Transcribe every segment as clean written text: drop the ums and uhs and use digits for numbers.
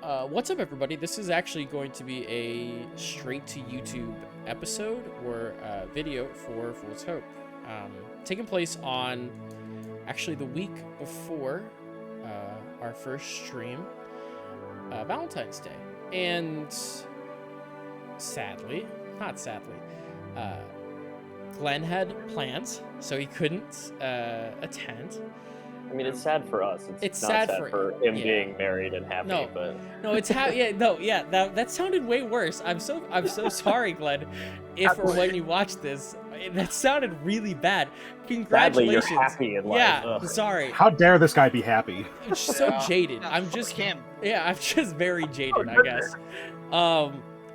What's up, everybody? This is actually going to be a straight to YouTube episode or video for Fool's Hope, taking place on actually the week before our first stream, Valentine's Day. And not sadly, Glenn had plans, so he couldn't attend. I mean, it's sad for us. It's not sad for him being married and happy, but no, it's that sounded way worse. I'm so sorry, Glenn, if or when you watch this. That sounded really bad. Congratulations. Sadly, you're happy in life. Yeah, Ugh. sorry. How dare this guy be happy? I'm so jaded. I'm just very jaded, I guess.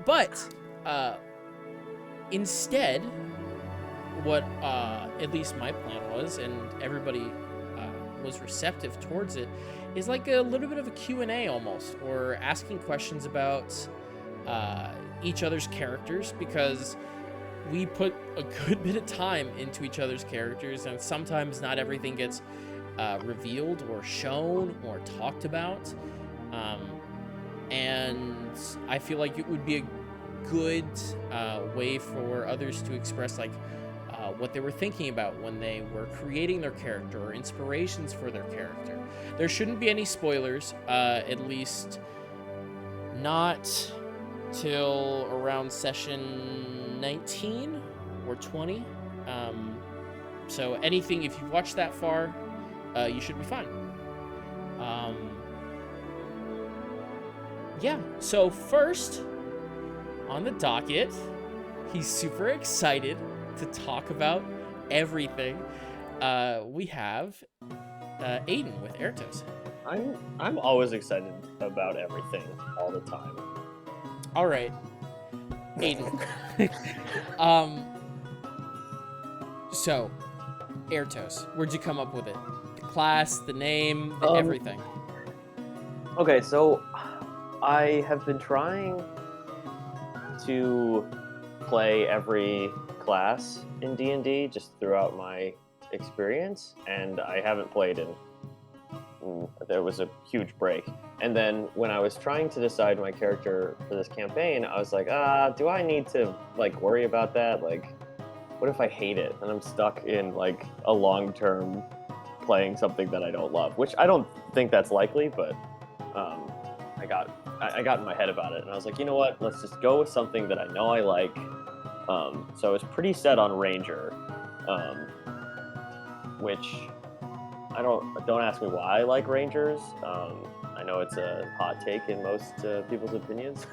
But instead, what at least my plan was, and everybody was receptive towards it, is like a little bit of a Q&A almost, or asking questions about each other's characters, because we put a good bit of time into each other's characters, and sometimes not everything gets revealed or shown or talked about, and I feel like it would be a good way for others to express like what they were thinking about when they were creating their character, or inspirations for their character. There shouldn't be any spoilers, at least not till around session 19 or 20. So anything, if you've watched that far, you should be fine. Yeah, so first on the docket, he's super excited to talk about everything. We have Aiden with Airtos. I'm always excited about everything all the time. All right, Aiden. So Airtos, where'd you come up with it? The class, the name, everything. Okay, so I have been trying to play every class in D&D just throughout my experience, and I haven't played in there was a huge break. And then when I was trying to decide my character for this campaign, I was like, do I need to like worry about that? Like, what if I hate it and I'm stuck in like a long-term playing something that I don't love, which I don't think that's likely, but I got in my head about it, and I was like, you know what, let's just go with something that I know I like. So I was pretty set on Ranger, which don't ask me why I like Rangers. I know it's a hot take in most people's opinions,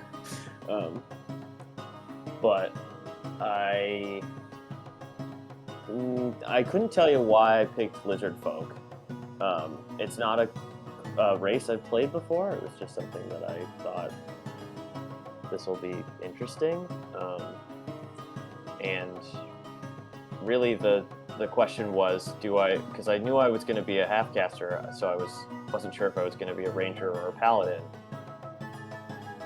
but I couldn't tell you why I picked Lizard Folk. It's not a race I've played before. It was just something that I thought this will be interesting. And really the question was, because I knew I was going to be a half-caster, so I wasn't sure if I was going to be a ranger or a paladin.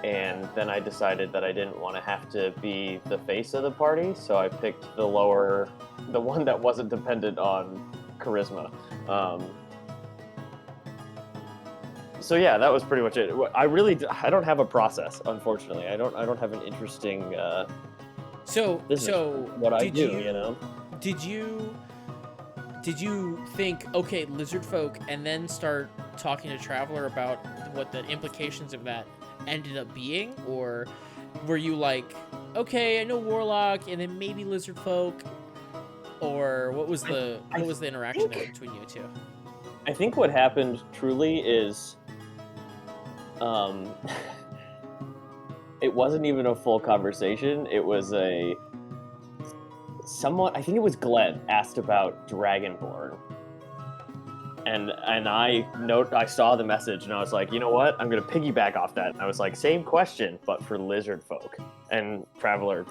And then I decided that I didn't want to have to be the face of the party, so I picked the one that wasn't dependent on charisma. So yeah, that was pretty much it. I don't have a process, unfortunately. I don't have an interesting what I do, you know? Did you think, okay, Lizard Folk, and then start talking to Traveler about what the implications of that ended up being? Or were you like, okay, I know Warlock, and then maybe Lizard Folk? Or what was the interaction there between you two? I think what happened truly is it wasn't even a full conversation. It was I think it was Glenn asked about Dragonborn. And I saw the message, and I was like, you know what? I'm going to piggyback off that. And I was like, same question, but for Lizard Folk. And Traveler,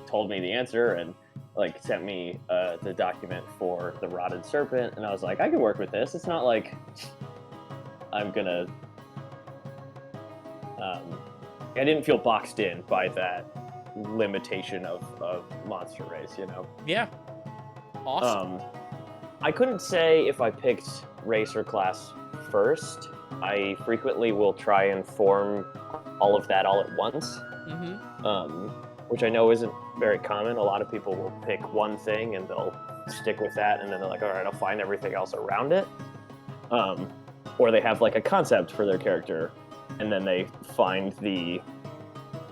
told me the answer and like sent me the document for the Rotted Serpent. And I was like, I can work with this. It's not like I'm going to... I didn't feel boxed in by that limitation of monster race, Yeah. Awesome. I couldn't say if I picked race or class first, I frequently will try and form all of that all at once, Mm-hmm. um, which I know isn't very common. A lot of people will pick one thing and they'll stick with that, and then they're like, all right, I'll find everything else around it. Um, or they have like a concept for their character, and then they find the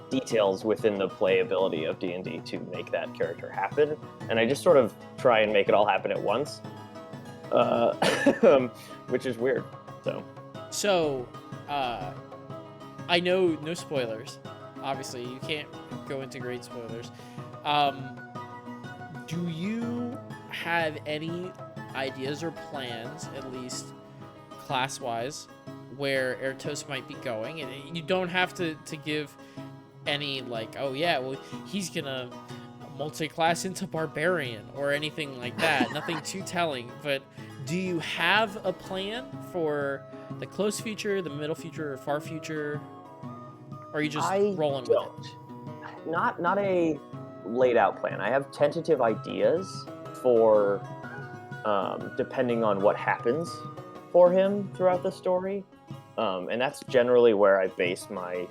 details within the playability of D&D to make that character happen. And I just sort of try and make it all happen at once, uh, which is weird. So, I know no spoilers. Obviously, you can't go into great spoilers. Do you have any ideas or plans, at least class-wise, where Ertos might be going? And you don't have to give any, like, oh yeah, well, he's gonna multi-class into barbarian or anything like that. Nothing too telling, but do you have a plan for the close future, the middle future, or far future? Or are you just I rolling with it? don't. Not a laid out plan. I have tentative ideas for depending on what happens for him throughout the story, and that's generally where I base my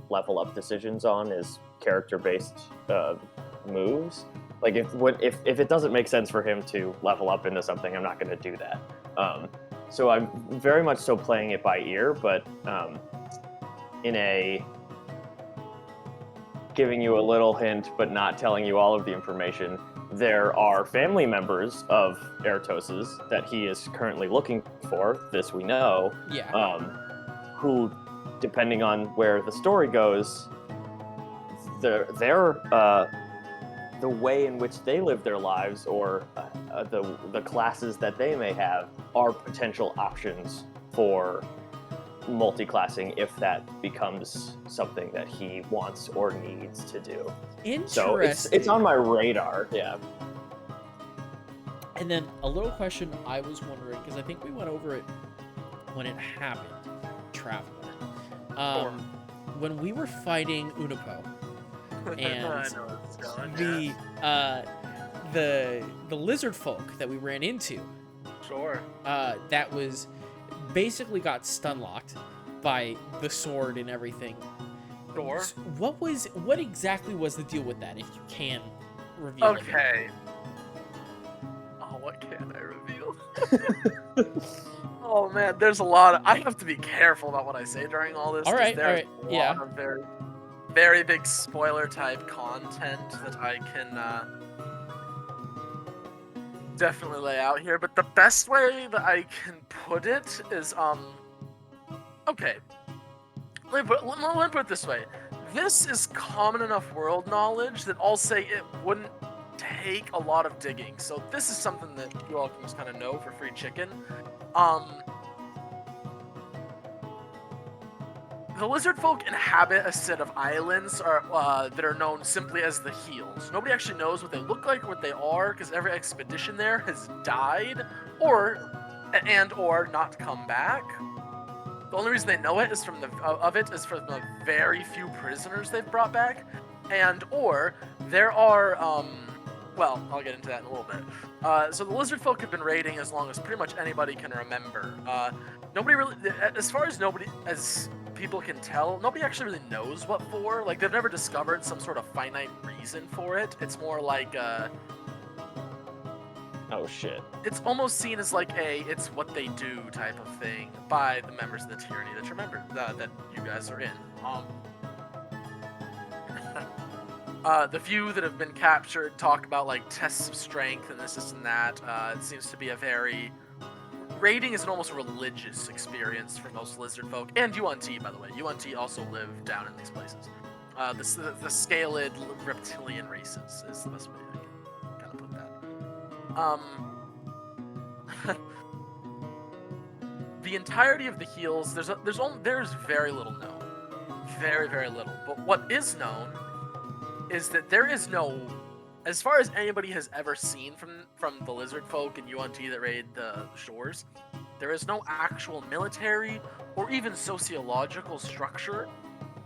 level up decisions on, is character based moves. Like if it doesn't make sense for him to level up into something, I'm not going to do that. So I'm very much so playing it by ear, but in a giving you a little hint but not telling you all of the information, there are family members of Eratos's that he is currently looking for, this we know, Yeah. who, depending on where the story goes, their the way in which they live their lives, or the classes that they may have, are potential options for multi-classing if that becomes something that he wants or needs to do. Interesting. So it's on my radar. Yeah. And then a little question I was wondering, because I think we went over it when it happened, Traveler. When we were fighting Unipo, and I know where this is going. the lizard folk that we ran into, Sure. that was basically got stun locked by the sword and everything. Sure. What exactly was the deal with that, if you can reveal it? Okay. Oh, what can I reveal? Oh man, there's a lot of. I have to be careful about what I say during all this. All 'cause right, there's all a right, yeah. lot of very, very big spoiler type content that I can definitely lay out here. But the best way that I can put it is okay. Let me put it this way. This is common enough world knowledge that I'll say it wouldn't take a lot of digging. So this is something that you all can just kind of know for free chicken. The lizard folk inhabit a set of islands that are known simply as the Heels. Nobody actually knows what they look like or what they are, because every expedition there has died or not come back. The only reason they know it is from the very few prisoners they've brought back, or there are well, I'll get into that in a little bit. So the lizard folk have been raiding as long as pretty much anybody can remember. Nobody really, as people can tell, nobody actually really knows what for. Like, they've never discovered some sort of finite reason for it. It's more like Oh shit. it's almost seen as like it's what they do type of thing by the members of the tyranny that that you guys are in. The few that have been captured talk about like tests of strength and this and that. It seems to be a very raiding is an almost religious experience for most lizard folk, and UNT, by the way. UNT also live down in these places. The scaled reptilian races is the best way I can kind of put that. The entirety of the Heels, there's very little known, very very little. But what is known is that there is no, as far as anybody has ever seen from the lizard folk and UNT that raid the shores, there is no actual military or even sociological structure.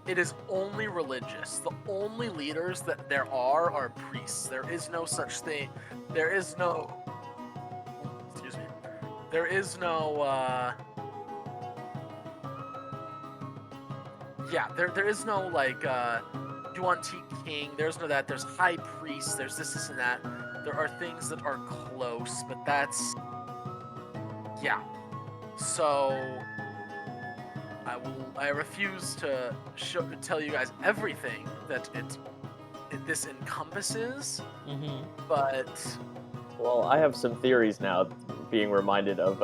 It is only religious. The only leaders that there are priests. There is no such thing. There is no. Excuse me. There is no yeah, there is no like Yuan-Ti King. There's no that. There's High Priest. There's this and that. There are things that are close, but that's yeah. So I refuse to tell you guys everything that this encompasses, Mm-hmm. but Well, I have some theories now, being reminded of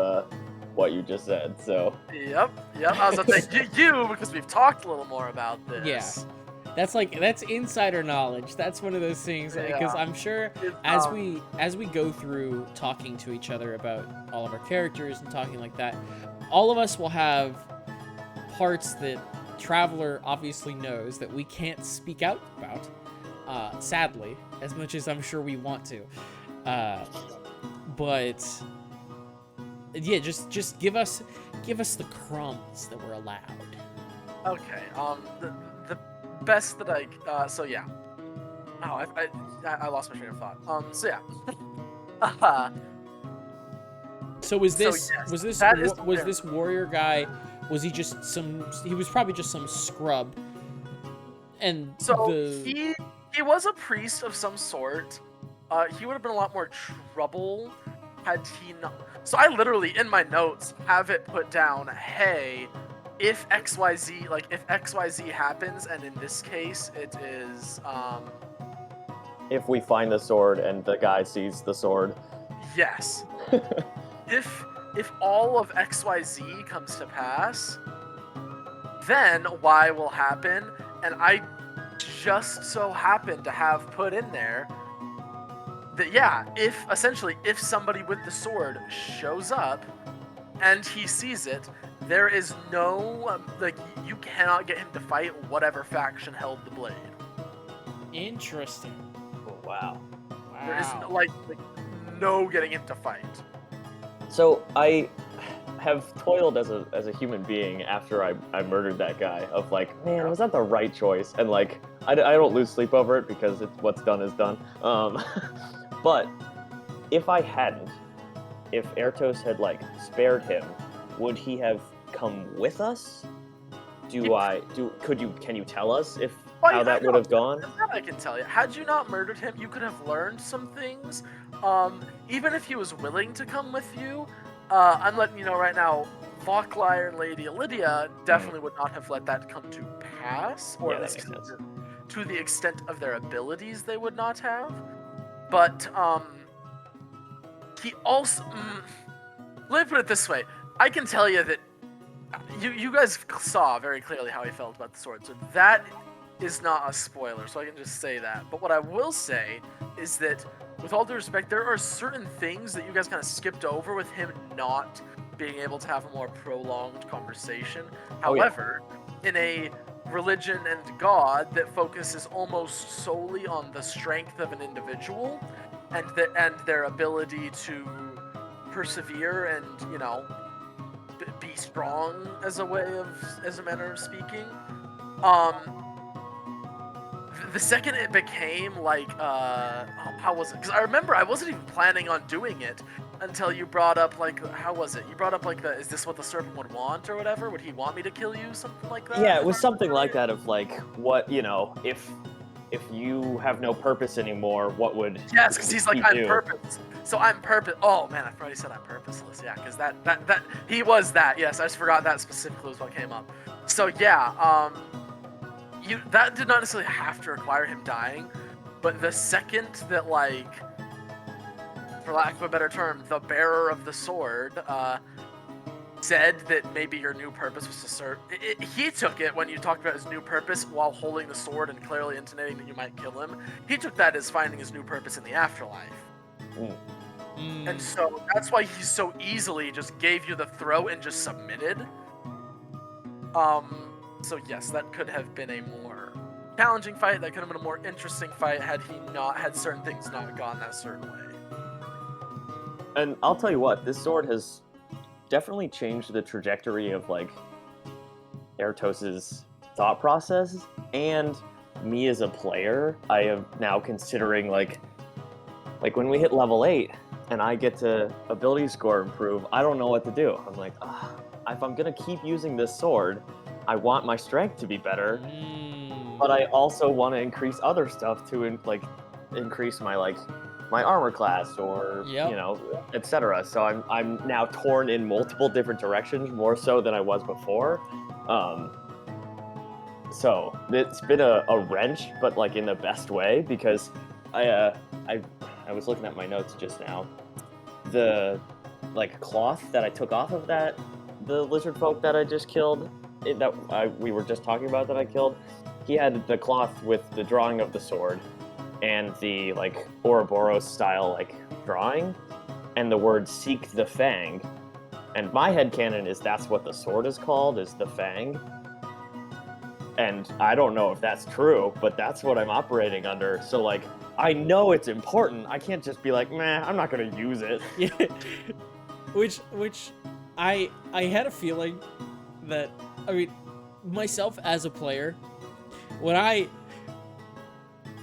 what you just said. So yep. I was gonna say you because we've talked a little more about Yeah. this. That's insider knowledge. That's one of those things because Yeah. I'm sure It's, as we go through talking to each other about all of our characters and talking like that, all of us will have parts that Traveler obviously knows that we can't speak out about. Sadly, as much as I'm sure we want to. But yeah, just give us the crumbs that we're allowed. Okay. The best that so yeah. Oh, I lost my train of thought. So yeah. So was So, this yes, was this that is was fair. this warrior guy? Was he just he was probably just some scrub. And So the he was a priest of some sort. He would have been a lot more trouble had he not. So I literally in my notes have it put down. Hey, if XYZ if XYZ happens, and in this case it is if we find the sword and the guy sees the sword, yes. If all of XYZ comes to pass, then Y will happen, and I just so happen to have put in there that yeah, if somebody with the sword shows up and he sees it, there is no you cannot get him to fight whatever faction held the blade. interesting. oh, wow. There is Wow. no getting him to fight. So I have toiled as a human being after I murdered that guy. Of like, man, was that the right choice? And like, I don't lose sleep over it because it's what's done is done. But if I hadn't, if Ertos had like spared him, would he have come with us? Can you tell us if Well, how yeah, that would have gone? That I can tell you. Had you not murdered him, you could have learned some things. Even if he was willing to come with you, I'm letting you know right now, Voklyre and Lady Lydia definitely would not have let that come to pass, or Yeah, at that least makes sense. to the extent of their abilities, they would not have. But he also. Let me put it this way: I can tell you that you guys saw very clearly how he felt about the sword, so that is not a spoiler, so I can just say that. But what I will say is that, with all due respect, there are certain things that you guys kind of skipped over with him not being able to have a more prolonged conversation. Oh, yeah. However, in a religion and God that focuses almost solely on the strength of an individual and their ability to persevere and be strong as a manner of speaking. The second it became how was it? Because I remember I wasn't even planning on doing it until you brought up how was it? You brought up is this what the serpent would want or whatever? Would he want me to kill you? Something like that? Yeah, it was something like that. Of like, what if you have no purpose anymore, what would Yes, because he's like, he I'm do? purpose. So I'm purpose. Oh man, I probably said I'm purposeless. Yeah, because that he was that. Yes, I just forgot that specifically was what came up. So yeah, that did not necessarily have to require him dying, but the second that for lack of a better term, the bearer of the sword said that maybe your new purpose was to serve. He took it when you talked about his new purpose while holding the sword and clearly intimating that you might kill him. He took that as finding his new purpose in the afterlife. And so that's why he so easily just gave you the throw and just submitted. So yes, that could have been a more challenging fight. That could have been a more interesting fight had certain things not gone that certain way. And I'll tell you what, this sword has definitely changed the trajectory of Eratos's thought process and me as a player. I am now considering like when we hit level 8 and I get to ability score improve, I don't know what to do. I'm like, if I'm gonna keep using this sword, I want my strength to be better, Mm. but I also want to increase other stuff to increase my armor class or Yep. etc. So I'm now torn in multiple different directions, more so than I was before. So it's been a wrench, but like in the best way, because I was looking at my notes just now. The like cloth that I took off of the lizard folk that I just killed, we were just talking about that I killed. He had the cloth with the drawing of the sword and the like Ouroboros style like drawing and the word "seek the fang." And my headcanon is that's what the sword is called, is the fang. And I don't know if that's true, but that's what I'm operating under. So like, I know it's important. I can't just be like, meh, I'm not gonna use it. Yeah. which I had a feeling that, I mean, myself as a player, when I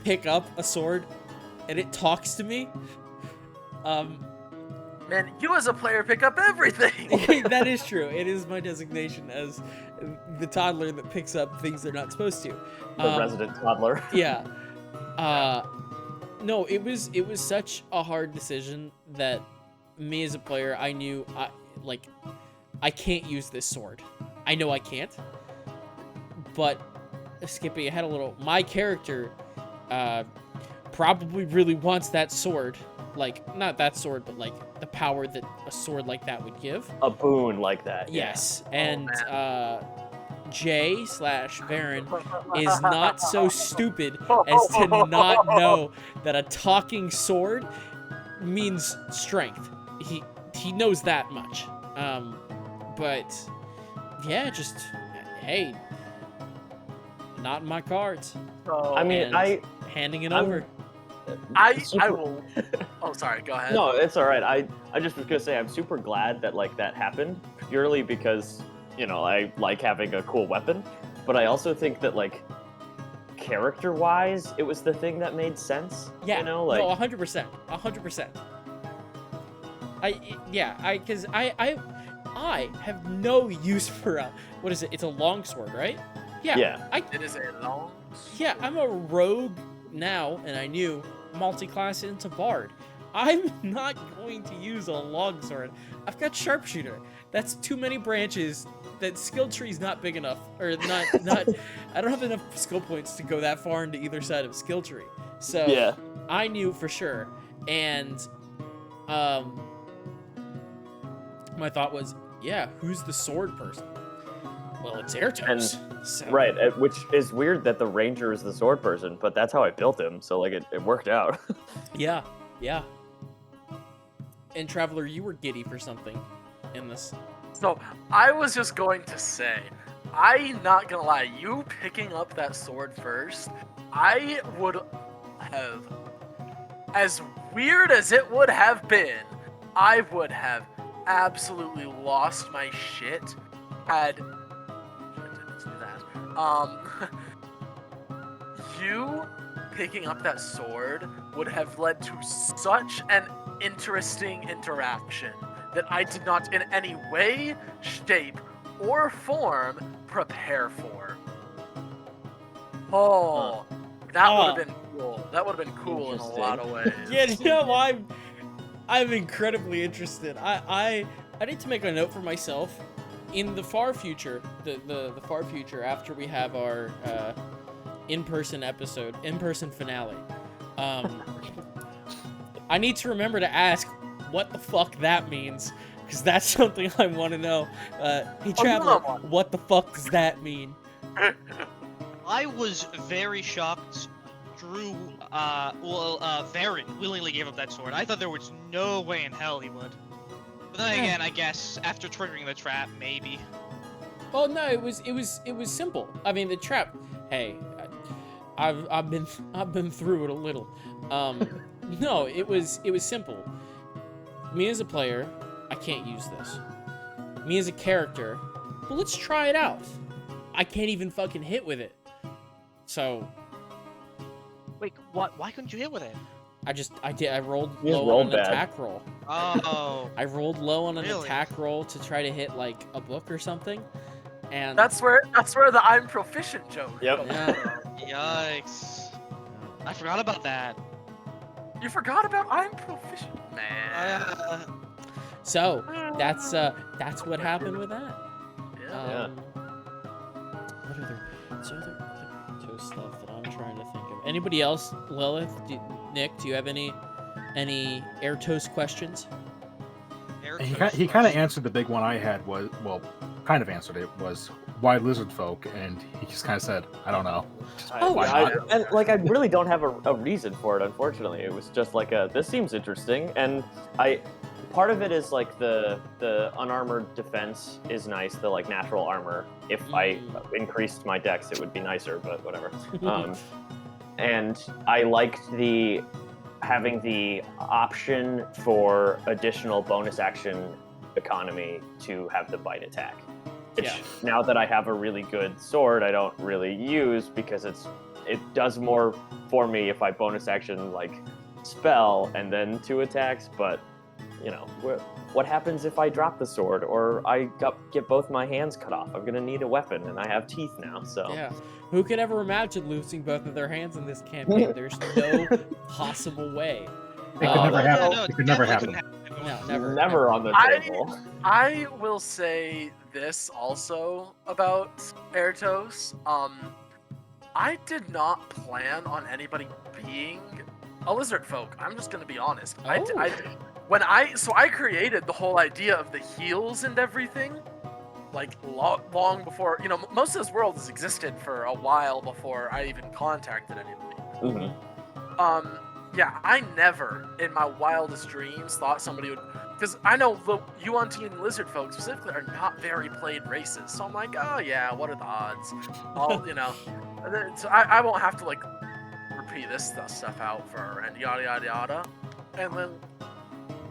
pick up a sword and it talks to me, Man, you as a player pick up everything. that is true. It is my designation as the toddler that picks up things they're not supposed to. The resident toddler. Yeah. No, it was such a hard decision that me as a player, I knew I can't use this sword. I know I can't. But skipping ahead a little, my character probably really wants that sword. Like, not that sword, but like the power that a sword like that would give. A boon like that. Yes. And Jay/Varen is not so stupid as to not know that a talking sword means strength. He knows that much. But yeah, just hey, not in my cards. So, I mean, And handing it over. I super- will. Oh, sorry. Go ahead. No, it's all right. I just was gonna say I'm super glad that like that happened, purely because I like having a cool weapon, but I also think that like character-wise, it was the thing that made sense. Yeah. No, 100%. 100%. Because I have no use for what is it? It's a longsword, right? Yeah. Yeah. It is a long. Yeah, I'm a rogue now, and I knew multi-class into bard. I'm not going to use a longsword. I've got sharpshooter. That's too many branches. That skill tree's not big enough, or not. I don't have enough skill points to go that far into either side of a skill tree. So Yeah. I knew for sure, and my thought was, yeah, who's the sword person? Well, it's Airtos. So. Right, which is weird that the ranger is the sword person, but that's how I built him, so like it worked out. Yeah. And Traveler, you were giddy for something in this. So I was just going to say, I'm not gonna lie, you picking up that sword first, I would have, as weird as it would have been, I would have absolutely lost my shit had. Let's do that. You picking up that sword would have led to such an interesting interaction that I did not in any way, shape, or form prepare for. Oh, that would have been cool. That would have been cool in a lot of ways. Yeah, I'm incredibly interested. I need to make a note for myself in the far future, the far future after we have our in-person finale. I need to remember to ask what the fuck that means, because that's something I want to know. Hey, Traveler, what the fuck does that mean? I was very shocked. Varen willingly gave up that sword. I thought there was no way in hell he would. But then again, I guess after triggering the trap, maybe. Well, no, it was simple. I mean, the trap. Hey, I've been through it a little. No, it was simple. Me as a player, I can't use this. Me as a character, well, let's try it out. I can't even fucking hit with it. So. Wait, what? Why couldn't you hit with it? I rolled You just low rolled on an bad. attack roll. Oh. I rolled low on an Really? attack roll to try to hit like a book or something, And That's where the I'm proficient joke Yep. comes Yeah. from. Yikes. I forgot about that. You forgot about I'm proficient, man. so that's what happened with that. Yeah. What other toast stuff that I'm trying to think of? Anybody else? Lilith, Nick, do you have any air toast questions? He kind of answered the big one I had was, well, kind of answered it, was why lizard folk, and he just kind of said, I don't know. Why not? And like I really don't have a reason for it. Unfortunately, it was just like this seems interesting, and part of it is like the unarmored defense is nice, the like natural armor. If I increased my dex, it would be nicer, but whatever. And I liked having the option for additional bonus action economy to have the bite attack. Which, now that I have a really good sword, I don't really use because it does more for me if I bonus action like spell and then 2 attacks. But you know, what happens if I drop the sword or I get both my hands cut off? I'm gonna need a weapon, and I have teeth now. So yeah, who could ever imagine losing both of their hands in this campaign? There's no possible way. It could never happen. No, It could never definitely happen. No, never. never on the table. I will say this also about Airtos. I did not plan on anybody being a lizard folk. I'm just gonna be honest. I created the whole idea of the heals and everything, like long before, you know, most of this world has existed for a while before I even contacted anybody. Yeah, I never, in my wildest dreams, thought somebody would, because I know the Yuan-Ti and lizard folk specifically are not very played races, so I'm like, oh yeah, what are the odds? You know, so I won't have to like repeat this stuff out for and yada yada yada. And then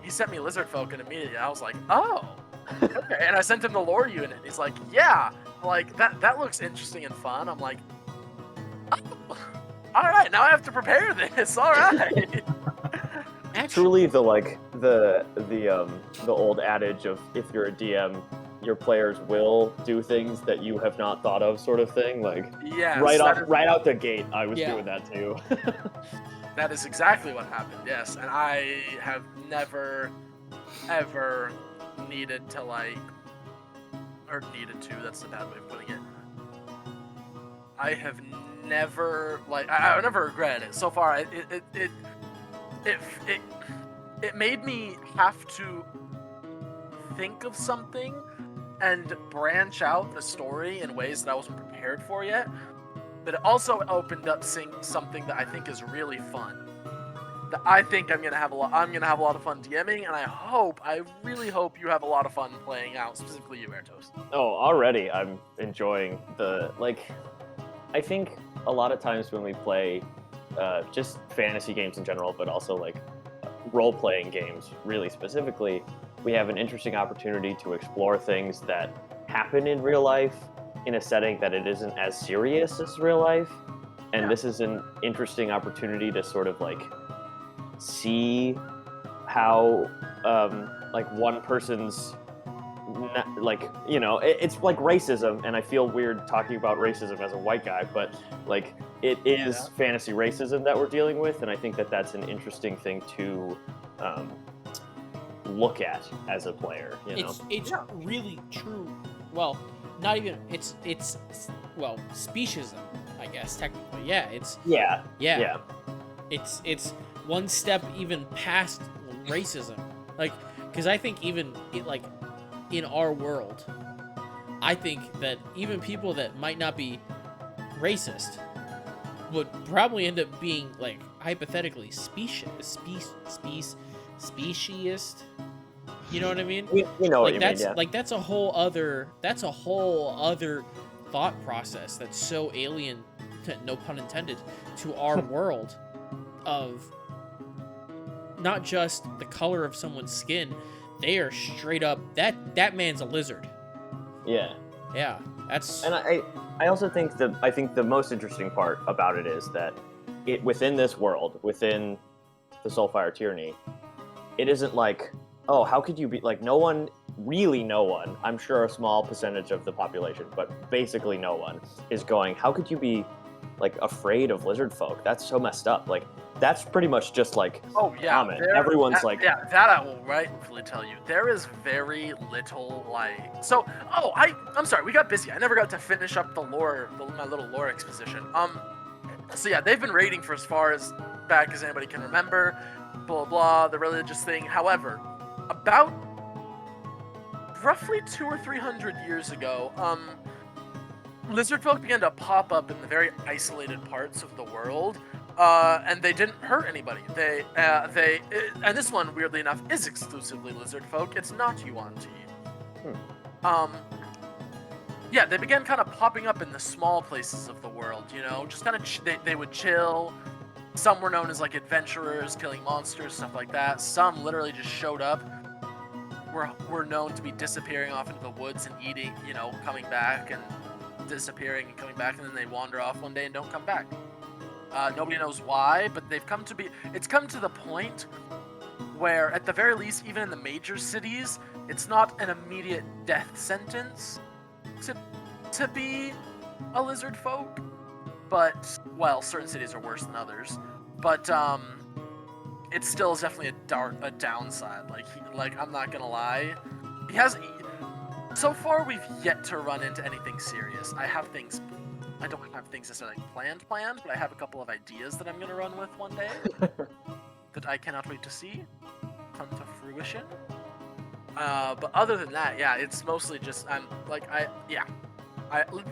he sent me lizard folk, and immediately I was like, oh, okay. And I sent him the lore unit. He's like, yeah, like that looks interesting and fun. I'm like, oh, all right, now I have to prepare this. All right. Truly, the old adage of if you're a DM, your players will do things that you have not thought of, sort of thing. Like Yes, right out the gate, I was doing that too. That is exactly what happened. Yes, and I have never, ever needed to that's a bad way of putting it. I have never I never regretted it so far. It made me have to think of something and branch out the story in ways that I wasn't prepared for yet. But it also opened up something that I think is really fun. That I think I'm gonna have a lot of fun DMing, and I really hope you have a lot of fun playing out, specifically you, Airtos. Oh, already I'm enjoying I think a lot of times when we play just fantasy games in general, but also like role-playing games really specifically, we have an interesting opportunity to explore things that happen in real life in a setting that it isn't as serious as real life. And this is an interesting opportunity to sort of like see how like one person's like, you know, it's like racism, and I feel weird talking about racism as a white guy, but like it is fantasy racism that we're dealing with, and I think that that's an interesting thing to look at as a player. You know, it's really true. Well, not even it's speciesism, I guess technically. Yeah, it's yeah. It's one step even past racism, like, because I think even in our world, I think that even people that might not be racist would probably end up being like hypothetically speciesist. You know what I mean? We know what you that's mean, yeah. like that's a whole other thought process that's so alien, no pun intended, to our world of not just the color of someone's skin. They are straight up that man's a lizard. Yeah. Yeah. That's And I also think the most interesting part about it is that it within this world, within the Soulfire Tyranny, it isn't like, oh, how could you be like, no one really no one, I'm sure a small percentage of the population, but basically no one, is going, how could you be, like, afraid of lizard folk? That's so messed up. Like, that's pretty much just, like, Oh yeah, common. Everyone's like, yeah, that I will rightfully tell you. There is very little like. So, I'm sorry, we got busy. I never got to finish up the lore, my little lore exposition. So yeah, they've been raiding for as far as back as anybody can remember. Blah blah, the religious thing. However, about roughly 200 or 300 years ago, lizard folk began to pop up in the very isolated parts of the world, and they didn't hurt anybody. And this one, weirdly enough, is exclusively lizard folk. It's not Yuan Ti. Yeah, they began kind of popping up in the small places of the world. You know, just kind of they would chill. Some were known as like adventurers, killing monsters, stuff like that. Some literally just showed up. Were known to be disappearing off into the woods and eating, you know, coming back and disappearing and coming back, and then they wander off one day and don't come back. Nobody knows why, but it's come to the point where, at the very least, even in the major cities, it's not an immediate death sentence to be a lizard folk. But, well, certain cities are worse than others. But, it still is definitely a downside. Like, I'm not gonna lie. So far, we've yet to run into anything serious. I don't have things necessarily planned, but I have a couple of ideas that I'm going to run with one day that I cannot wait to see come to fruition. But other than that, yeah, it's mostly just,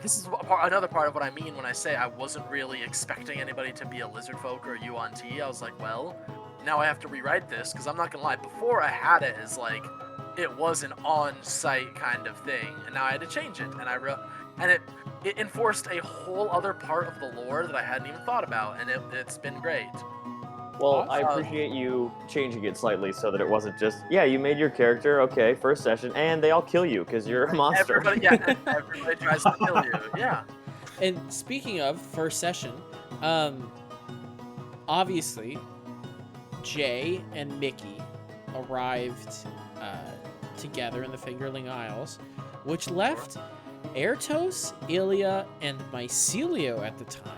this is another part of what I mean when I say I wasn't really expecting anybody to be a lizard folk or Yuan Ti. I was like, well, now I have to rewrite this, because I'm not going to lie, before I had it as like, it was an on-site kind of thing, and now I had to change it, and it enforced a whole other part of the lore that I hadn't even thought about, and it's been great. well, I appreciate you changing it slightly so that it wasn't just, yeah, you made your character, okay, first session, and they all kill you because you're a monster. Everybody tries to kill you, yeah. And speaking of first session, obviously, Jay and Mickey arrived together in the Fingerling Isles, which left Airtos, Ilya, and Mycelio at the time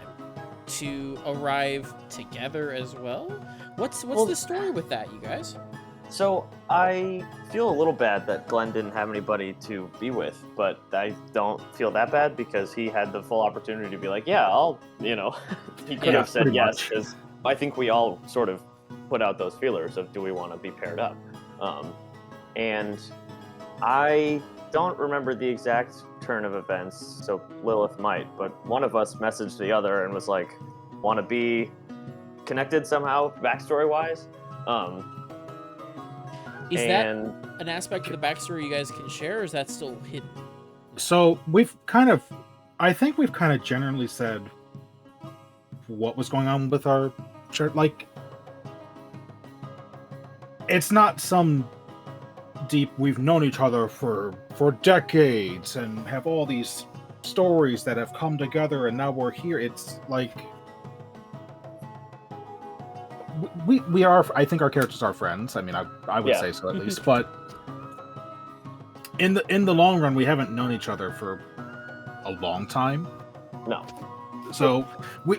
to arrive together as well. What's the story with that, you guys? So I feel a little bad that Glenn didn't have anybody to be with, but I don't feel that bad because he had the full opportunity to be like, yeah, I'll, you know, he could have said yes, because I think we all sort of put out those feelers of, do we want to be paired up? And I don't remember the exact turn of events, so Lilith might, but one of us messaged the other and was like, want to be connected somehow, backstory-wise? Is that an aspect of the backstory you guys can share, or is that still hidden? So I think we've kind of generally said what was going on with our church. Like, it's not some deep, we've known each other for decades and have all these stories that have come together and now we're here. It's like we are, I think our characters are friends. I mean, I would say so at least, but in the long run, we haven't known each other for a long time. No. So we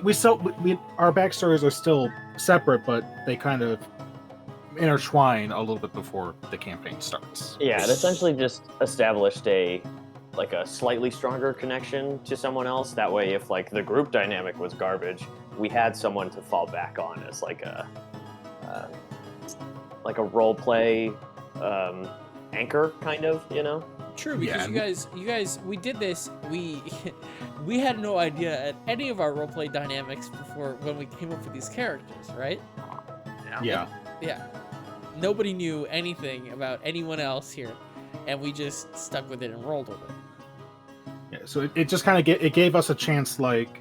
our backstories are still separate, but they kind of intertwine a little bit before the campaign starts. Yeah, it essentially just established a slightly stronger connection to someone else. That way, if like the group dynamic was garbage, we had someone to fall back on as like a role play anchor, kind of, you know. True, because you guys, we did this. We had no idea at any of our roleplay dynamics before when we came up with these characters, right? Yeah. Yeah. Nobody knew anything about anyone else here, and we just stuck with it and rolled with it. Yeah. So it just kind of it gave us a chance, like,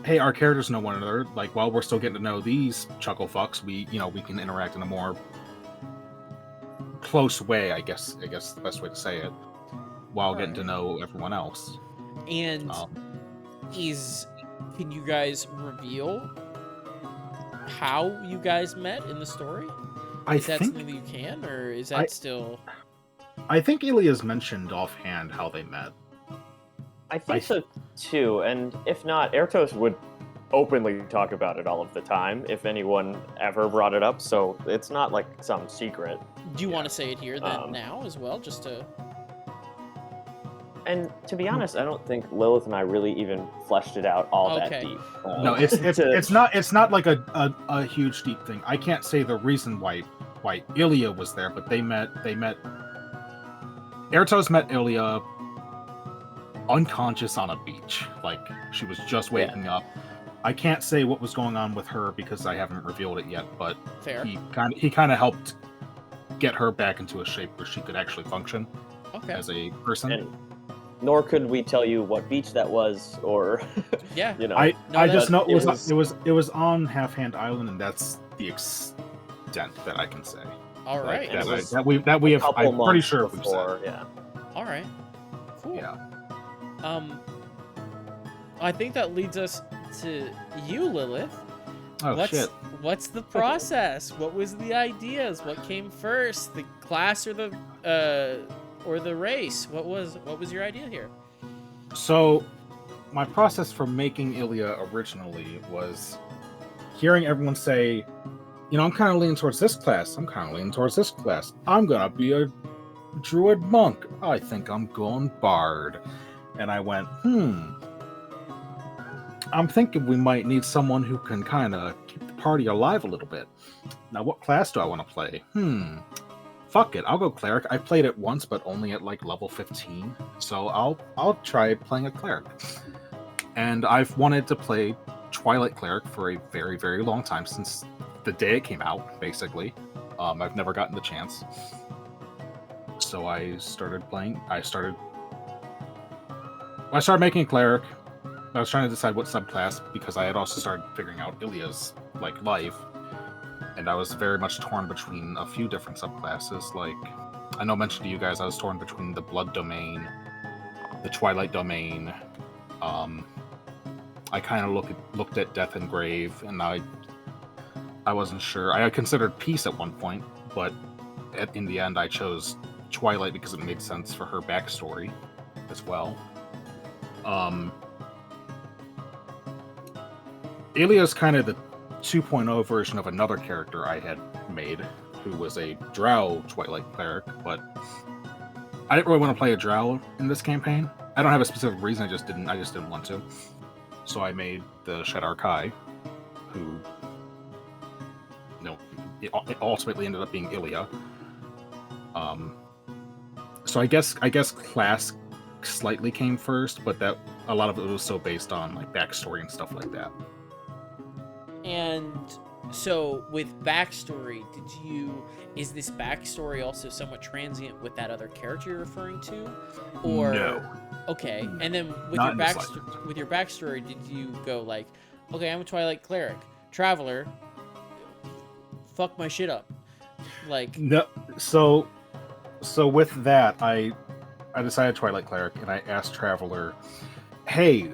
hey, our characters know one another. Like, while we're still getting to know these chuckle fucks, we can interact in a more close way, I guess the best way to say it, while getting to know everyone else. And can you guys reveal how you guys met in the story? Is that something that you can, or is that still? I think Ilya's mentioned offhand how they met. I think so too, and if not, Ertos would openly talk about it all of the time if anyone ever brought it up, so it's not like some secret. Do you want to say it here then Um, now as well, just to? And to be honest, I don't think Lilith and I really even fleshed it out all Okay. that deep. No, it's not like a huge deep thing. I can't say the reason why Ilya was there, but they met. Ertos met Ilya unconscious on a beach. Like, she was just waking up. I can't say what was going on with her because I haven't revealed it yet, but Fair. he kind of helped get her back into a shape where she could actually function as a person. And nor could we tell you what beach that was, or Yeah. you know. I just know it it was on Half Hand Island, and that's the extent that I can say. All right. And it was That we have. couple I'm pretty months sure we've before, said. yeah. All right. Cool. Yeah. I think that leads us to you, Lilith. Oh shit. What's the process? What was the ideas? What came first, the class or the race? What was your idea here? So, my process for making Ilya originally was hearing everyone say, you know, I'm kind of leaning towards this class. I'm kind of leaning towards this class. I'm gonna be a druid monk. I think I'm going bard. And I went, I'm thinking we might need someone who can kind of keep the party alive a little bit. Now, what class do I want to play? Fuck it, I'll go cleric. I played it once, but only at like level 15. So I'll try playing a cleric. And I've wanted to play Twilight Cleric for a very, very long time, since the day it came out, basically. I've never gotten the chance. So I started making a cleric. I was trying to decide what subclass, because I had also started figuring out Ilya's life, and I was very much torn between a few different subclasses. Like, I know I mentioned to you guys, I was torn between the Blood Domain, the Twilight Domain. I kind of looked at Death and Grave, and I wasn't sure. I considered Peace at one point, but in the end, I chose Twilight because it made sense for her backstory as well. Ilya's kind of the 2.0 version of another character I had made, who was a Drow Twilight Cleric, but I didn't really want to play a Drow in this campaign. I don't have a specific reason, I just didn't want to. So I made the Shadar Kai, who, you know, it ultimately ended up being Ilya. So I guess class slightly came first, but that a lot of it was so based on like backstory and stuff like that. And so with backstory, is this backstory also somewhat transient with that other character you're referring to? Or No. Okay. And then with Not your backstory, did you go like, okay, I'm a Twilight Cleric, Traveler, fuck my shit up. Like, no, so with that, I decided Twilight Cleric, and I asked Traveler, hey,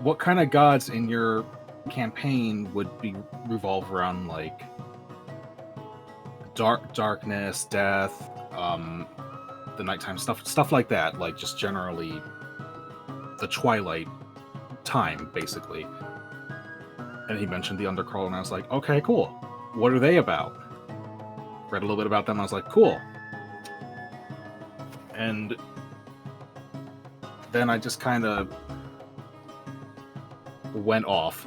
what kind of gods in your campaign would revolve around like darkness, death, the nighttime stuff like that, like just generally the Twilight time, basically. And he mentioned the Undercrawl, and I was like, okay, cool. What are they about? Read a little bit about them, I was like, cool. And then I just kind of went off.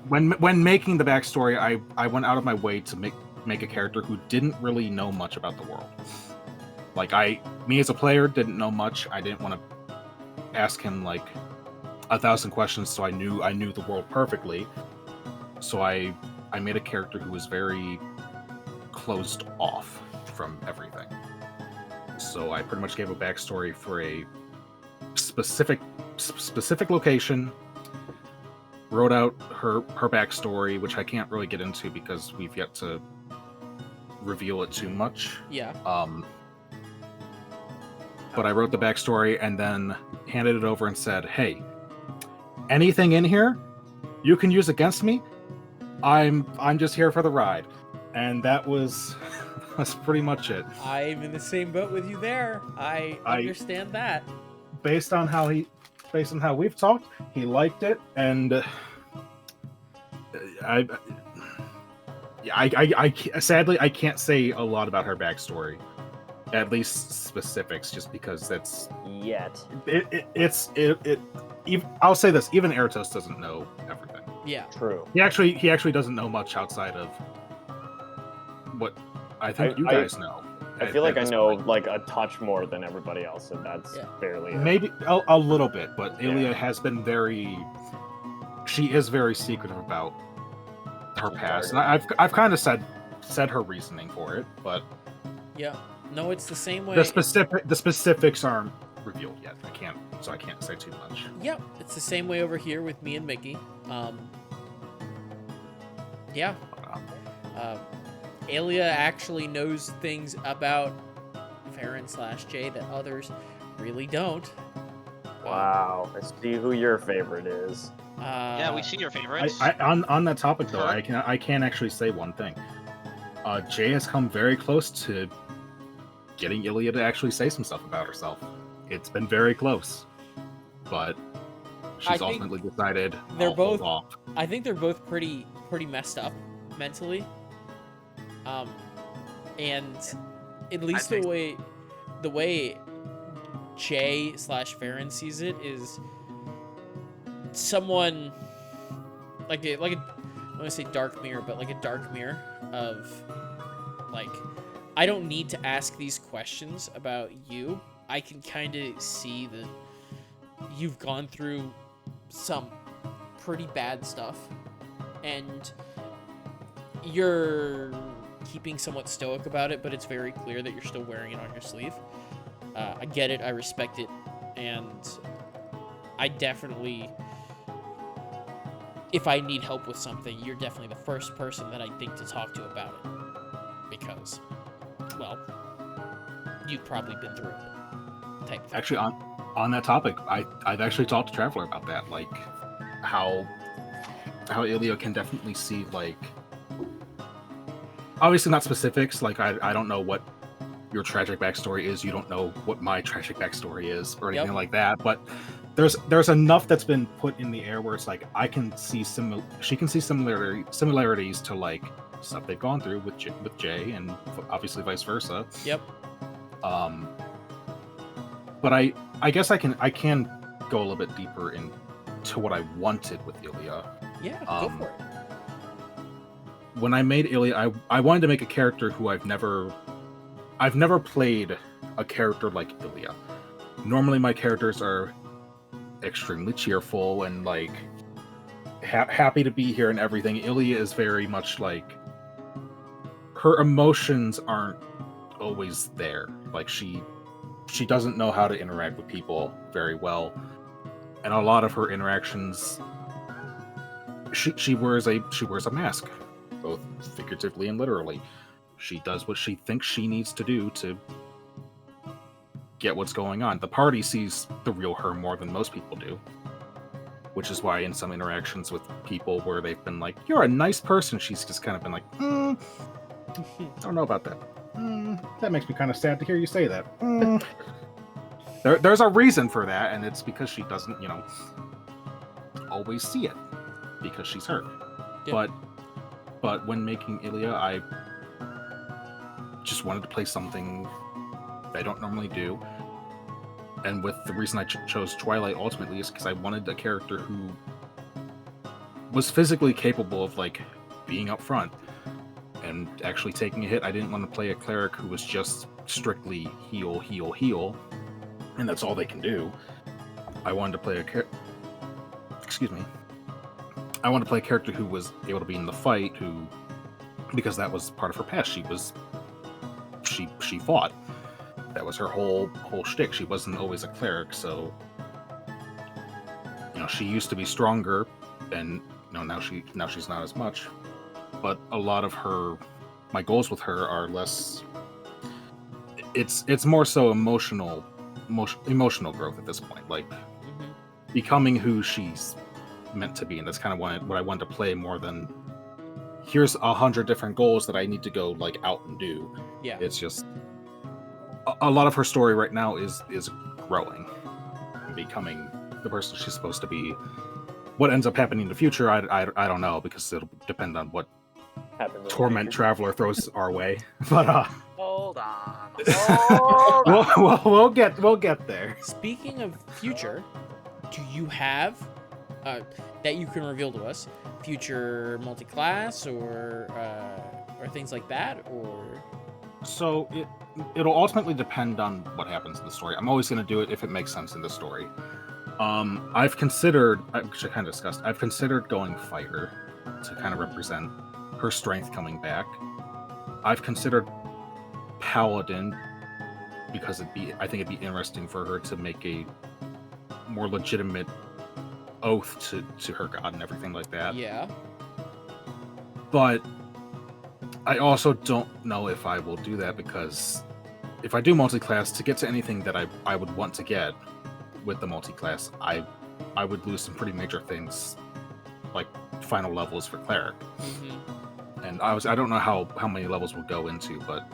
When making the backstory, I went out of my way to make a character who didn't really know much about the world. Like, me as a player didn't know much. I didn't want to ask him like 1,000 questions, so I knew the world perfectly. So I made a character who was very closed off from everything. So I pretty much gave a backstory for a specific location, wrote out her backstory, which I can't really get into because we've yet to reveal it too much. yeah. But I wrote the backstory and then handed it over and said, hey, anything in here you can use against me. I'm just here for the ride. And that was That's pretty much it. I'm in the same boat with you there. I I- understand that. Based on how we've talked, he liked it, and I, sadly I can't say a lot about her backstory, at least specifics, just because that's Yet. even, I'll say this: even Eratos doesn't know everything. Yeah. True. He actually doesn't know much outside of what I think you guys know. I feel like I this know point. like a touch more than everybody else, and that's Yeah. barely it. Maybe a little bit, but Yeah. Ilya has been she is very secretive about her She's past, guarded. and I've kind of said her reasoning for it, but Yeah. No, it's the same way. the specifics aren't revealed yet. I can't say too much. Yep, it's the same way over here with me and Mickey. Yeah. Alia actually knows things about Farron/Jay that others really don't. Wow. I see who your favorite is. Yeah, we see your favorites. On that topic though, Huh? I can actually say one thing. Jay has come very close to getting Ilya to actually say some stuff about herself. It's been very close, but I she's think ultimately decided they're I'll hold both- off. I think they're both pretty messed up mentally. And at least think- the way Jay/Farron sees it is someone like a I don't want to say dark mirror, but like a dark mirror of like, I don't need to ask these questions about you. I can kind of see that you've gone through some pretty bad stuff, and you're keeping somewhat stoic about it, but it's very clear that you're still wearing it on your sleeve. I get it, I respect it, and I definitely, if I need help with something, you're definitely the first person that I think to talk to about it, because, well, you've probably been through it. Type thing. Actually, on that topic, I've actually talked to Traveler about that, like how Ilya can definitely see, like, obviously not specifics, like I don't know what your tragic backstory is, you don't know what my tragic backstory is, or anything Yep. like that, but there's enough that's been put in the air where it's like I can see she can see similarities to like stuff they've gone through with Jay, and obviously vice versa. Yep. But I guess I can go a little bit deeper into what I wanted with Ilya. Yeah, go for it. When I made Ilya, I wanted to make a character who I've never played a character like Ilya. Normally my characters are extremely cheerful and like happy to be here and everything. Ilya is very much like, her emotions aren't always there. Like she doesn't know how to interact with people very well, and a lot of her interactions, she wears a mask, both figuratively and literally. She does what she thinks she needs to do to get what's going on. The party sees the real her more than most people do, which is why in some interactions with people where they've been like, "You're a nice person," she's just kind of been like, "Don't know about that. That makes me kind of sad to hear you say that." There's a reason for that, and it's because she doesn't, always see it because she's hurt. Yeah. But when making Ilya, I just wanted to play something I don't normally do. And with the reason I chose Twilight ultimately is because I wanted a character who was physically capable of like being up front and actually taking a hit. I didn't want to play a cleric who was just strictly heal, heal, heal, and that's all they can do. I wanted to play I wanted to play a character who was able to be in the fight, because that was part of her past. She fought. That was her whole shtick. She wasn't always a cleric, so she used to be stronger, and now she's not as much. But a lot of my goals with her are less. It's more so emotional growth at this point, like becoming who she's meant to be, and that's kind of what I wanted to play more than here's 100 different goals that I need to go like out and do. Yeah. It's just a lot of her story right now is growing and becoming the person she's supposed to be. What ends up happening in the future, I don't know, because it'll depend on what Happens in the Torment future. Traveler throws our way. But Hold on. Hold on. we'll get there. Speaking of future, do you have that you can reveal to us future multi-class or things like that, or? So it'll ultimately depend on what happens in the story. I'm always going to do it if it makes sense in the story. I've considered, which I kind of discussed, I've considered going fighter to kind of represent her strength coming back. I've considered paladin because I think it'd be interesting for her to make a more legitimate oath to her god and everything like that. Yeah. But I also don't know if I will do that, because if I do multi-class, to get to anything that I would want to get with the multi-class, I would lose some pretty major things, like final levels for cleric. Mm-hmm. And I don't know how many levels we'll go into, but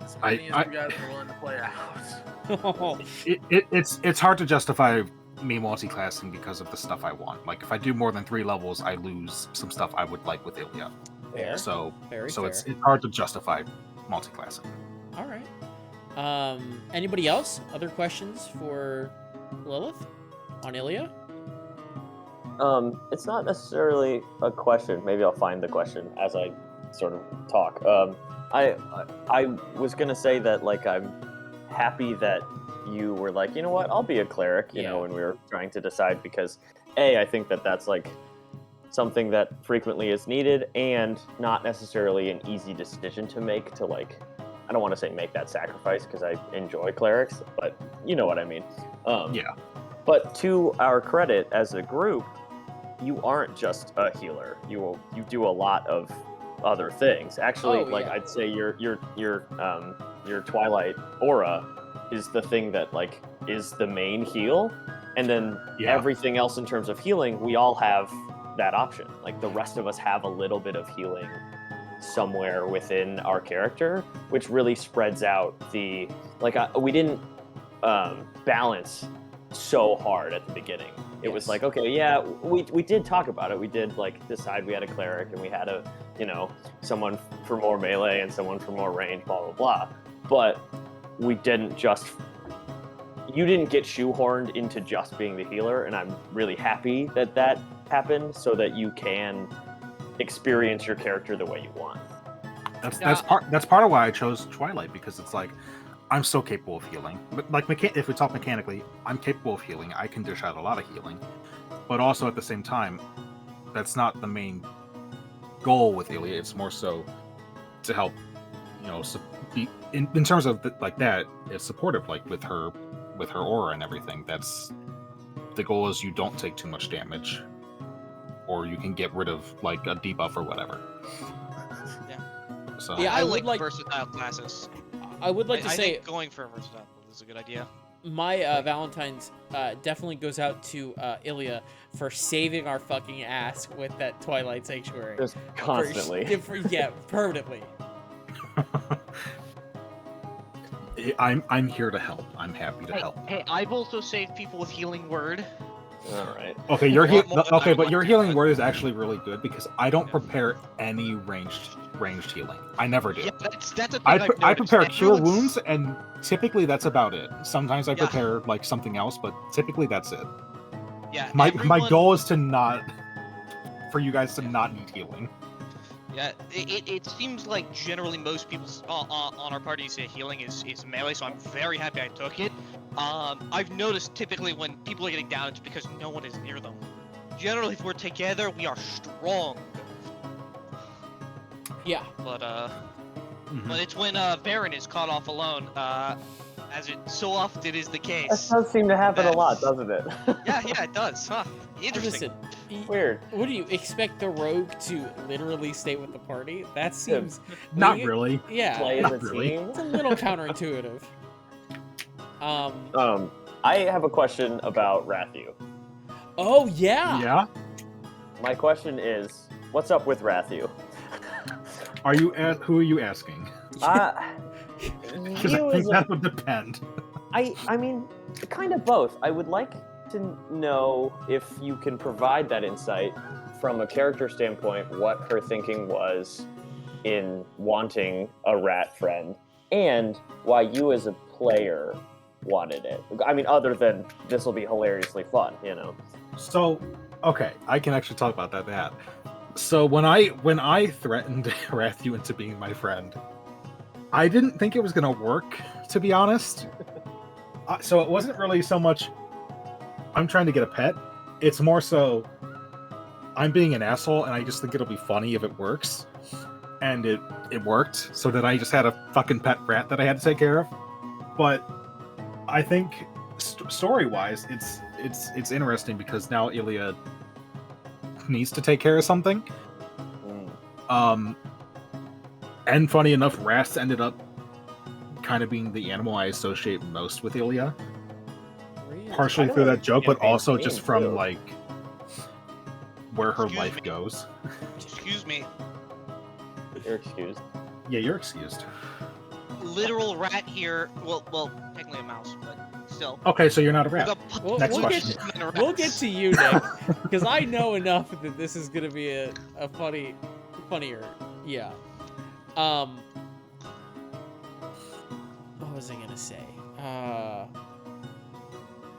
As many I- as you guys are willing to play out. it's hard to justify me multi-classing because of the stuff I want. Like if I do more than 3 levels, I lose some stuff I would like with Ilya. Fair. So Very so fair. it's hard to justify multi-classing. All right. Anybody else? Other questions for Lilith on Ilya? It's not necessarily a question. Maybe I'll find the question as I sort of talk. I was gonna say that like I'm happy that you were like, you know what, I'll be a cleric. You know, Yeah. when we were trying to decide, because I think that that's like something that frequently is needed and not necessarily an easy decision to make. To like, I don't want to say make that sacrifice because I enjoy clerics, but you know what I mean. Yeah. But to our credit as a group, you aren't just a healer. You do a lot of other things. Actually, Oh, like yeah. I'd say your Twilight aura is the thing that like is the main heal, and then Yeah. everything else in terms of healing, we all have that option. Like the rest of us have a little bit of healing somewhere within our character, which really spreads out the like we didn't balance so hard at the beginning. It was Yes. like, okay, yeah, we did talk about it. We did like decide we had a cleric and we had a, you know, someone for more melee and someone for more range, blah blah blah. But we didn't just, you didn't get shoehorned into just being the healer, and I'm really happy that that happened so that you can experience your character the way you want. That's part of why I chose Twilight, because it's like I'm so capable of healing. But like if we talk mechanically, I'm capable of healing. I can dish out a lot of healing, but also at the same time, that's not the main goal with Ilya. It's more so to help, you know, be in terms of like that. It's supportive, like with her aura and everything. That's the goal. Is you don't take too much damage, or you can get rid of like a debuff or whatever. Yeah. So Yeah, I I would like like- versatile classes. I would like to I say think going for a versatile is a good idea. my Valentine's definitely goes out to Ilya for saving our fucking ass with that Twilight Sanctuary. Just constantly. Yeah, permanently. I'm here to help. I'm happy to help. Hey, I've also saved people with healing word. All right. Okay, More- but your more- healing word is actually really good, because I don't prepare any ranged healing. I never do. Yeah, that's a thing I I've I noticed. prepare cure Everyone's- wounds, and typically that's about it. Sometimes I Yeah. prepare like something else, but typically that's it. Yeah, My everyone- goal is for you guys to not need healing. Yeah, it seems like generally most people on our party say healing is melee, so I'm very happy I took it. I've noticed typically when people are getting down, it's because no one is near them. Generally, if we're together, we are strong. Yeah. But Mhm. but it's when Baron is caught off alone, as it so often is the That case. does seem to happen a That's- lot, doesn't it? Yeah, it does. Huh? Interesting. Listen, Weird. what do you expect the rogue to literally stay with the party? That seems Not you- really. Yeah, Play as not a really. team. it's a little counterintuitive. I have a question about Rathu. Oh yeah. Yeah. My question is, What's up with Rathu? Are you who are you asking? Because I You think as a, that would depend. I mean, kind of both. I would like to know if you can provide that insight from a character standpoint, what her thinking was in wanting a rat friend, and why you as a player wanted it. I mean, other than this will be hilariously fun, you know. So, okay, I can actually talk about that. So when I threatened Rathu into being my friend, I didn't think it was gonna work, to be honest. So it wasn't really so much I'm trying to get a pet. It's more so I'm being an asshole, and I just think it'll be funny if it works. And it worked, so that I just had a fucking pet rat that I had to take care of. But I think story-wise, it's interesting because now Ilya needs to take care of something. And funny enough, rats ended up kind of being the animal I associate most with Ilya. Really? Partially through that joke, but campaign also theme, just from too. like where her Excuse life me. goes. Excuse me. You're excused. Yeah, you're excused. Literal rat here. Well, technically a mouse, but still. Okay, so you're not a rat. Well, Next we'll question. we'll get to you, Nick, because I know enough that this is gonna be a funnier. Yeah. What was I gonna say? I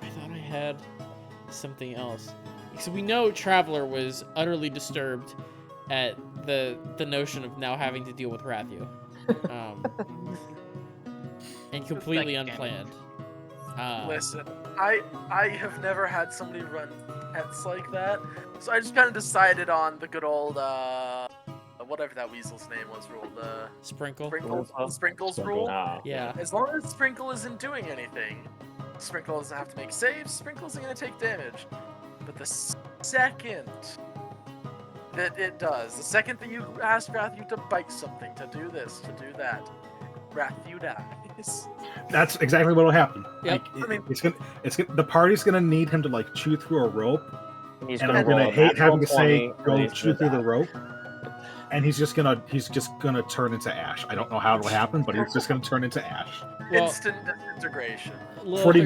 thought I had something else. So we know Traveler was utterly disturbed at the notion of now having to deal with Rathu. And completely Like, unplanned. Listen, I have never had somebody run pets like that, so I just kind of decided on the good old whatever that weasel's name was ruled. Sprinkle. Sprinkles rule. Ah, Yeah. As long as Sprinkle isn't doing anything, Sprinkle doesn't have to make saves. Sprinkle isn't gonna take damage. But the second that it does, the second that you ask Rathu to bite something, to do this, to do that, Rathu dies. That's exactly what'll happen. Yep. Like, I mean- the party's gonna need him to like chew through a rope, He's and gonna I'm gonna roll a hate having to natural say 20, and go he's chew gonna through the die. rope. And he's just gonna turn into ash. I don't know how it'll happen, but he's just gonna turn into ash. Well, Instant disintegration. Pretty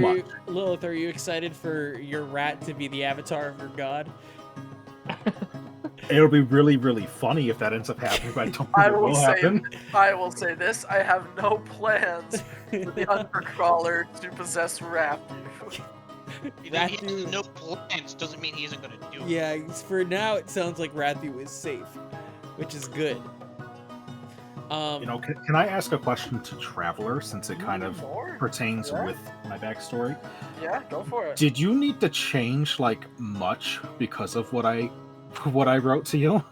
Lilith, are you excited for your rat to be the avatar of your god? It'll be really, really funny if that ends up happening, but I don't think I it will will say, happen. I will say this: I have no plans for the Undercrawler to possess Rathu. That he Rathu- has no plans doesn't mean he isn't gonna do it. Yeah, for now it sounds like Rathu is safe, which is good. You know, can I ask a question to Traveler, since it kind of Sure. pertains Yeah. with my backstory? Yeah, go for it. Did you need to change like much because of what I wrote to you?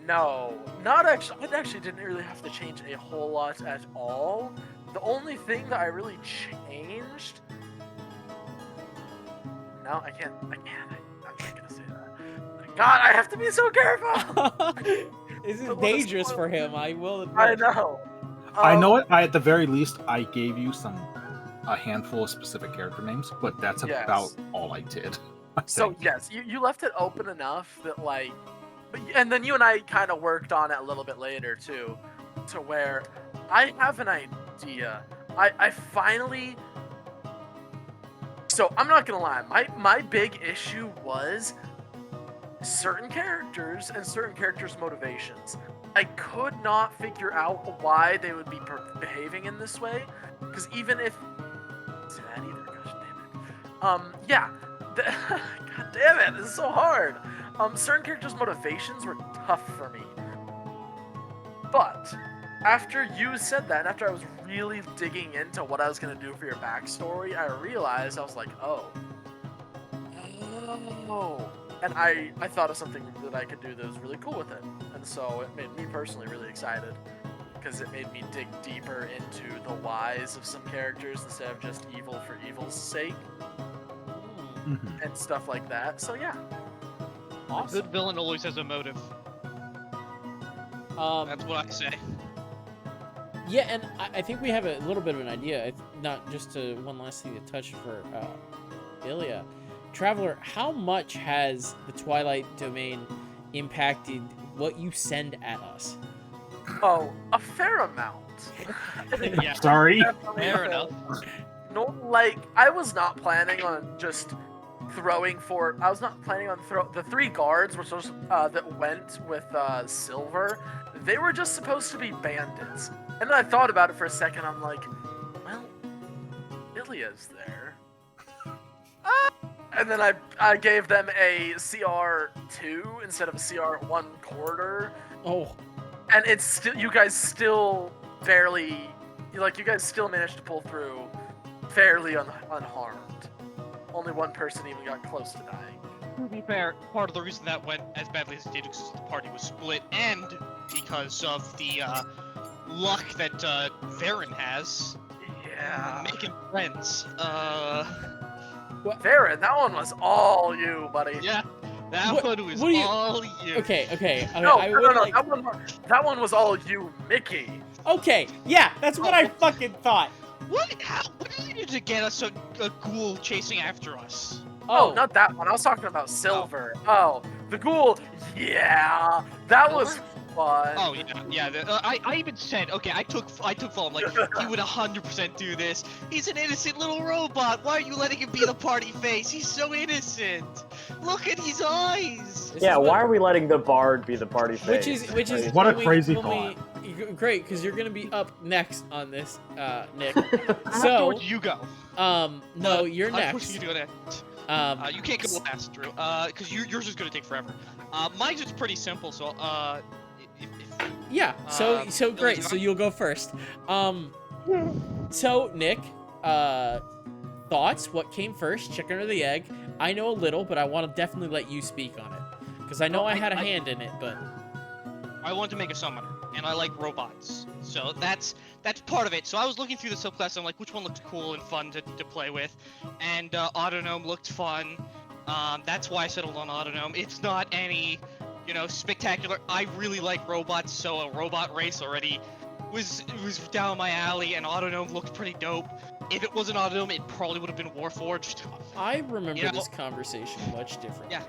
No, not actually. I actually didn't really have to change a whole lot at all. The only thing that I really changed. No, I can't. I'm not gonna say that. God, I have to be so careful. This is But let us dangerous spoil- for him, I will admit. I know. I know it. At the very least, I gave you a handful of specific character names, but that's Yes. about all I did. I So think. yes, you left it open enough that like, and then you and I kind of worked on it a little bit later too, to where I have an idea. I finally. So I'm not gonna lie, my big issue was certain characters and certain characters' motivations. I could not figure out why they would be behaving in this way, because even if say that either, gosh damn it. Yeah. God damn it, this is so hard. Certain characters' motivations were tough for me. But after you said that, and after I was really digging into what I was gonna do for your backstory, I realized I was like, oh. And I thought of something that I could do that was really cool with it. And so it made me personally really excited. Because it made me dig deeper into the whys of some characters instead of just evil for evil's sake. Mhm. And stuff like that. So yeah. A good villain always has a motive. That's what I say. Yeah, and I think we have a little bit of an idea. Not just to one last thing to touch for Ilya. Traveler, how much has the Twilight Domain impacted what you send at us. Oh, a fair amount. Yeah. Sorry. Definitely a Fair enough. No, like I was not planning on just throwing for. I was not planning on the 3 guards, which was that went with Silver. They were just supposed to be bandits, and then I thought about it for a second. I'm like, well, Ilia's there. And then I gave them a CR2 instead of a CR 1/4. Oh, And it's still, you guys still barely, you guys still managed to pull through fairly unharmed. Only one person even got close to dying. To be fair, part of the reason that went as badly as it did was the party was split, and because of the luck that Varen has Yeah. making friends. Varen, that one was all you, buddy. Yeah, that What- one was what do you- all you. okay. No, I no, would no, like. that one was all you, Mickey. Okay, yeah, that's what I fucking thought. What did you do to get us a ghoul chasing after us? Oh, not that one. I was talking about Silver. Oh, the ghoul. Yeah, that was fun. Oh yeah. I even said, okay, I took full. I'm like, he would 100% do this. He's an innocent little robot. Why are you letting him be the party face? He's so innocent. Look at his eyes. This Yeah, is what- why are we letting the bard be the party face? Which is What a when crazy great, because you're gonna be up next on this, Nick. Afterwards, So, you go. no, you're I'm pushing next. you to go next. You can't go last, Drew. Because yours is gonna take forever. Mine's just pretty simple. So, if Yeah. So Billy, great. you So want- you'll go first. So Nick, thoughts? What came first, chicken or the egg? I know a little, but I want to definitely let you speak on it because I know Well, I had a I- hand in it, but I want to make a summoner, and I like robots, so that's part of it. So I was looking through the subclass, and I'm like, which one looks cool and fun to play with, and Autognome looked fun. That's why I settled on Autognome. It's not any, spectacular. I really like robots, so a robot race already was down my alley, and Autognome looked pretty dope. If it wasn't Autognome, it probably would have been Warforged. I remember You know- this conversation much differently. Yeah.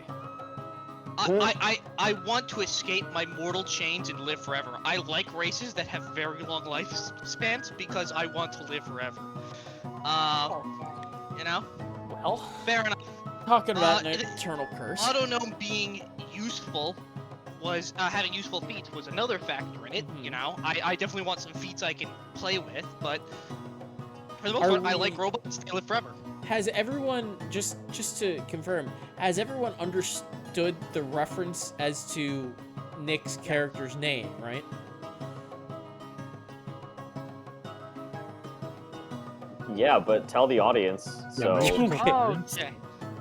I want to escape my mortal chains and live forever. I like races that have very long lifespans because I want to live forever. You know? Well, Fair enough. talking about an it- eternal curse. Autognome being useful was having useful feats was another factor in it. Mhm. You know, I definitely want some feats I can play with, but for the most Are part, I like we- robots. They live forever. Has everyone just to confirm? Has everyone understood the reference as to Nick's character's name? Right? Yeah, but tell the audience so Yeah, that Okay. Okay.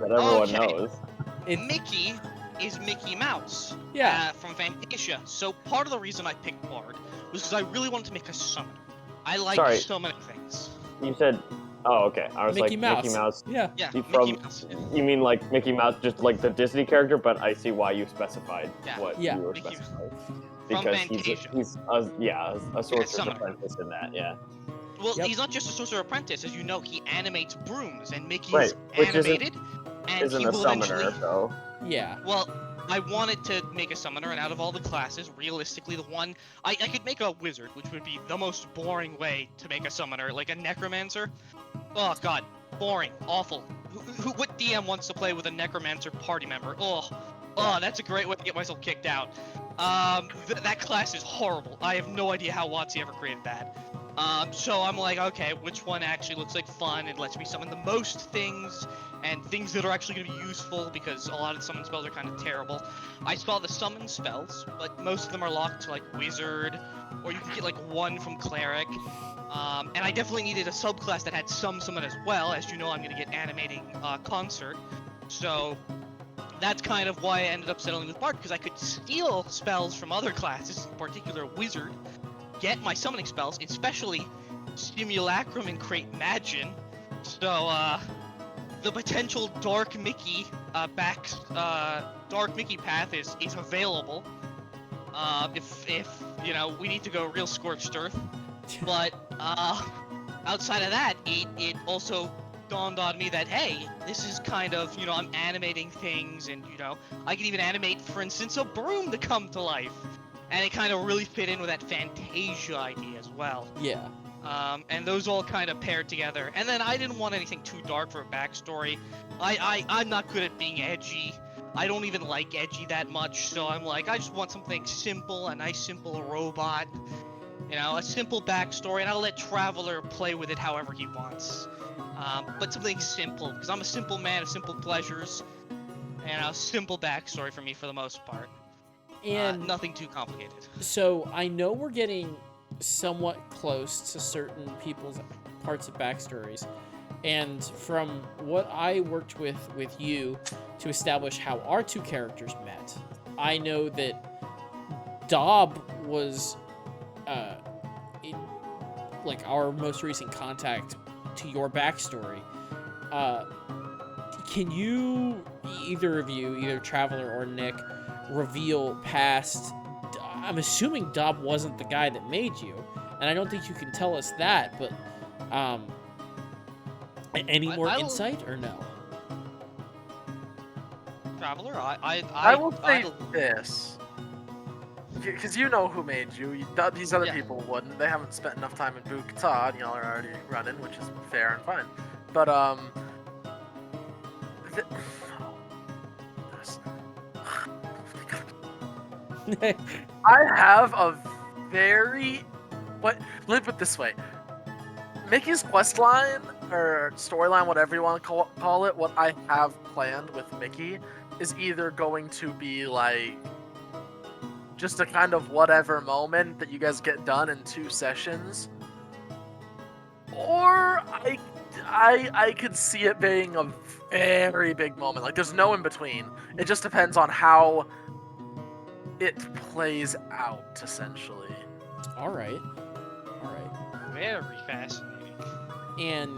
everyone Okay. knows. It- Mickey is Mickey Mouse. Yeah. From Fantasia. So part of the reason I picked Bard was because I really wanted to make a summoner. I like Sorry. so many things. You said, oh, okay. I was Mickey like, Mouse. Mickey Mouse. Yeah. Yeah, You Mickey from- Mouse. You mean like Mickey Mouse, just like the Disney character? But I see why you specified Yeah. what Yeah. you were Mickey- specifying. From Because Fantasia. he's a sorcerer's summoner. apprentice in that, yeah. Well, Yep. he's not just a sorcerer apprentice, as you know. He animates brooms, and Mickey's Right, which isn't- animated, and Isn't he a will summoner, eventually. so. Yeah. Well, I wanted to make a summoner, and out of all the classes, realistically, the one I could make a wizard, which would be the most boring way to make a summoner, like a necromancer. Oh God, boring, awful. What DM wants to play with a necromancer party member? Oh, that's a great way to get myself kicked out. That class is horrible. I have no idea how WotC ever created that. So I'm like, okay, which one actually looks like fun and lets me summon the most things, and things that are actually going to be useful, because a lot of the summon spells are kind of terrible. I saw the summon spells, but most of them are locked to like wizard, or you can get like one from cleric. And I definitely needed a subclass that had some summon as well. As you know, I'm going to get animating concert. So that's kind of why I ended up settling with Bard, because I could steal spells from other classes, in particular wizard, get my summoning spells, especially Simulacrum and Create Magin. So, the potential Dark Mickey Dark Mickey path is available. If we need to go real scorched earth. But outside of that, it also dawned on me that, hey, this is kind of, I'm animating things, and, I can even animate, for instance, a broom to come to life. And it kind of really fit in with that Fantasia idea as well. Yeah. And those all kind of paired together. And then I didn't want anything too dark for a backstory. I'm not good at being edgy. I don't even like edgy that much, so I'm like, I just want something simple, a nice simple robot. A simple backstory, and I'll let Traveler play with it however he wants. But something simple, because I'm a simple man of simple pleasures. And a simple backstory for me for the most part. And nothing too complicated. so I know we're getting somewhat close to certain people's parts of backstories. And from what I worked with you to establish how our two characters met, I know that Dob was in, like, our most recent contact to your backstory. Can you, either of you, either Traveler or Nick, reveal past... I'm assuming Dob wasn't the guy that made you, and I don't think you can tell us that, but any more insight or no? Traveler, I will say this, because you know who made you. These other people wouldn't. They haven't spent enough time in Bukata, and y'all are already running, which is fair and fine. But I have a very... Let me put it this way. Mickey's questline, or storyline, whatever you want to call it, what I have planned with Mickey is either going to be like just a kind of whatever moment that you guys get done in 2 sessions, or I could see it being a very big moment. Like, there's no in between. It just depends on how it plays out, essentially. All right. Very fascinating. And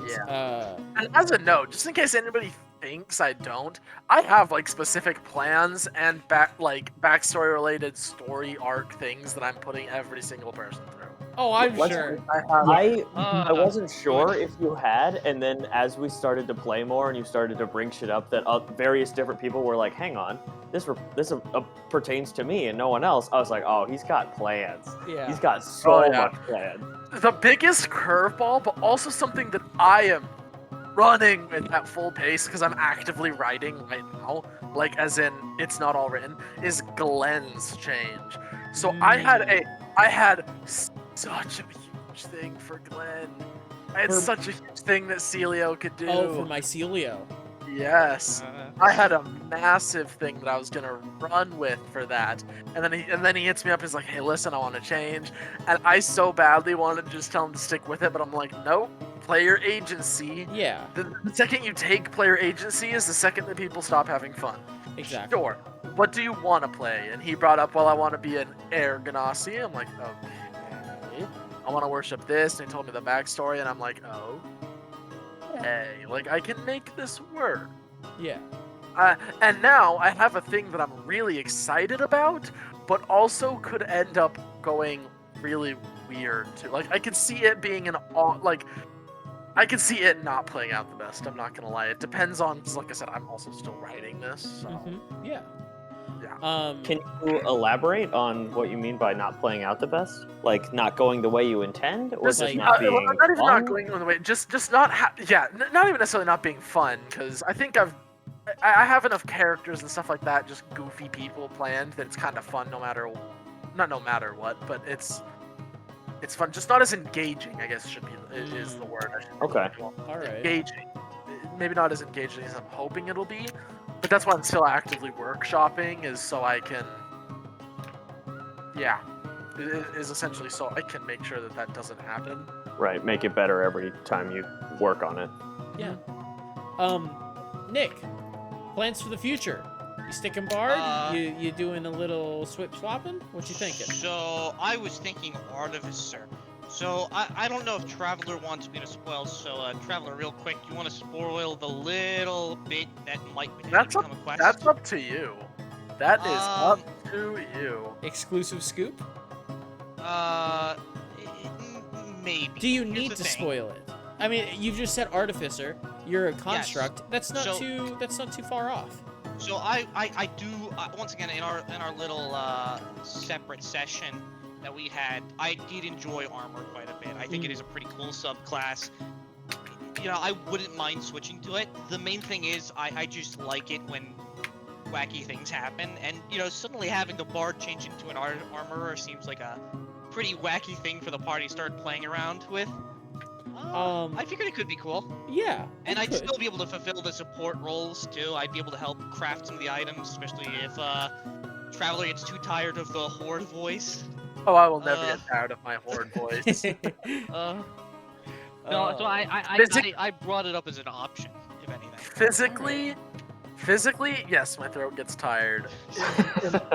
And as a note, just in case anybody thinks I don't, I have like specific plans and backstory related story arc things that I'm putting every single person through. oh, I'm Let's- sure. I wasn't sure if you had, and then as we started to play more and you started to bring shit up, that various different people were like, "Hang on, this pertains to me and no one else." I was like, "Oh, he's got plans. Yeah. He's got so yeah. much plans." The biggest curveball, but also something that I am running at full pace because I'm actively writing right now, like as in it's not all written, is Glenn's change. So I had such a huge thing for Glenn. I had such a huge thing that Celio could do. Oh, for Mycelio. Yes. I had a massive thing that I was gonna run with for that, and then he hits me up. He's like, "Hey, listen, I want to change," and I so badly wanted to just tell him to stick with it, but I'm like, "Nope, player agency." Yeah, The second you take player agency is the second that people stop having fun. exactly. Sure. What do you want to play? And he brought up, "Well, I want to be an Air Ganassi." I'm like, "Okay." I want to worship this, and he told me the backstory, and I'm like, "Oh, hey, like I can make this work." Yeah. And now I have a thing that I'm really excited about, but also could end up going really weird too. Like, I could see it being I could see it not playing out the best. I'm not gonna lie. It depends on, because like I said, I'm also still writing this. So Yeah. Yeah. Can you elaborate on what you mean by not playing out the best? Like not going the way you intend, or just like- not being not even fun? not going on the way. Just not. Not even necessarily not being fun, because I think I have enough characters and stuff like that, just goofy people planned, that it's kind of fun no matter what, but it's fun, just not as engaging, I guess is the word. Okay. All right. Engaging. Maybe not as engaging as I'm hoping it'll be, but that's why I'm still actively workshopping, is so I can, is essentially so I can make sure that doesn't happen. Right, make it better every time you work on it. Yeah. Nick, plans for the future? You sticking Bard? You doing a little swip swapping? What you thinking? So I was thinking Artificer. So I don't know if Traveler wants me to spoil. So Traveler, real quick, you want to spoil the little bit that might potentially become a quest? That's up to you. That is up to you. Exclusive scoop? Maybe. Do you Here's need the to thing. spoil it? I mean, you just said Artificer. you're a construct. That's not So- too far off. So I do once again in our little separate session that we had, I did enjoy armor quite a bit. I think it is a pretty cool subclass. You know, I wouldn't mind switching to it. The main thing is I just like it when wacky things happen, and you know, suddenly having the bard change into an armorer seems like a pretty wacky thing for the party to start playing around with. I figured it could be cool. Yeah. And it I'd could. still be able to fulfill the support roles too. I'd be able to help craft some of the items, especially if Traveler gets too tired of the horde voice. Oh, I will never get tired of my horde voice. No, so I brought it up as an option, if anything. Physically, yes, my throat gets tired.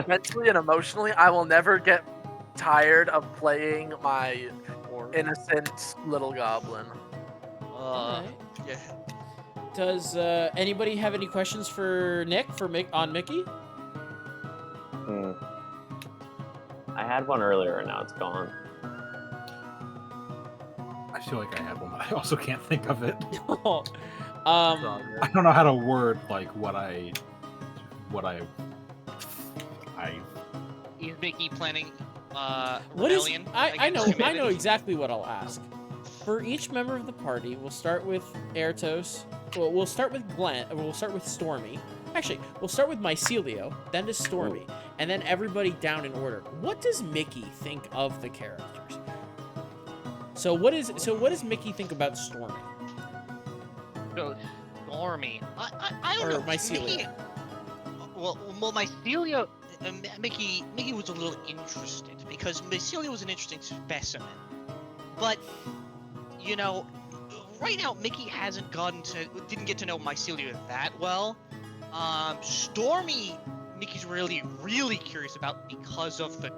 Mentally and emotionally, I will never get tired of playing my innocent little goblin. Alright. Yeah. Does anybody have any questions for Nick on Mickey? I had one earlier and now it's gone. I feel like I had one, but I also can't think of it. Um, I don't know how to word like what I Is Mickey planning what is? rebellion? I know against I know humanity? exactly what I'll ask. For each member of the party, we'll start with Airtos. Well, we'll start with Glenn. We'll start with Stormy. Actually, we'll start with Mycelio, then to Stormy, and then everybody down in order. What does Mickey think of the characters? So what does Mickey think about Stormy? So, Stormy. I don't Or know. Mycelio. Mickey, well, Mycelio, Mickey was a little interested because Mycelio was an interesting specimen. But, you know, right now Mickey didn't get to know Mycelio that well. Stormy, Mickey's really, really curious about because of the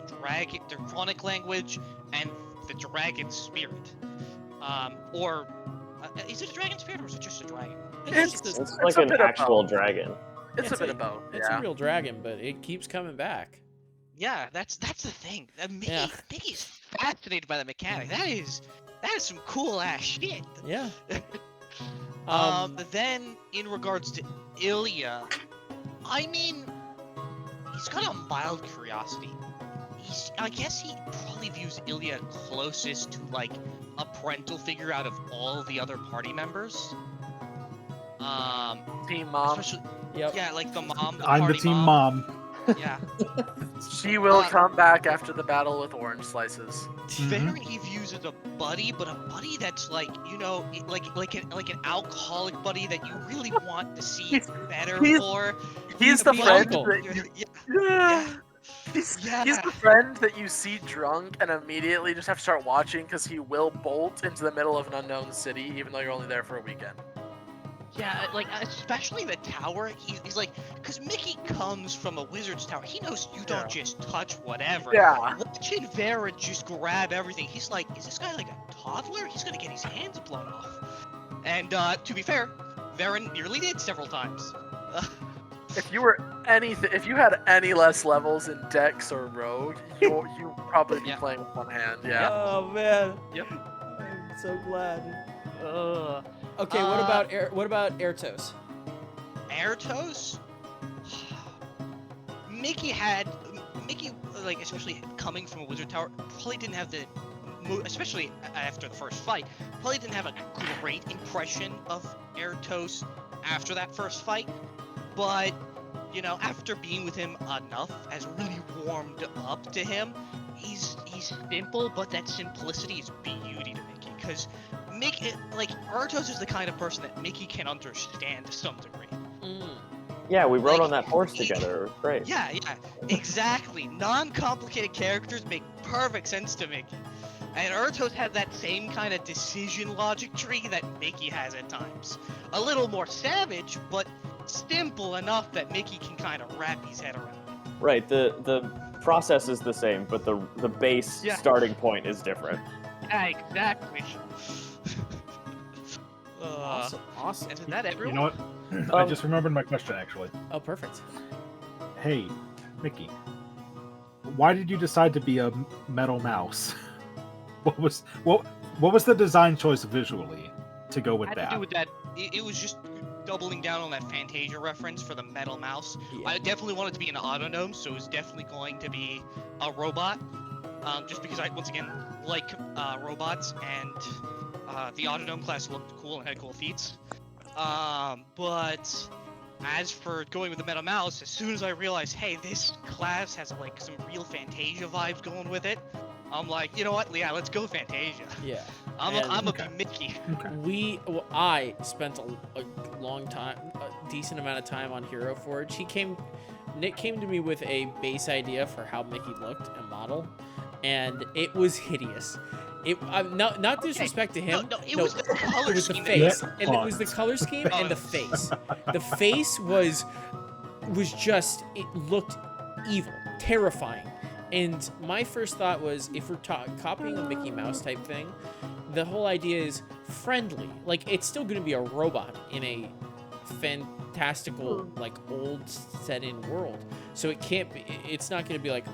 draconic language and the dragon spirit. Is it a dragon spirit or is it just a dragon? It's like an actual dragon. It's a bit of both. It's a real dragon, but it keeps coming back. Yeah, that's the thing. Yeah. Mickey's fascinated by the mechanic. That is some cool ass shit. Yeah. Then in regards to Ilya, I mean, he's got a mild curiosity. I guess he probably views Ilya closest to like a parental figure out of all the other party members. Team mom. Especially, Yep. yeah, like the mom. I'm the party team mom. Yeah. She will come back after the battle with orange slices. Farron he views as a buddy, but a buddy that's like, you know, like an alcoholic buddy that you really want to see better for. He's the be friend uncle. that Yeah. He's the friend that you see drunk and immediately just have to start watching because he will bolt into the middle of an unknown city even though you're only there for a weekend. Yeah, like especially the tower. He's like, because Mickey comes from a wizard's tower. He knows you don't just touch whatever. Yeah. Watching Vera just grab everything, he's like, is this guy like a toddler? He's gonna get his hands blown off. And to be fair, Vera nearly did several times. If you had any less levels in Dex or Rogue, you probably be playing with one hand. Yeah. Oh man. Yep. I'm so glad. Okay, what about Airtos? Airtos? Mickey, like, especially coming from a wizard tower, probably didn't have especially after the first fight, probably didn't have a great impression of Airtos after that first fight. But, you know, after being with him enough, has really warmed up to him. He's simple, but that simplicity is beauty to Mickey, because Mickey, like, Airtos is the kind of person that Mickey can understand to some degree. Yeah, we rode Like, on that horse together. It was great. Yeah, exactly. Non-complicated characters make perfect sense to Mickey. And Airtos has that same kind of decision logic tree that Mickey has at times. A little more savage, but simple enough that Mickey can kind of wrap his head around. Right. The process is the same, but the base starting point is different. Yeah, exactly. Awesome. And is that everyone? You know what? I just remembered my question actually. Oh, perfect. Hey, Mickey, why did you decide to be a metal mouse? What was the design choice visually to go with Had that? to do with that it was just doubling down on that Fantasia reference for the metal mouse. Yeah. I definitely wanted to be an autognome, so it was definitely going to be a robot. Just because I, once again, like robots, and the autognome class looked cool and had cool feats. But as for going with the Meta Mouse, as soon as I realized, hey, this class has like some real Fantasia vibes going with it, I'm like, you know what, yeah, let's go Fantasia. Yeah. I'm And- a be Mickey. Okay. I spent a long time, a decent amount of time on Hero Forge. Nick came to me with a base idea for how Mickey looked, a model, and it was hideous. Not disrespect to him. No, it was the color it was the scheme. face, Yeah. and it was the color scheme Oh, and the face. The face was just, it looked evil, terrifying. And my first thought was, if we're copying a Mickey Mouse type thing, the whole idea is friendly. Like, it's still going to be a robot in a fantastical, like, old set-in world. So it can't be, it's not going to be like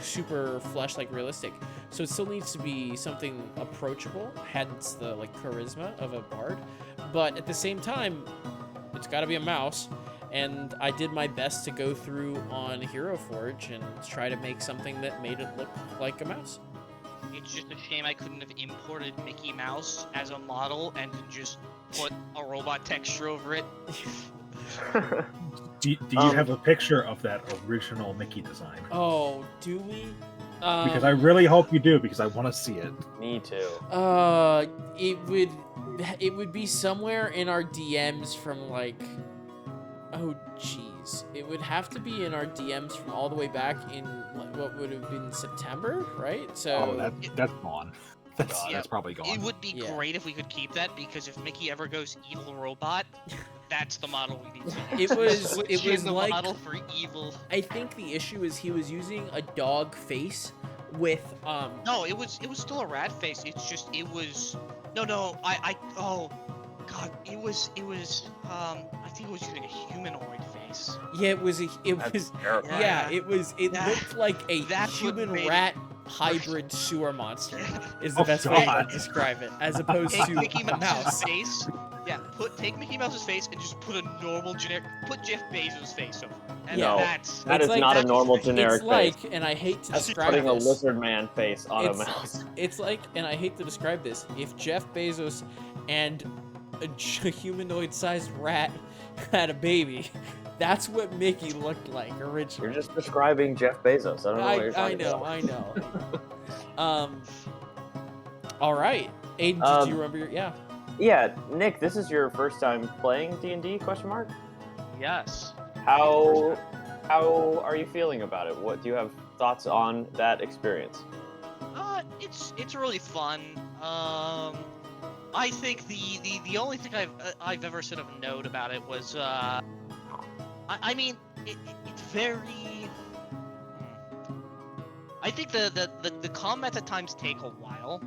super flesh, like, realistic. So it still needs to be something approachable, hence the like charisma of a bard. But at the same time, it's got to be a mouse. And I did my best to go through on Hero Forge and try to make something that made it look like a mouse. It's just a shame I couldn't have imported Mickey Mouse as a model and just put a robot texture over it. Do you have a picture of that original Mickey design? Oh, do we? Because I really hope you do, because I want to see it. Me too. It would be somewhere in our DMs from like, oh jeez, it would have to be in our DMs from all the way back in what would have been September, right? So Oh, that's gone. That's probably gone. It would be Yeah. great if we could keep that, because if Mickey ever goes evil robot, that's the model we need to It use. was- Switch it in was the like- model for evil. I think the issue is he was using a dog face with No, it was still a rat face. It's just it was I oh god, it was I think it was using a humanoid face. yeah, it was That's terrible. yeah, it That- looked like a that's what human made it rat hybrid sewer monster is the Oh, best way to God. describe it, as opposed Take to Mickey a Mouse's mouse. face. Yeah, take Mickey Mouse's face and just put a normal generic. Put Jeff Bezos' face over it. And Yeah. No. that's That It's is like- not a that's- normal generic It's like, face. and I hate to That's describe putting a this. lizard man face on a It's- mouse. It's like, and I hate to describe this, if Jeff Bezos and a humanoid-sized rat had a baby, that's what Mickey looked like You're originally. just describing Jeff Bezos. I don't know what you're I talking know, about. I know. All right, Aiden, did you remember your? Yeah. Yeah, Nick, this is your first time playing D&D? Question mark. yes. How are you feeling about it? What do you have thoughts on that experience? It's really fun. I think the only thing I've ever sort of known about it was I mean it's very. I think the combat at times take a while,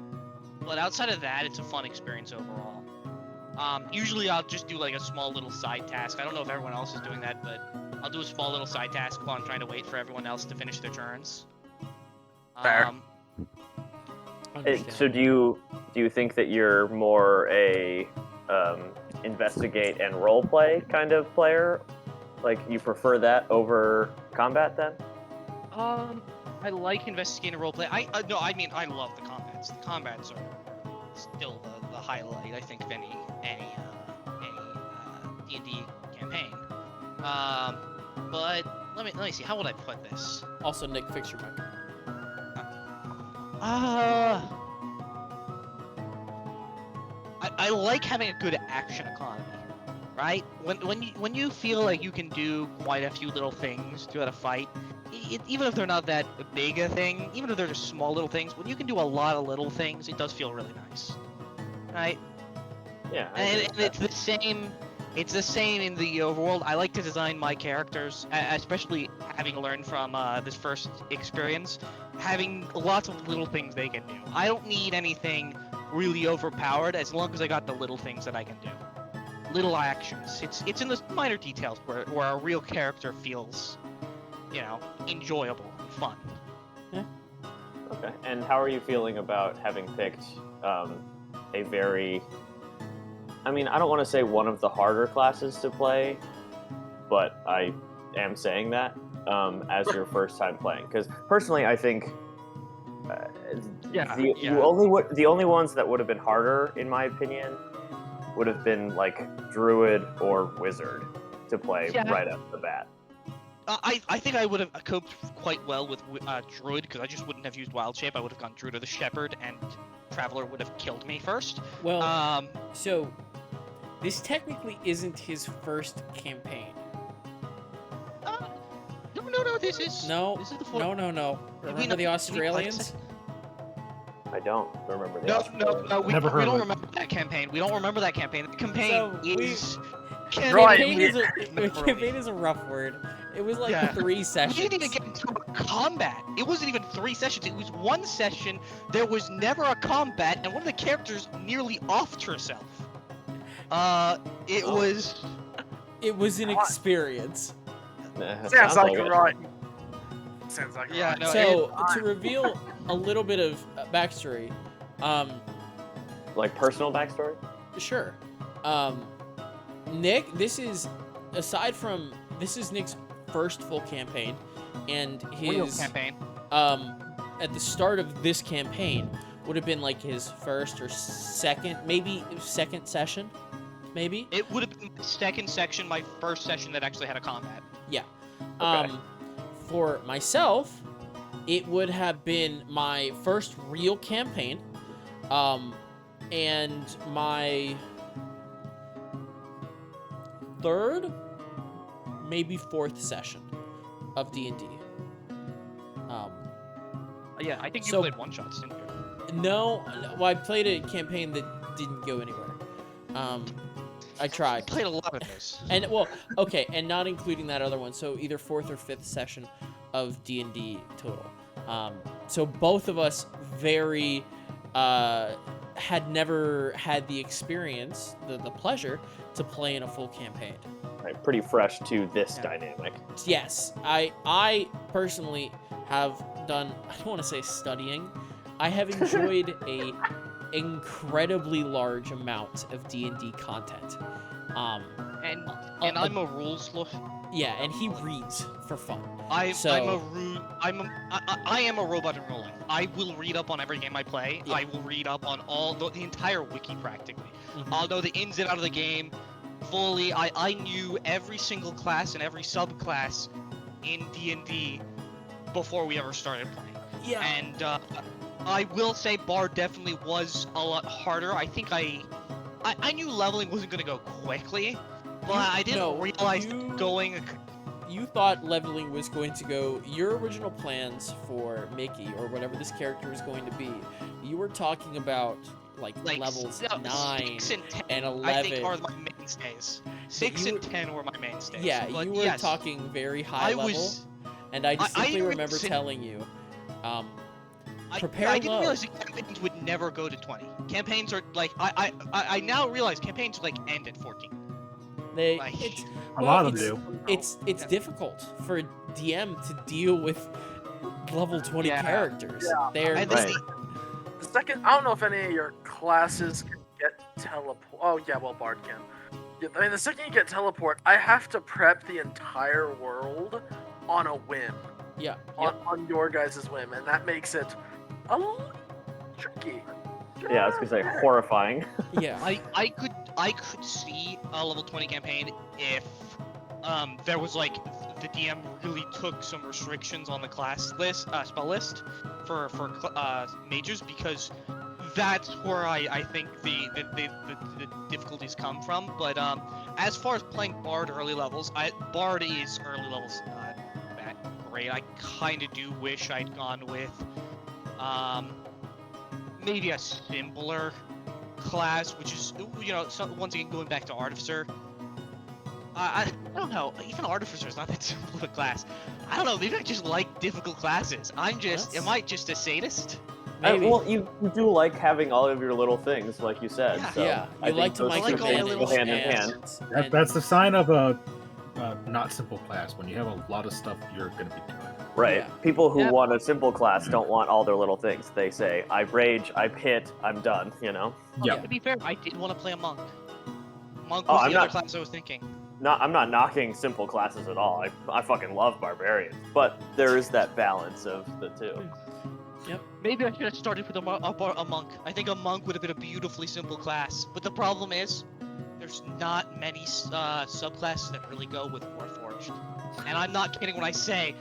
but outside of that, it's a fun experience overall. Usually I'll just do like a small little side task. I don't know if everyone else is doing that, but I'll do a small little side task while I'm trying to wait for everyone else to finish their turns. Fair. So do you think that you're more a investigate and role play kind of player? Like you prefer that over combat then? I like investigative roleplay. No, I mean I love the combats. The combats are still the highlight, I think, of any D&D campaign. But let me see. How would I put this? Also, Nick, fix your mic. I like having a good action economy, right? When you feel like you can do quite a few little things throughout a fight, even if they're not that big a thing, even if they're just small little things, when you can do a lot of little things, it does feel really nice, right? Yeah. I And, agree with and it's the same. It's the same in the overworld. I like to design my characters, especially having learned from this first experience, having lots of little things they can do. I don't need anything really overpowered as long as I got the little things that I can do. Little actions. It's in the minor details where a real character feels, enjoyable and fun. Okay. And how are you feeling about having picked a very... I mean, I don't want to say one of the harder classes to play, but I am saying that as your first time playing. Because personally, I think Yeah, the only ones that would have been harder, in my opinion, would have been like Druid or Wizard to play Yeah. right off the bat. I think I would have coped quite well with Druid, because I just wouldn't have used Wild Shape. I would have gone Druid or the Shepherd, and Traveler would have killed me first. Well, so this technically isn't his first campaign. No, this is No, this is the fourth. no. Remember the Australians? I don't remember the No, Australians. we Never heard don't of it. remember that campaign. We don't remember that campaign. The campaign So, is... Right, Campaign is a rough word. It was like Yeah. 3 We sessions. didn't even get into a combat. It wasn't even 3 sessions. It was 1 session. There was never a combat, and one of the characters nearly offed herself. It was... It was an experience. Sounds like it. right. Sounds like Yeah, right. no, So, to reveal a little bit of backstory, Like personal backstory? sure. Nick, this is Nick's first full campaign, and real his campaign. at the start of this campaign would have been like his first or second session, maybe. It would have been my second section, my first session that actually had a combat. Yeah. Okay. For myself, it would have been my first real campaign, and my third, maybe fourth session of D&D. Yeah, I think you So- played one-shots, didn't you? No, well, I played a campaign that didn't go anywhere. I I tried. played a lot of those. And well, okay, and not including that other one. So either fourth or fifth session of D&D total. So both of us very had never had the experience, the pleasure to play in a full campaign. Right, pretty fresh to this Yeah. dynamic. Yes, I personally have done, I don't want to say studying. I have enjoyed a incredibly large amount of D&D content. And I'm a rules Yeah, and he reads for fun. I So- am a robot in rolling. I will read up on every game I play. Yeah. I will read up on all the entire wiki practically. Mhm. I'll know the ins and out of the game fully. I knew every single class and every subclass in D&D before we ever started playing. Yeah. And I will say Bard definitely was a lot harder. I think I knew leveling wasn't going to go quickly, but I didn't realize going... You thought leveling was going to go, your original plans for Mickey, or whatever this character was going to be, you were talking about like levels 9 6 and 10, and I 11. think are my mainstays. 6 you- and 10 were my mainstays. Yeah, but you were yes, talking very high I level, was... and I distinctly didn't remember realize- telling you, prepare I didn't low. realize that campaigns would never go to 20. Campaigns are like I now realize campaigns like end at 14. They, Like, it's, A well, lot of it's- them do. It's Yeah. difficult for a DM to deal with level 20 Yeah. characters. Yeah. They're And Right. then The second, I don't know if any of your classes can get teleport. Oh yeah, well Bard can. Yeah, I mean, the second you get teleport, I have to prep the entire world on a whim, yeah. on your guys' whim, and that makes it a little tricky. Yeah, I was gonna say horrifying. Yeah. I could see a level 20 campaign if there was like the DM really took some restrictions on the class list, spell list for mages, because that's where I think the difficulties come from. But as far as playing Bard early levels, Bard is early levels not that great. I kind of do wish I'd gone with maybe a simpler class, which is, you know, so once again going back to Artificer. I don't know, even Artificer is not that simple of a class. I don't know, maybe I just like difficult classes. That's- Am I just a sadist? Maybe. Well, you do like having all of your little things, like you said. Yeah. So yeah. I You think like to those two things micromanage go hand in and- hand. That's the sign of a not simple class. When you have a lot of stuff you're going to be doing. Right. Yeah. People who Yeah. want a simple class don't want all their little things. They say, I rage, I hit, I'm done, you know? Yeah. To be fair, I did want to play a monk. Monk Oh, was I'm the other not- class I was thinking. I'm not knocking simple classes at all. I fucking love barbarians, but there is that balance of the two. Maybe I should have started with a monk. I think a monk would have been a beautifully simple class. But the problem is, there's not many subclasses that really go with Warforged. And I'm not kidding when I say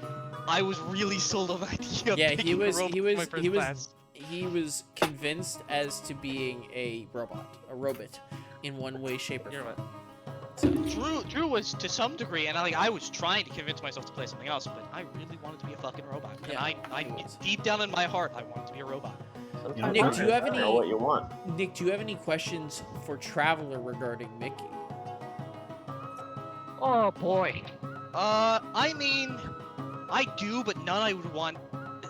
I was really sold on the idea of Yeah, picking he was a robot he for my was first he was class. he was convinced as to being a robot in one way, shape, or You're form. right. So, Drew was to some degree, and I was trying to convince myself to play something else, but I really wanted to be a fucking robot. And Yeah, I he was. deep down in my heart, I wanted to be a robot. Sometimes Nick, you do you have just any- know what you want? Nick, do you have any questions for Traveler regarding Mickey? Oh boy. I mean, I do, but none I would want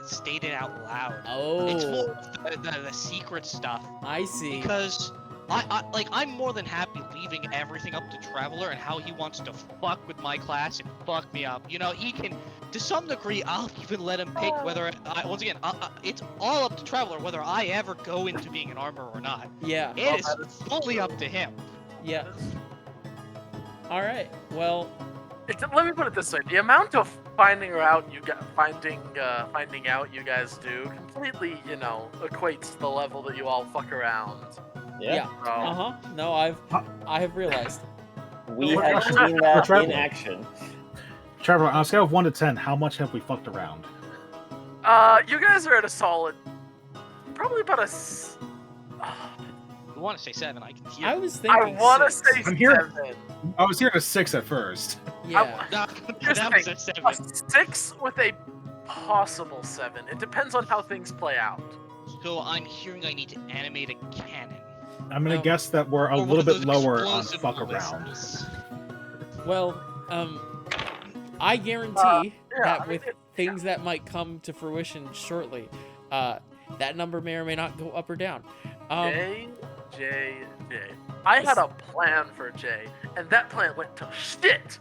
stated out loud. It's more Oh, of the secret stuff. I see. Because I'm more than happy leaving everything up to Traveler and how he wants to fuck with my class and fuck me up. You know, he can, to some degree, I'll even let him pick whether, once again, it's all up to Traveler whether I ever go into being an armor or not. Yeah, It is fully up to him. yeah. All right. Well, Let me put it this way: the amount of finding out you guys do completely, equates to the level that you all fuck around. yeah. So, Uh-huh. No, I have realized. We We're have traveling- seen we're that in traveling. action. Trevor, on a scale of 1 to 10, how much have we fucked around? you guys are at a solid, probably about You want to say 7, I can hear. I was I thinking. want to 6. say I'm here. 7. I was here at a 6 at first. Yeah. Here's the That was thing, a 7. a 6 with a possible 7. It depends on how things play out. So I'm hearing I need to animate a cannon. I'm gonna Oh. guess that we're a Or one little of bit those lower on explosive fuck around. ballistics. Well, I guarantee yeah, that I mean, with things that might come to fruition shortly, that number may or may not go up or down. J. I had a plan for Jay, and that plan went to shit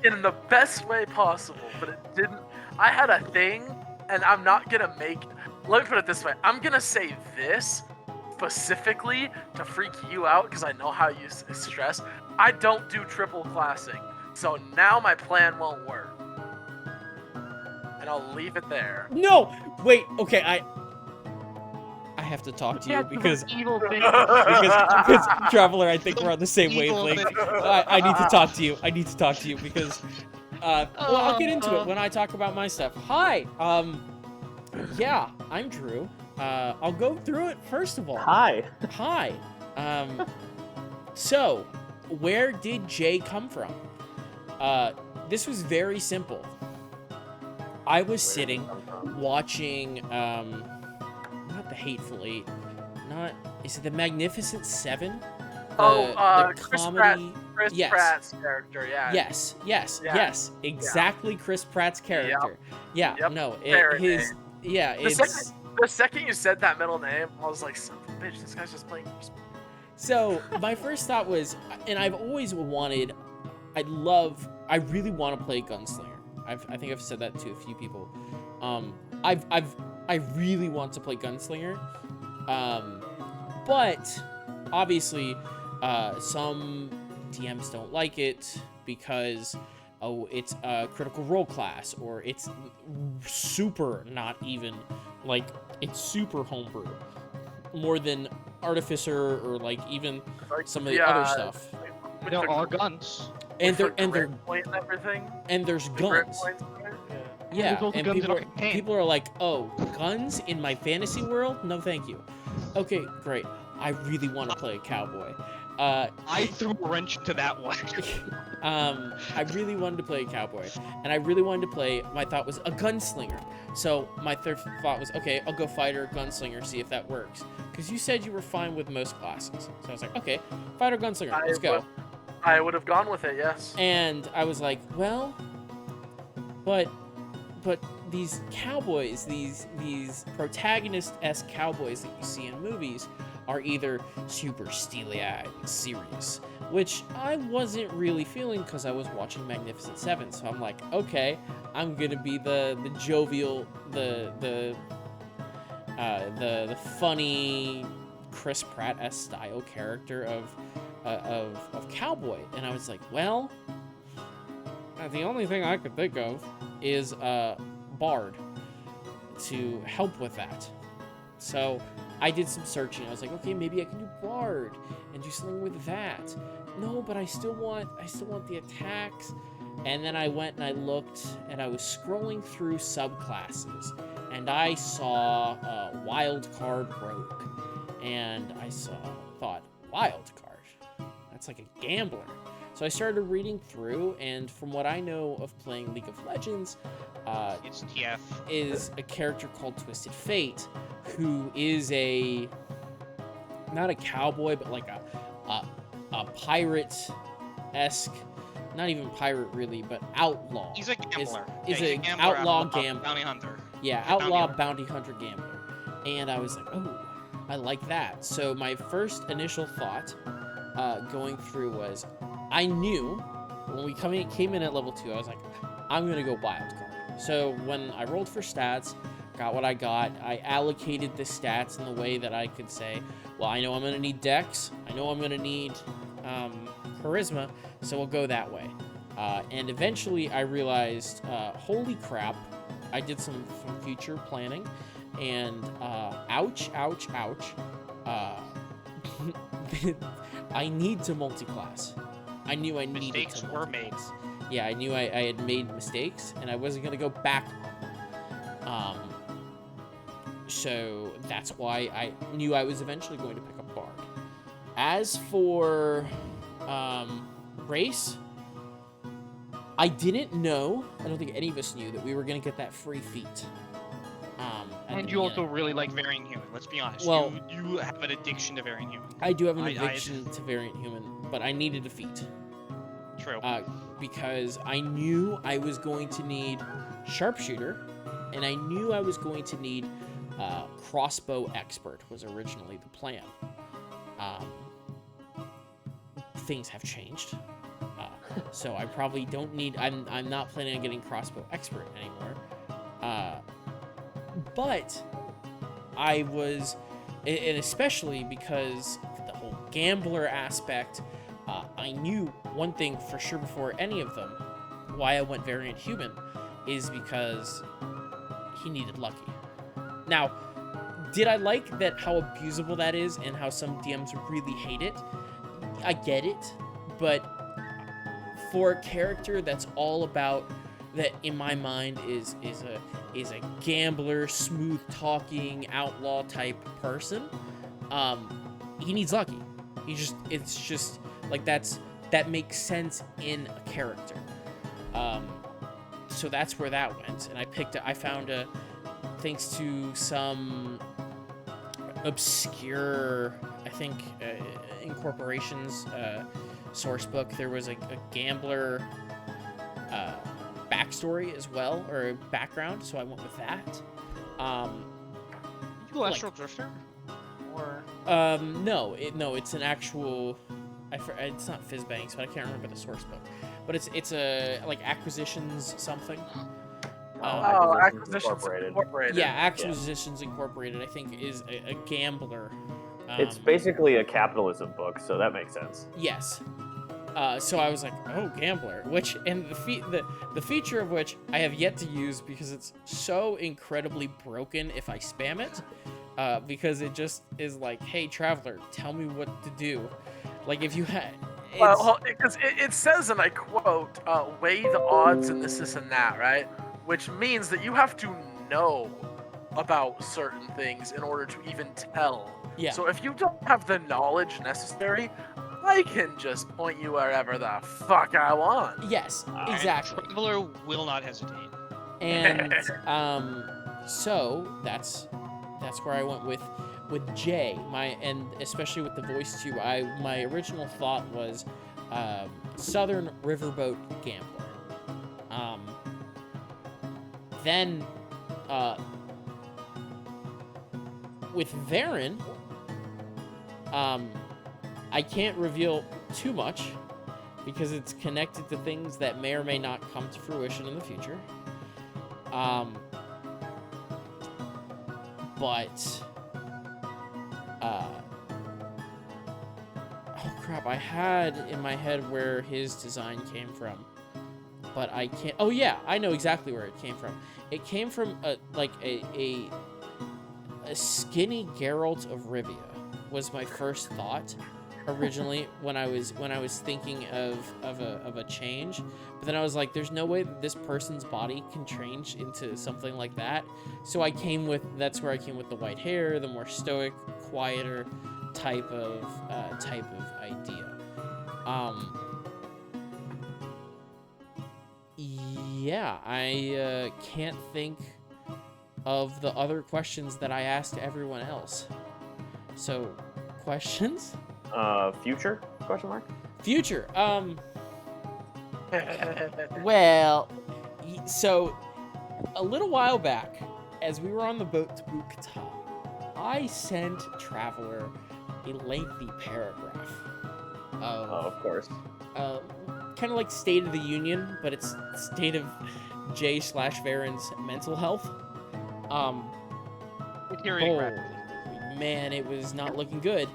in the best way possible, but it didn't. I had a thing, and I'm not gonna make. Let me put it this way: I'm gonna say this specifically to freak you out because I know how you stress. I don't do triple classing, so now my plan won't work, and I'll leave it there. No, wait. Okay, I have to talk to you because evil thing. because Traveler, I think we're on the same Evil wavelength. thing. I need to talk to you. I need to talk to you because well, I'll get into it when I talk about my stuff. Hi. Yeah, I'm Drew. I'll go through it first of all. Hi. Hi. So, where did Jay come from? This was very simple. I was sitting watching, not the Hateful Eight, is it the Magnificent Seven? The Chris comedy. Chris Yes. Pratt's character, yeah. Yes, Yeah. yes, exactly. Chris Pratt's character. Yeah, Yep. no, Fair his, name. yeah, The it's. second you said that middle name, I was like, son of a bitch, this guy's just playing. So my first thought was, and I've always wanted, I really want to play Gunslinger. I think I've said that to a few people. I really want to play Gunslinger. But obviously, some DMs don't like it because, it's a critical role class, or it's super not even, like, it's super homebrew. More than Artificer, or like even some of the other stuff. There are guns. And they're and everything. there's The grit guns. points there, yeah. Yeah, There's also and guns in our campaign. people are like, oh, guns in my fantasy world? No, thank you. Okay, great. I really want to play a cowboy. I threw a wrench into that one. I really wanted to play a cowboy, and I really wanted to play. My thought was a gunslinger. So my third thought was, okay, I'll go fighter, gunslinger, see if that works. Because you said you were fine with most classes, so I was like, okay, fighter, gunslinger, let's go. I would have gone with it, yes. And I was like, well, but these cowboys, these protagonist-esque cowboys that you see in movies are either super steely-eyed and serious, which I wasn't really feeling because I was watching Magnificent Seven. So I'm like, okay, I'm gonna be the jovial, the funny Chris Pratt-esque style character of of cowboy, and I was like, well, the only thing I could think of is bard to help with that. So I did some searching. I was like, okay, maybe I can do bard and do something with that. No, but I still want the attacks. And then I went and I looked, and I was scrolling through subclasses, and I saw wild card rogue, and I thought wild card, that's like a gambler. So I started reading through, and from what I know of playing League of Legends, It's TF. is a character called Twisted Fate, who is not a cowboy, but like a pirate-esque, not even pirate really, but outlaw. He's a gambler. Is Yeah, a he's a gambler, outlaw gambler. bounty hunter. Yeah, He's a outlaw bounty bounty hunter gambler. And I was like, oh, I like that. So my first initial thought going through was, I knew when we came in at level 2, I was like, I'm going to go wild card. So when I rolled for stats, got what I got, I allocated the stats in the way that I could say, well, I know I'm going to need dex, I know I'm going to need charisma, so we'll go that way. And eventually I realized, holy crap, I did some future planning, and ouch, I need to multi-class. I knew I needed to Mistakes were made. multi-class. Yeah, I knew I had made mistakes, and I wasn't going to go back on them. So that's why I knew I was eventually going to pick up Bard. As for race, I didn't know, I don't think any of us knew, that we were going to get that free feat. And you also really like Variant Human, let's be honest. Well, you have an addiction to Variant Human. I do have an I- addiction to Variant Human, but I needed a feat. True. Because I knew I was going to need Sharpshooter, and I knew I was going to need Crossbow Expert, was originally the plan. Things have changed. So I probably don't need, I'm not planning on getting Crossbow Expert anymore. But I was, and especially because the whole gambler aspect, I knew one thing for sure before any of them, why I went Variant Human, is because he needed Lucky. Now, did I like that how abusable that is and how some DMs really hate it? I get it, but for a character that's all about, that in my mind is a gambler, smooth talking, outlaw type person, he needs Lucky. It's just like that makes sense in a character. So that's where that went, and I found thanks to some obscure, I think, Incorporation's source book, there was a gambler backstory as well, or background, so I went with that. You go Astral Drifter? Or... No, it's an actual, it's not Fizzbanks, but I can't remember the source book. But it's a, like, Acquisitions something. Acquisitions Incorporated. Yeah, Acquisitions Incorporated, I think, is a gambler. It's basically a capitalism book, so that makes sense. Yes. So I was like, oh, gambler, which, and the feature of which I have yet to use because it's so incredibly broken if I spam it, because it just is like, hey, traveler, tell me what to do. Like, if you had... Well, because it says, and I quote, weigh the odds and this and that, right? Which means that you have to know about certain things in order to even tell. Yeah. So if you don't have the knowledge necessary, I can just point you wherever the fuck I want. Yes, exactly. Traveler will not hesitate. And so that's where I went with Jay. And especially with the voice too. My original thought was Southern Riverboat Gambler. Then with Varen, I can't reveal too much because it's connected to things that may or may not come to fruition in the future. But oh crap, I had in my head where his design came from, but I can't. Oh yeah, I know exactly where it came from. It came from a skinny Geralt of Rivia was my first thought originally when I was thinking of a change. But then I was like, there's no way that this person's body can change into something like that. So that's where I came with the white hair, the more stoic, quieter type of idea. Yeah, I can't think of the other questions that I asked everyone else. So, questions? Future? Question mark. Future. Well, so a little while back, as we were on the boat to Bukta, I sent Traveler a lengthy paragraph Of course. kind of like State of the Union, but it's state of J/Varen's mental health. Deteriorating Oh, rapidly. man, it was not looking good.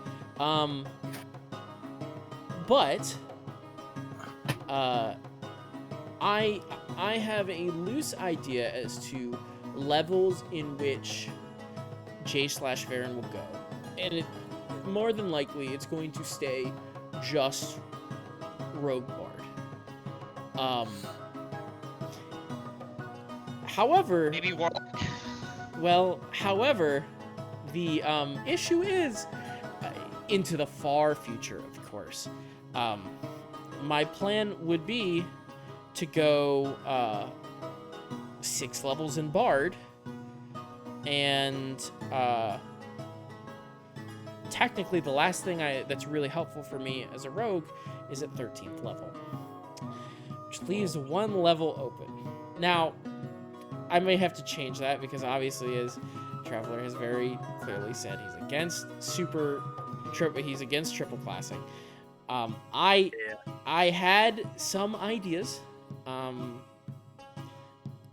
But I have a loose idea as to levels in which J/Varen will go, and it more than likely it's going to stay just Rogue Bard. However, Maybe Warlock. Well, however, the issue is into the far future, of course. My plan would be to go 6 levels in Bard, and technically the last thing that's really helpful for me as a rogue is at 13th level, which leaves 1 level open. Now, I may have to change that because obviously, as Traveler has very clearly said, he's against he's against triple classing. I had some ideas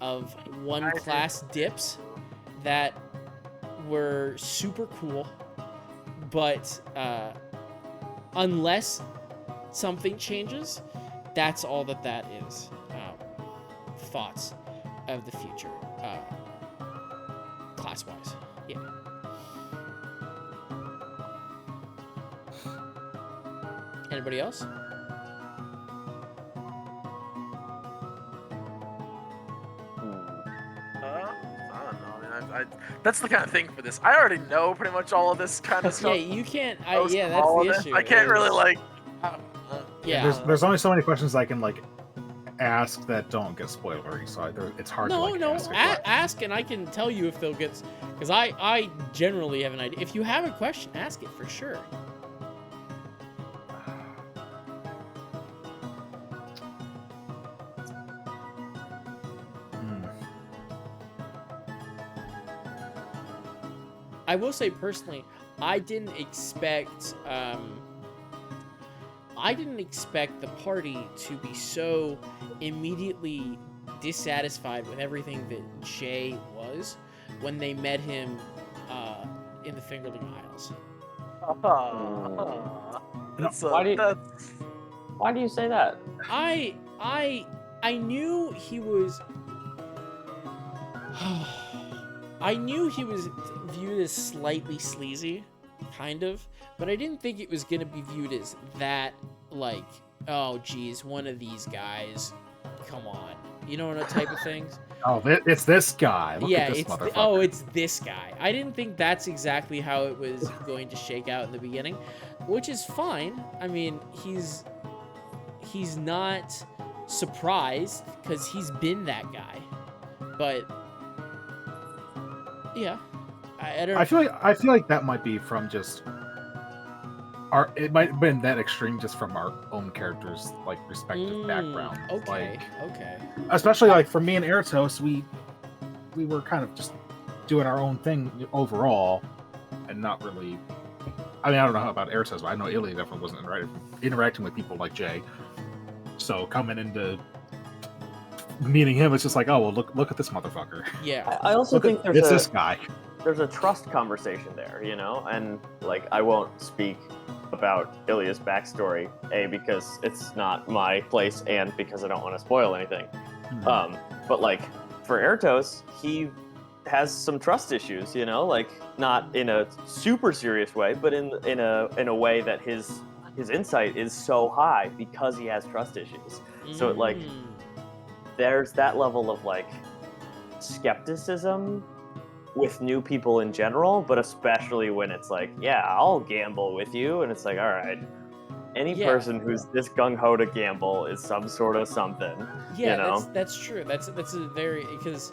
of one class dips that were super cool, but unless something changes, that's all that is. Thoughts of the future, class-wise. Yeah. Anybody else? I don't know. I that's the kind of thing for this. I already know pretty much all of this kind of Yeah, stuff. you can't. Most Yeah, of that's all the of it. issue. I can't really is- like. Yeah. There's only so many questions I can like ask that don't get spoilery, so it's hard to like ask. Ask and I can tell you if they'll get, because I generally have an idea. If you have a question, ask it for sure. I will say personally, I didn't expect the party to be so immediately dissatisfied with everything that Jay was when they met him in the Fingerling Isles. Why do you say that? I knew he was I knew he was viewed as slightly sleazy, kind of, but I didn't think it was gonna be viewed as that, like, oh geez, one of these guys, come on, you know, what type of things. Oh, it's this guy. Look Yeah, at this it's motherfucker. it's this guy. I didn't think that's exactly how it was going to shake out in the beginning, which is fine. I mean, he's not surprised because he's been that guy, but yeah, I don't. I feel like that might be from just it might have been that extreme just from our own characters' like respective background. Okay, Like, okay. especially like for me and Eratos, we were kind of just doing our own thing overall, and not really. I mean, I don't know how about Eratos, but I know Ilya definitely wasn't interacting with people like Jay. So coming into meeting him, it's just like, oh well, look at this motherfucker. Yeah. I also think It's this guy. there's a trust conversation there, you know, and like I won't speak about Ilya's backstory. A, because it's not my place, and because I don't want to spoil anything. But like for Ertos, he has some trust issues, you know, like not in a super serious way, but in a way that his insight is so high because he has trust issues. So it like there's that level of like skepticism with new people in general, but especially when it's like, yeah, I'll gamble with you, and it's like, all right, any Yeah. person who's this gung ho to gamble is some sort of something. Yeah, you know? that's true. That's a very, because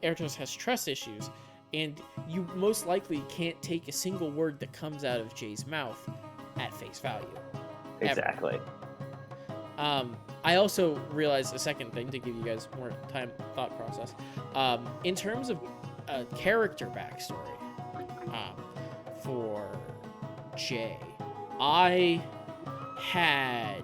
Ertos has trust issues, and you most likely can't take a single word that comes out of Jay's mouth at face value. Ever. Exactly. I also realized a second thing to give you guys more time thought process. In terms of a character backstory for Jay, I had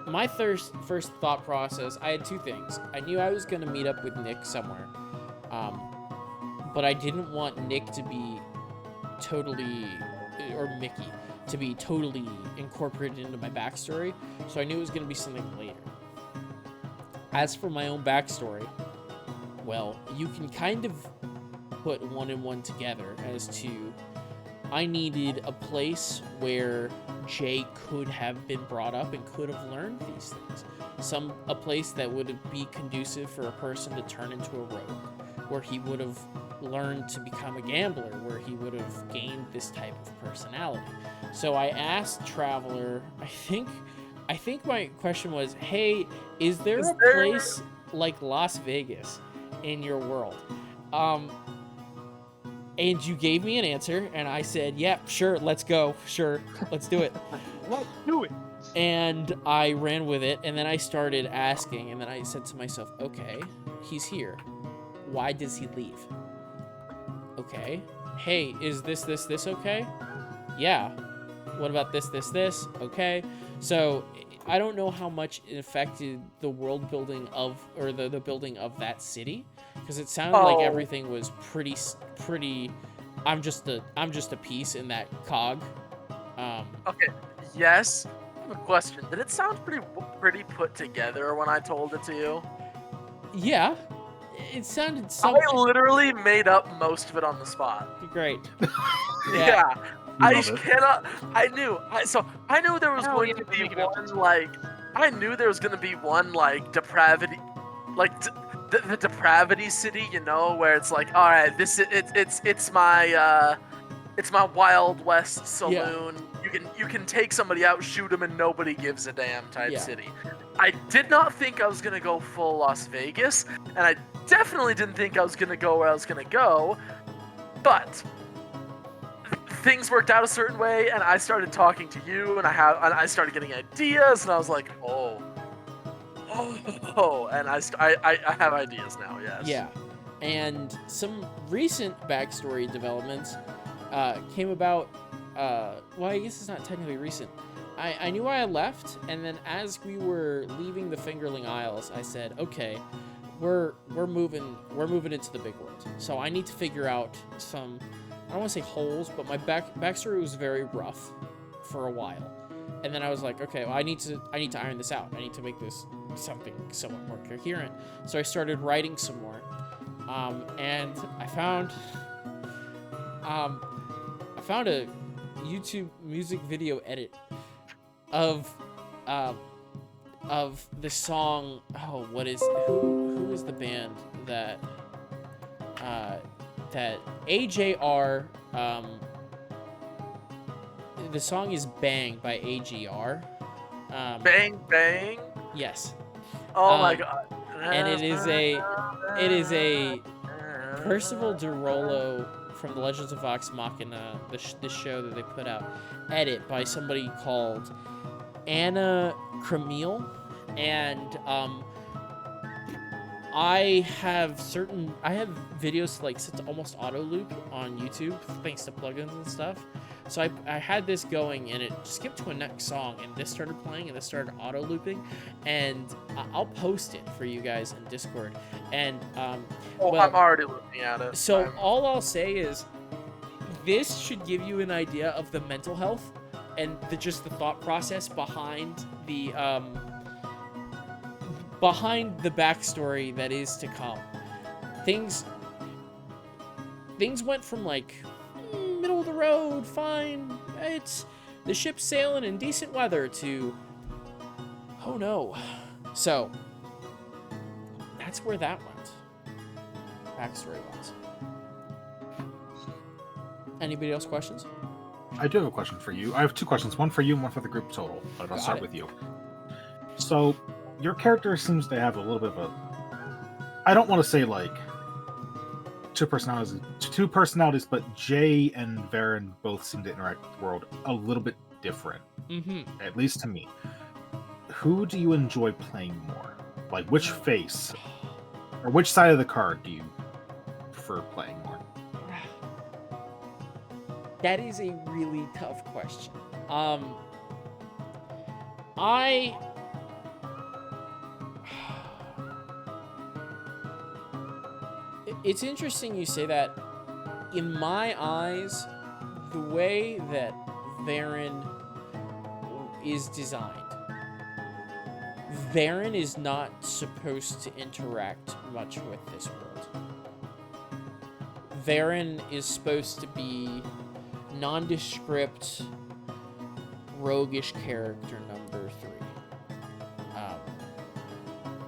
my first thought process. I had two things. I knew I was going to meet up with Nick somewhere, but I didn't want Nick to be totally, or Mickey to be totally incorporated into my backstory, so I knew it was going to be something later. As for my own backstory, well, you can kind of put one and one together as to I needed a place where Jay could have been brought up and could have learned these things. A place that would be conducive for a person to turn into a rogue, where he would have learned to become a gambler, where he would have gained this type of personality. So I asked Traveler, I think my question was, hey, is there a place like Las Vegas in your world? And you gave me an answer, and I said, yeah, sure, let's go. Sure, let's do it. Let's do it. And I ran with it, and then I started asking, and then I said to myself, okay, he's here. Why does he leave? Okay. Hey, is this okay? Yeah. What about this? Okay. So I don't know how much it affected the world building of, or the building of that city, because it sounded like everything was pretty. I'm just a piece in that cog. Okay. Yes. I have a question. Did it sound pretty put together when I told it to you? Yeah. It sounded so. I literally made up most of it on the spot. Great. Yeah. I Love it. cannot. I knew there was Hell going yeah, to we're be making up one some like. I knew there was going to be one like depravity, like the depravity city. You know, where it's like, all right, it's my Wild West saloon. You can take somebody out, shoot them, and nobody gives a damn type city. I did not think I was gonna go full Las Vegas, and I definitely didn't think I was gonna go where I was gonna go. But things worked out a certain way, and I started talking to you, and I started getting ideas, and I was like, oh, and I have ideas now. Yes. Yeah. And some recent backstory developments came about. Well, I guess it's not technically recent. I knew why I left, and then as we were leaving the Fingerling Isles, I said, okay, we're moving into the big world. So I need to figure out some, I don't want to say holes, but my backstory was very rough for a while. And then I was like, okay, well, I need to iron this out. I need to make this something somewhat more coherent. So I started writing some more. And I found a YouTube music video edit of the song. Oh, who is the band that AJR? The song is "Bang" by AGR. Bang bang. Yes. Oh my god. And it is a Percival DeRollo from the Legends of Vox Machina, this show that they put out, edit by somebody called Anna Cremil, and I have videos like set to almost auto loop on YouTube thanks to plugins and stuff. So I had this going, and it skipped to a next song, and this started playing, and this started auto looping, and I'll post it for you guys in Discord. And I'm already looking at it. So all I'll say is this should give you an idea of the mental health and just the thought process behind the backstory that is to come. Things went from like middle of the road, fine, it's the ship's sailing in decent weather, to oh no. So that's where that went, backstory wise. Anybody else questions? I do have a question for you. I have two questions, one for you and one for the group total, but I'll start with you. So, your character seems to have a little bit of a... I don't want to say, like, two personalities, but Jay and Varen both seem to interact with the world a little bit different. Mm-hmm. At least to me. Who do you enjoy playing more? Like, which face, or which side of the card do you prefer playing more? That is a really tough question. It's interesting you say that. In my eyes, the way that Varen is designed, Varen is not supposed to interact much with this world. Varen is supposed to be nondescript, roguish character number 3.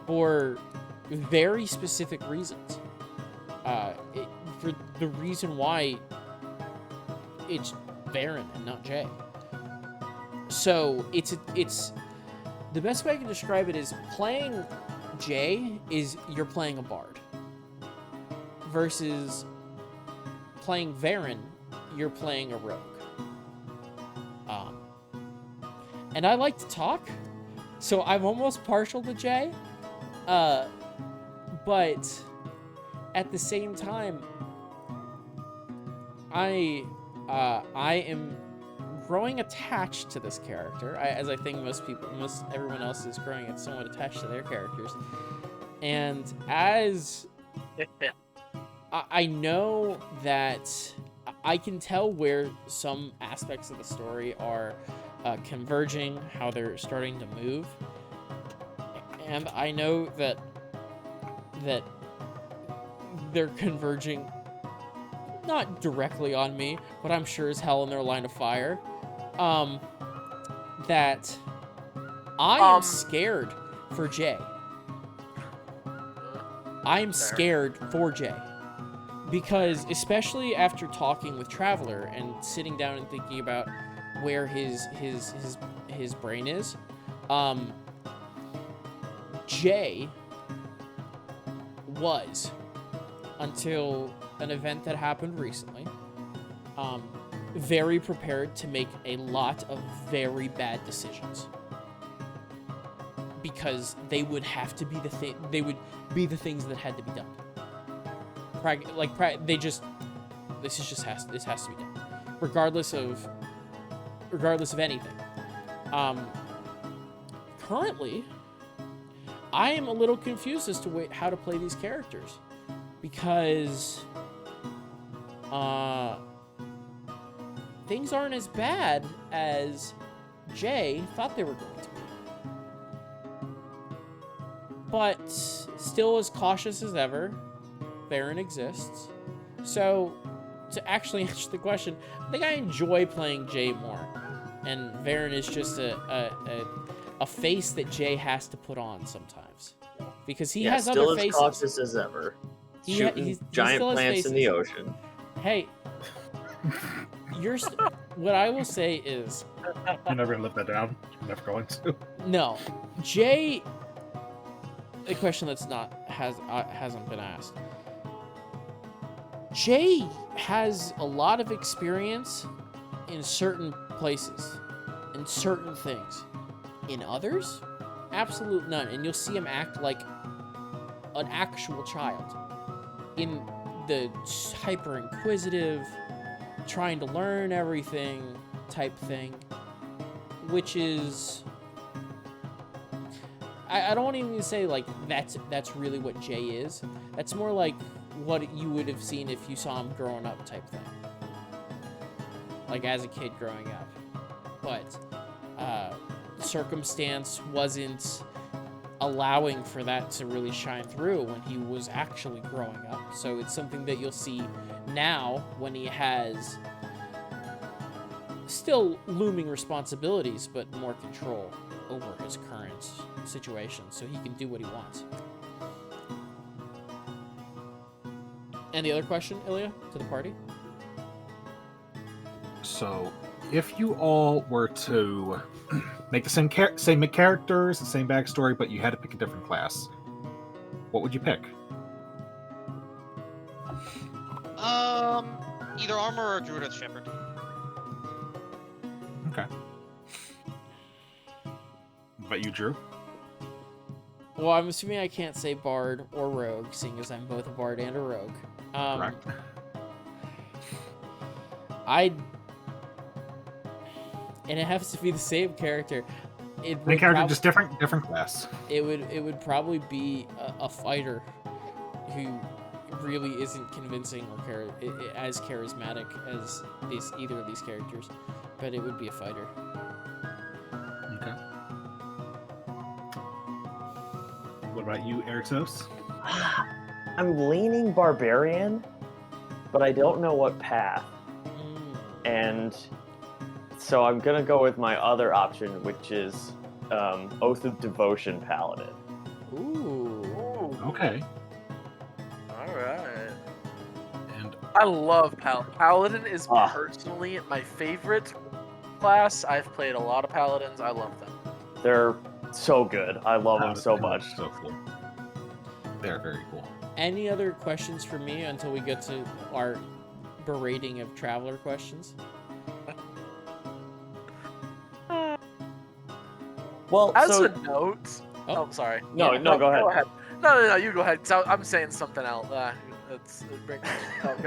For very specific reasons. For the reason why it's Varen and not Jay. So it's the best way I can describe it is playing Jay is you're playing a bard, versus playing Varen, you're playing a rogue. And I like to talk, so I'm almost partial to Jay. But at the same time, I am growing attached to this character, as I think everyone else is growing somewhat attached to their characters. And as I know that I can tell where some aspects of the story are converging, how they're starting to move, and I know that they're converging not directly on me, but I'm sure as hell in their line of fire. That I am scared for Jay. I'm scared for Jay. Because, especially after talking with Traveler and sitting down and thinking about where his brain is, Jay was, until an event that happened recently, very prepared to make a lot of very bad decisions. Because they would have to be the things that had to be done. This has to be done, regardless of anything. Currently, I am a little confused as to how to play these characters, because things aren't as bad as Jay thought they were going to be, but still as cautious as ever. Varen exists. So, to actually answer the question, I think I enjoy playing Jay more. And Varen is just a face that Jay has to put on sometimes. Because he has other faces. Still as cautious as ever. Shooting giant plants in the ocean. Hey, what I will say is... You're never going to live that down. You're never going to. No. Jay... A question that's hasn't been asked. Jay has a lot of experience in certain places, in certain things. In others, absolute none. And you'll see him act like an actual child. In the hyper-inquisitive, trying to learn everything type thing, which is... I don't even say, like, that's really what Jay is. That's more like what you would have seen if you saw him growing up type thing. like as a kid growing up, but circumstance wasn't allowing for that to really shine through when he was actually growing up. So it's something that you'll see now when he has still looming responsibilities, but more control over his current situation, so he can do what he wants. Any other question, Ilya, to the party? So, if you all were to make the same characters, the same backstory, but you had to pick a different class, what would you pick? Either armor or druid or shepherd. Okay. But you, Drew? Well, I'm assuming I can't say bard or rogue, seeing as I'm both a bard and a rogue. Correct. And it has to be the same character. It Same would character, just different class. It would probably be a fighter who really isn't convincing or as charismatic as either of these characters, but it would be a fighter. Okay. What about you, Erixos? I'm leaning barbarian, but I don't know what path. And so I'm gonna go with my other option, which is Oath of Devotion Paladin. Ooh. Okay. All right. And I love Paladin is Ah. personally my favorite class. I've played a lot of Paladins. I love them. They're so good. I love them so much. So cool. They're very cool. Any other questions for me until we get to our berating of traveler questions? Well, As so a note, Oh. sorry. no, Yeah. no, go ahead. No, you go ahead. So I'm saying something else. Go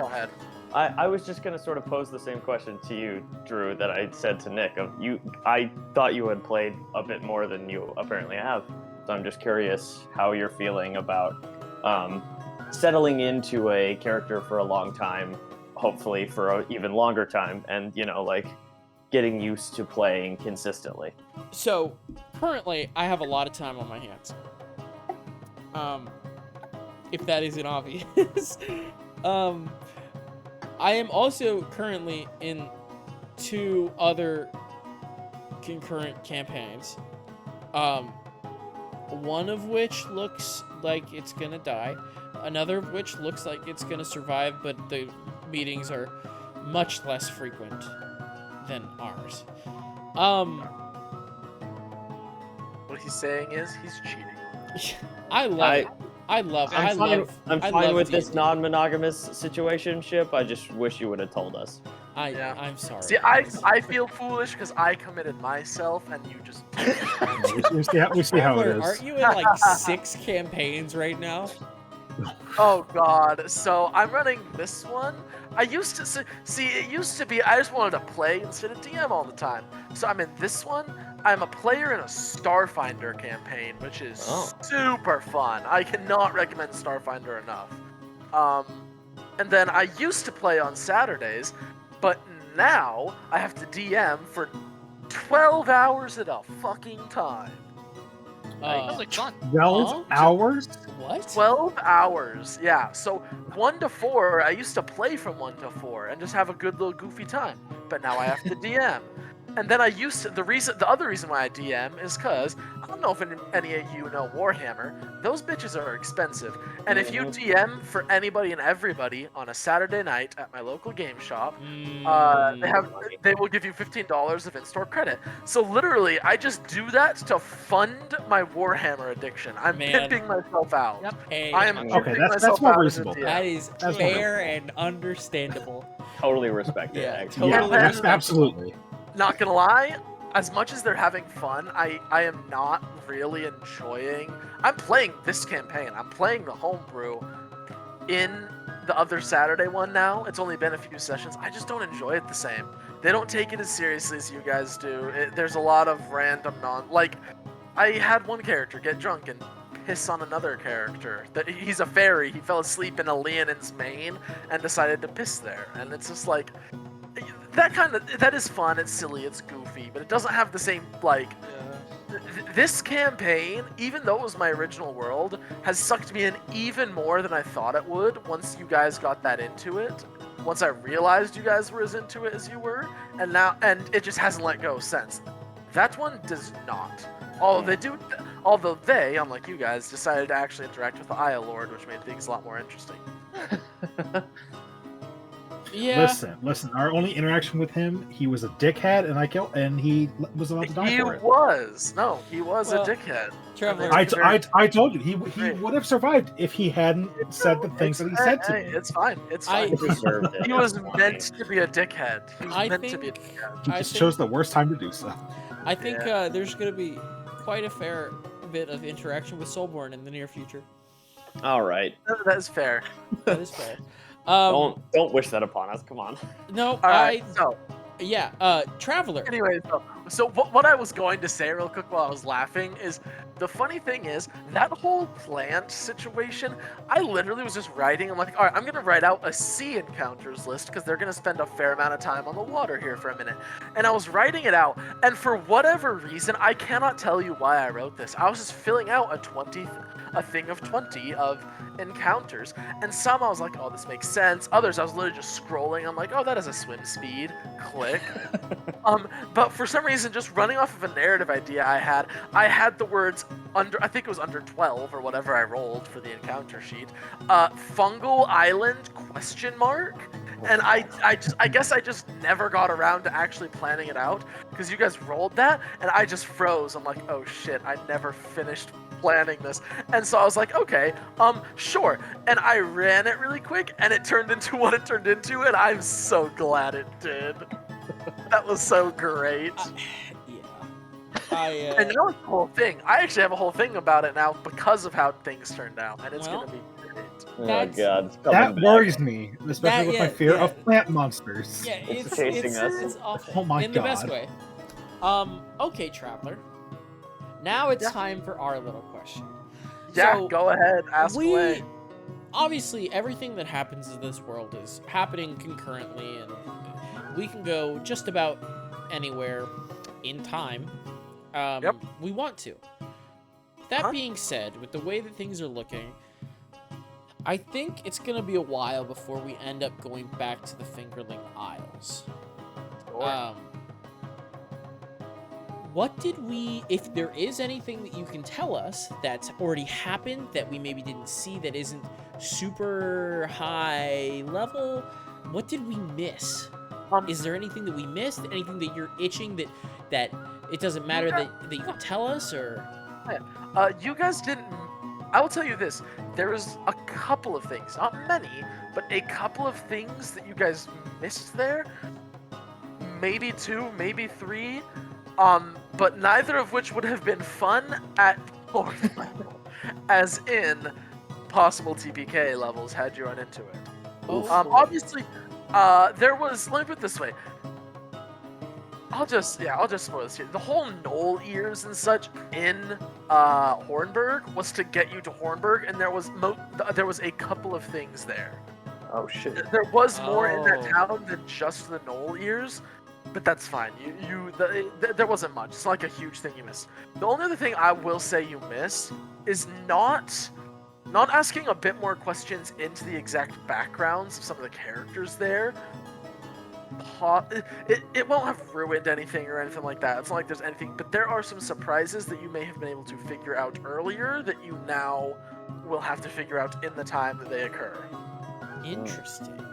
ahead. I was just gonna sort of pose the same question to you, Drew, that I said to Nick. I thought you had played a bit more than you apparently have, so I'm just curious how you're feeling about settling into a character for a long time, hopefully for an even longer time, and like getting used to playing consistently. So currently, I have a lot of time on my hands. If that isn't obvious. I am also currently in 2 other concurrent campaigns. One of which looks like it's gonna die. Another of which looks like it's gonna survive, but the meetings are much less frequent than ours. What he's saying is he's cheating. I love I'm fine with this D&D. non-monogamous situationship. I just wish you would have told us. Yeah. I'm sorry. See, I feel foolish because I committed myself and you just. we see how it Traveler, is. aren't you in like 6 campaigns right now? Oh God! So I'm running this one. I used to see. It used to be I just wanted to play instead of DM all the time. So I'm in this one. I'm a player in a Starfinder campaign, which is super fun. I cannot recommend Starfinder enough. And then I used to play on Saturdays, but now I have to DM for 12 hours at a fucking time. Sounds like fun. 12 hours? What? 12 hours, yeah. So 1 to 4, I used to play from 1 to 4 and just have a good little goofy time. But now I have to DM. And then I used to, the other reason why I DM is because, I don't know if any of you know Warhammer, those bitches are expensive. And if you DM for anybody and everybody on a Saturday night at my local game shop, they will give you $15 of in-store credit. So literally, I just do that to fund my Warhammer addiction. I'm pimping myself out. Hey, I am Okay, pimping that's myself more out as a reasonable. DM. that is That's fair and understandable. Totally respect it. Yeah, actually. totally. Yeah, absolutely. Not gonna lie, as much as they're having fun, I am not really enjoying. I'm playing this campaign. I'm playing the homebrew in the other Saturday one now. It's only been a few sessions. I just don't enjoy it the same. They don't take it as seriously as you guys do. There's a lot of random like, I had one character get drunk and piss on another character. He's a fairy. He fell asleep in a Leonin's mane and decided to piss there. And it's just like, that is fun. It's silly. It's goofy, but it doesn't have the same like. This campaign, even though it was my original world, has sucked me in even more than I thought it would. Once you guys got that into it, once I realized you guys were as into it as you were, and it just hasn't let go since. That one does not. Although they, unlike you guys, decided to actually interact with the Isle Lord, which made things a lot more interesting. Yeah. Listen. Our only interaction with him, he was a dickhead, and he was about to die for it. He was Well, a dickhead. Traveler, I told you he would have survived if he hadn't said the things that he said to me. It's fine. It's I- fine. He deserved it. He It was fine. meant to be a dickhead. He was I meant to be a think- dickhead. He I just think- chose the worst time to do so. I think there's going to be quite a fair bit of interaction with Soulborn in the near future. All right. That is fair. That is fair. Don't wish that upon us. Come on. No, All right. Traveler. Anyway, so what I was going to say real quick while I was laughing is the funny thing is that whole plant situation, I literally was just writing. I'm like, all right, I'm going to write out a sea encounters list because they're going to spend a fair amount of time on the water here for a minute. And I was writing it out. And for whatever reason, I cannot tell you why I wrote this. I was just filling out a thing of 20 of encounters. And some I was like, oh, this makes sense. Others I was literally just scrolling. I'm like, oh, that has a swim speed. Click. But for some reason, just running off of a narrative idea I had the words I think it was under 12 or whatever I rolled for the encounter sheet. Fungal Island ? And I guess I just never got around to actually planning it out because you guys rolled that and I just froze. I'm like, oh shit, I never finished planning this. And so I was like, okay, sure. And I ran it really quick and it turned into what it turned into and I'm so glad it did. That was so great. And now it's the whole thing. I actually have a whole thing about it now because of how things turned out, and it's Well, gonna be great. Oh That's- God. It's That coming back. worries me, especially with my fear yeah. of plant monsters. Yeah, It's chasing us. It's awful. Oh my in the best God. way. Okay, Traveler. Now it's Yeah. time for our little question. Yeah, So, go ahead, ask away. Obviously, everything that happens in this world is happening concurrently, and we can go just about anywhere in time Yep. we want to. That Uh-huh. being said, with the way that things are looking, I think it's going to be a while before we end up going back to the Fingerling Isles. Sure. What did we, if there is anything that you can tell us that's already happened that we maybe didn't see that isn't super high level, what did we miss? Is there anything that we missed? Anything that you're itching that it doesn't matter that you can tell us, or? You guys didn't. I will tell you this. There was a couple of things, not many, but a couple of things that you guys missed there. Maybe 2, maybe 3. But neither of which would have been fun at fourth level, as in possible TPK levels had you run into it. Obviously, there was. Let me put it this way. I'll just spoil this here. The whole knoll ears and such in Hornburg was to get you to Hornburg, and there was a couple of things there. Oh shit. There was more in that Oh. town than just the knoll ears, but that's fine. There wasn't much. It's not like a huge thing you missed. The only other thing I will say you miss is not asking a bit more questions into the exact backgrounds of some of the characters there. It won't have ruined anything or anything like that. It's not like there's anything, but there are some surprises that you may have been able to figure out earlier that you now will have to figure out in the time that they occur. Interesting.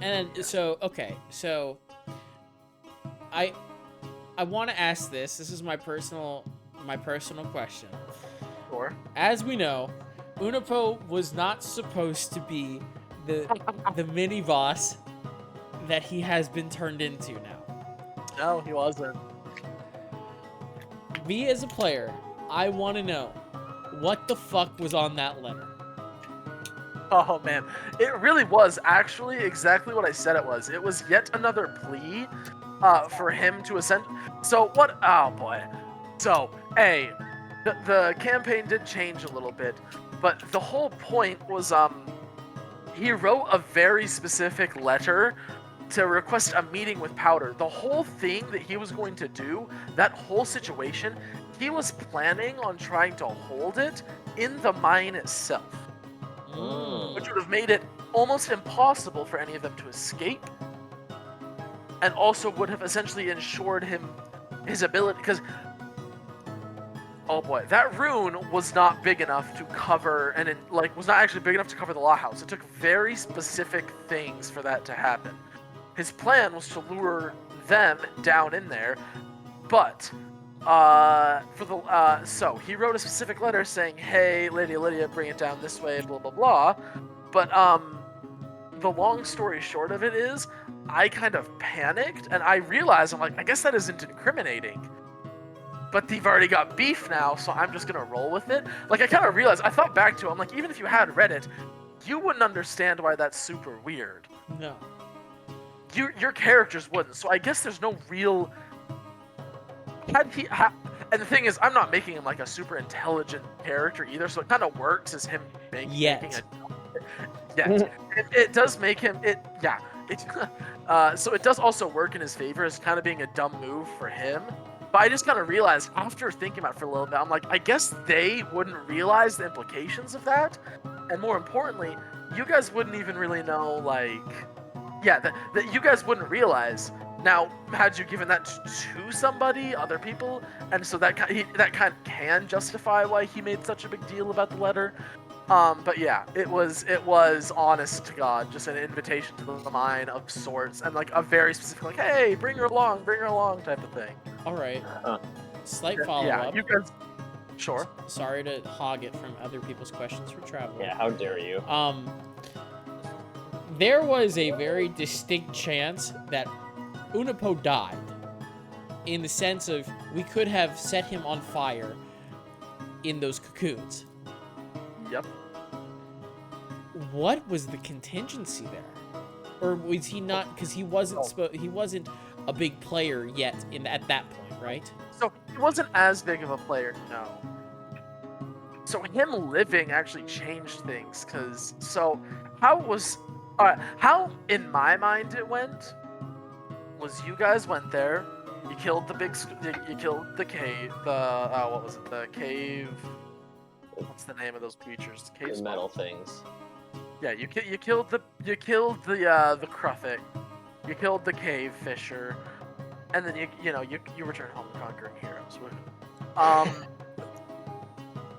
And so, okay, so I want to ask this. This is my personal question. Sure. As we know, Unipo was not supposed to be the mini boss that he has been turned into now. No, he wasn't. Me as a player, I want to know what the fuck was on that letter. Oh man, it really was actually exactly what I said it was. It was yet another plea for him to ascend. So what? Oh boy. So the campaign did change a little bit, but the whole point was he wrote a very specific letter to request a meeting with Powder. The whole thing that he was going to do, that whole situation, he was planning on trying to hold it in the mine itself, which would have made it almost impossible for any of them to escape, and also would have essentially ensured him his ability, because oh boy, that rune was not big enough to cover, and it was not actually big enough to cover the law house. It took very specific things for that to happen. His plan was to lure them down in there, but so he wrote a specific letter saying, "Hey, Lady Lydia, bring it down this way, blah blah blah." But the long story short of it is, I kind of panicked, and I realized, I'm like, I guess that isn't incriminating. But they've already got beef now, so I'm just gonna roll with it. Like, I kind of realized, I thought back to it, I'm like, even if you had read it, you wouldn't understand why that's super weird. No. Your characters wouldn't, so I guess there's no real... And the thing is, I'm not making him like a super intelligent character either, so it kind of works as him making a... It does make him... so it does also work in his favor as kind of being a dumb move for him. But I just kind of realized, after thinking about it for a little bit, I'm like, I guess they wouldn't realize the implications of that. And more importantly, you guys wouldn't even really know, like... Yeah, that you guys wouldn't realize. Now, had you given that to somebody, other people, and so that kind of can justify why he made such a big deal about the letter. But yeah, it was honest to God, just an invitation to the mine of sorts, and like a very specific, like, hey, bring her along type of thing. All right. Slight follow-up. Yeah, you guys. Sure. Sorry to hog it from other people's questions for travel. Yeah, how dare you? There was a very distinct chance that Unipo died, in the sense of we could have set him on fire in those cocoons. Yep. What was the contingency there? Or was he not, because he wasn't a big player yet at that point, right? So he wasn't as big of a player, no. So him living actually changed things, because how in my mind it went was, you guys went there, you killed you killed the cave, what was it, the cave, what's the name of those creatures? Cave The metal things. Yeah, you killed the Kruffic, you killed the cave fisher, and then you return home conquering heroes.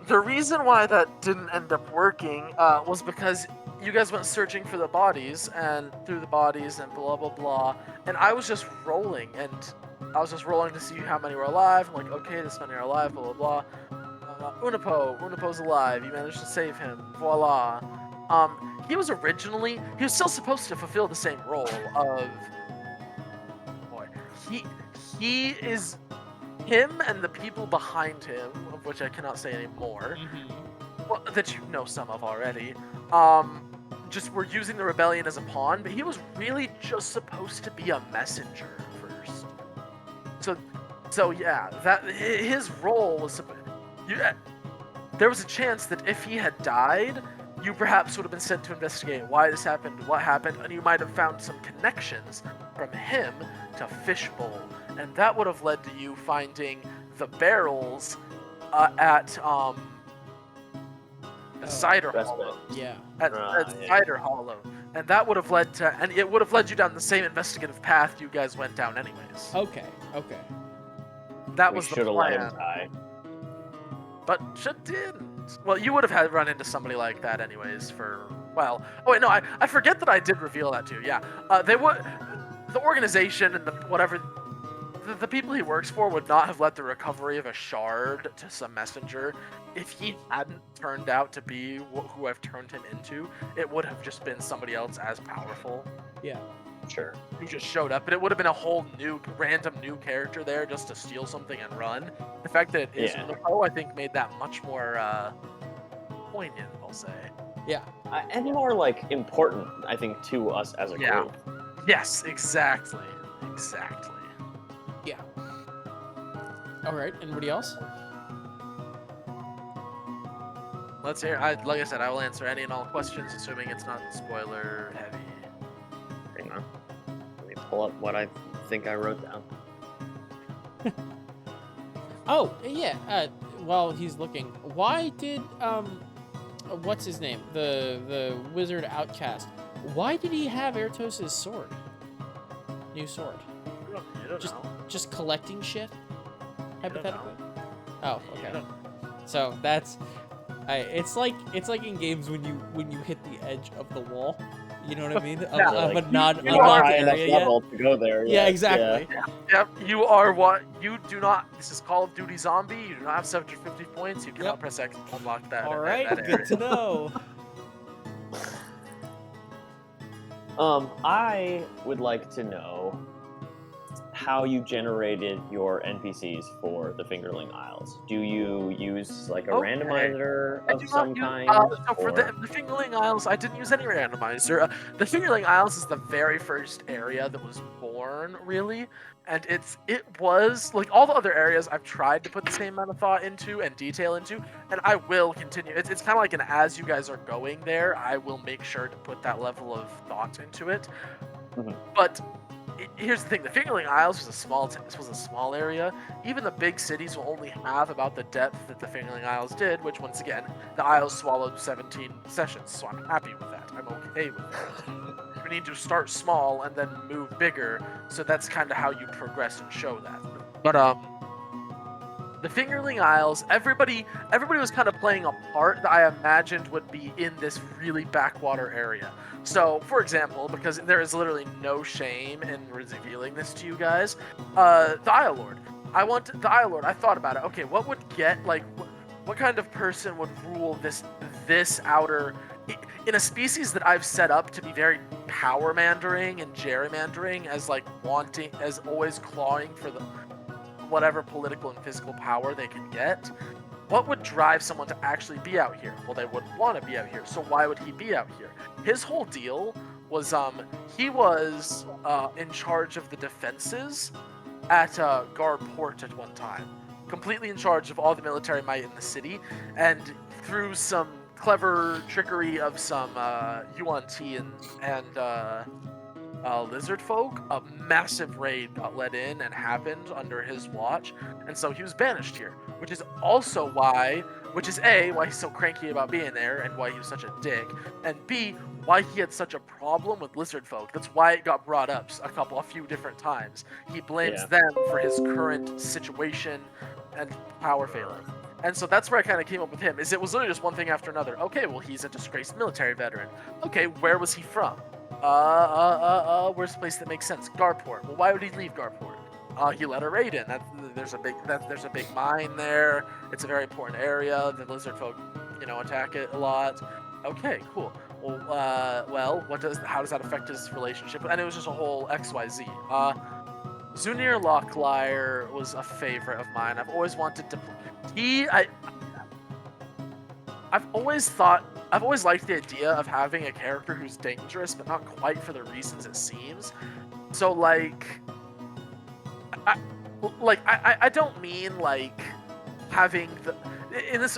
The reason why that didn't end up working was because you guys went searching for the bodies, and through the bodies and blah blah blah, and I was just rolling to see how many were alive. I'm like, okay, this many are alive, blah blah blah. Unipo's alive. You managed to save him. Voila. He was still supposed to fulfill the same role of... Boy. Him and the people behind him, of which I cannot say anymore, well, that you know some of already, just were using the rebellion as a pawn, but he was really just supposed to be a messenger first. So yeah, that his role was... there was a chance that if he had died, you perhaps would have been sent to investigate why this happened, what happened, and you might have found some connections from him to Fishbowl, and that would have led to you finding the barrels at Cider Hollow. Yeah. At Cider Hollow, and that would have led to, and it would have led you down the same investigative path you guys went down anyways. Okay. That was the should have let him plan. die. But you didn't. Well, you would have run into somebody like that anyways for... Well... Oh, wait, no, I forget that I did reveal that too, yeah. The organization and the people he works for would not have let the recovery of a shard to some messenger if he hadn't turned out to be who I've turned him into. It would have just been somebody else as powerful. Yeah. Sure. Who just showed up, but it would have been a whole random new character there just to steal something and run. The fact that it is Unipo, I think, made that much more poignant, I'll say. Yeah. And more, like, important, I think, to us as a group. Yes, exactly. Yeah. All right. Anybody else? Let's hear. Like I said, I will answer any and all questions, assuming it's not spoiler heavy. Hang on. Let me pull up what I think I wrote down. Oh, yeah. While he's looking, why did what's his name? The wizard outcast. Why did he have Ertos' sword? New sword. You don't Just know. just collecting shit? don't know. Hypothetically. Oh, You okay. don't- So that's it's like in games when you hit the edge of the wall. You know what I mean? Yeah, Of like, a non You're not unlocked high enough area yet. level to go there. Yeah, yet. exactly. Yep, you are what you do not. This is Call of Duty Zombie. You do not have 750 points. You cannot Yep. press X to unlock that. All right, that area. good to know. I would like to know how you generated your NPCs for the Fingerling Isles. Do you use like a Okay. randomizer I of do some not use, kind? so for or... the Fingerling Isles, I didn't use any randomizer. The Fingerling Isles is the very first area that was born, really, and it was like all the other areas I've tried to put the same amount of thought into and detail into, and I will continue. It's kind of like an as you guys are going there, I will make sure to put that level of thought into it. Mhm. But here's the thing: the Fingerling Isles was a small area. Even the big cities will only have about the depth that the Fingerling Isles did, which once again, the Isles swallowed 17 sessions, so I'm happy with that. I'm okay with it. We need to start small and then move bigger, so that's kind of how you progress and show that. But the Fingerling Isles, everybody was kind of playing a part that I imagined would be in this really backwater area. So, for example, because there is literally no shame in revealing this to you guys, the Isle Lord. The Isle Lord. I thought about it. Okay, what would get like, what kind of person would rule this outer, in a species that I've set up to be very power-mandering and gerrymandering, as like as always clawing for the whatever political and physical power they can get. What would drive someone to actually be out here? Well, they wouldn't want to be out here, so why would he be out here? His whole deal was he was in charge of the defenses at Guard Port at one time, completely in charge of all the military might in the city, and through some clever trickery of some Yuan Ti and lizard folk, a massive raid got let in and happened under his watch, and so he was banished here, which is A, why he's so cranky about being there and why he was such a dick, and B, why he had such a problem with lizard folk. That's why it got brought up a few different times. He blames them for his current situation and power failing. And so that's where I kind of came up with him. It was literally just one thing after another. Okay, well, he's a disgraced military veteran. Okay, where was he from? Where's the place that makes sense? Garport. Well, why would he leave Garport? He let a raid in. There's a big mine there. It's a very important area. The lizard folk, attack it a lot. Okay, cool. Well, how does that affect his relationship? And it was just a whole XYZ. Zunir Locklier was a favorite of mine. I've always wanted to. I've always liked the idea of having a character who's dangerous, but not quite for the reasons it seems. So I don't mean like having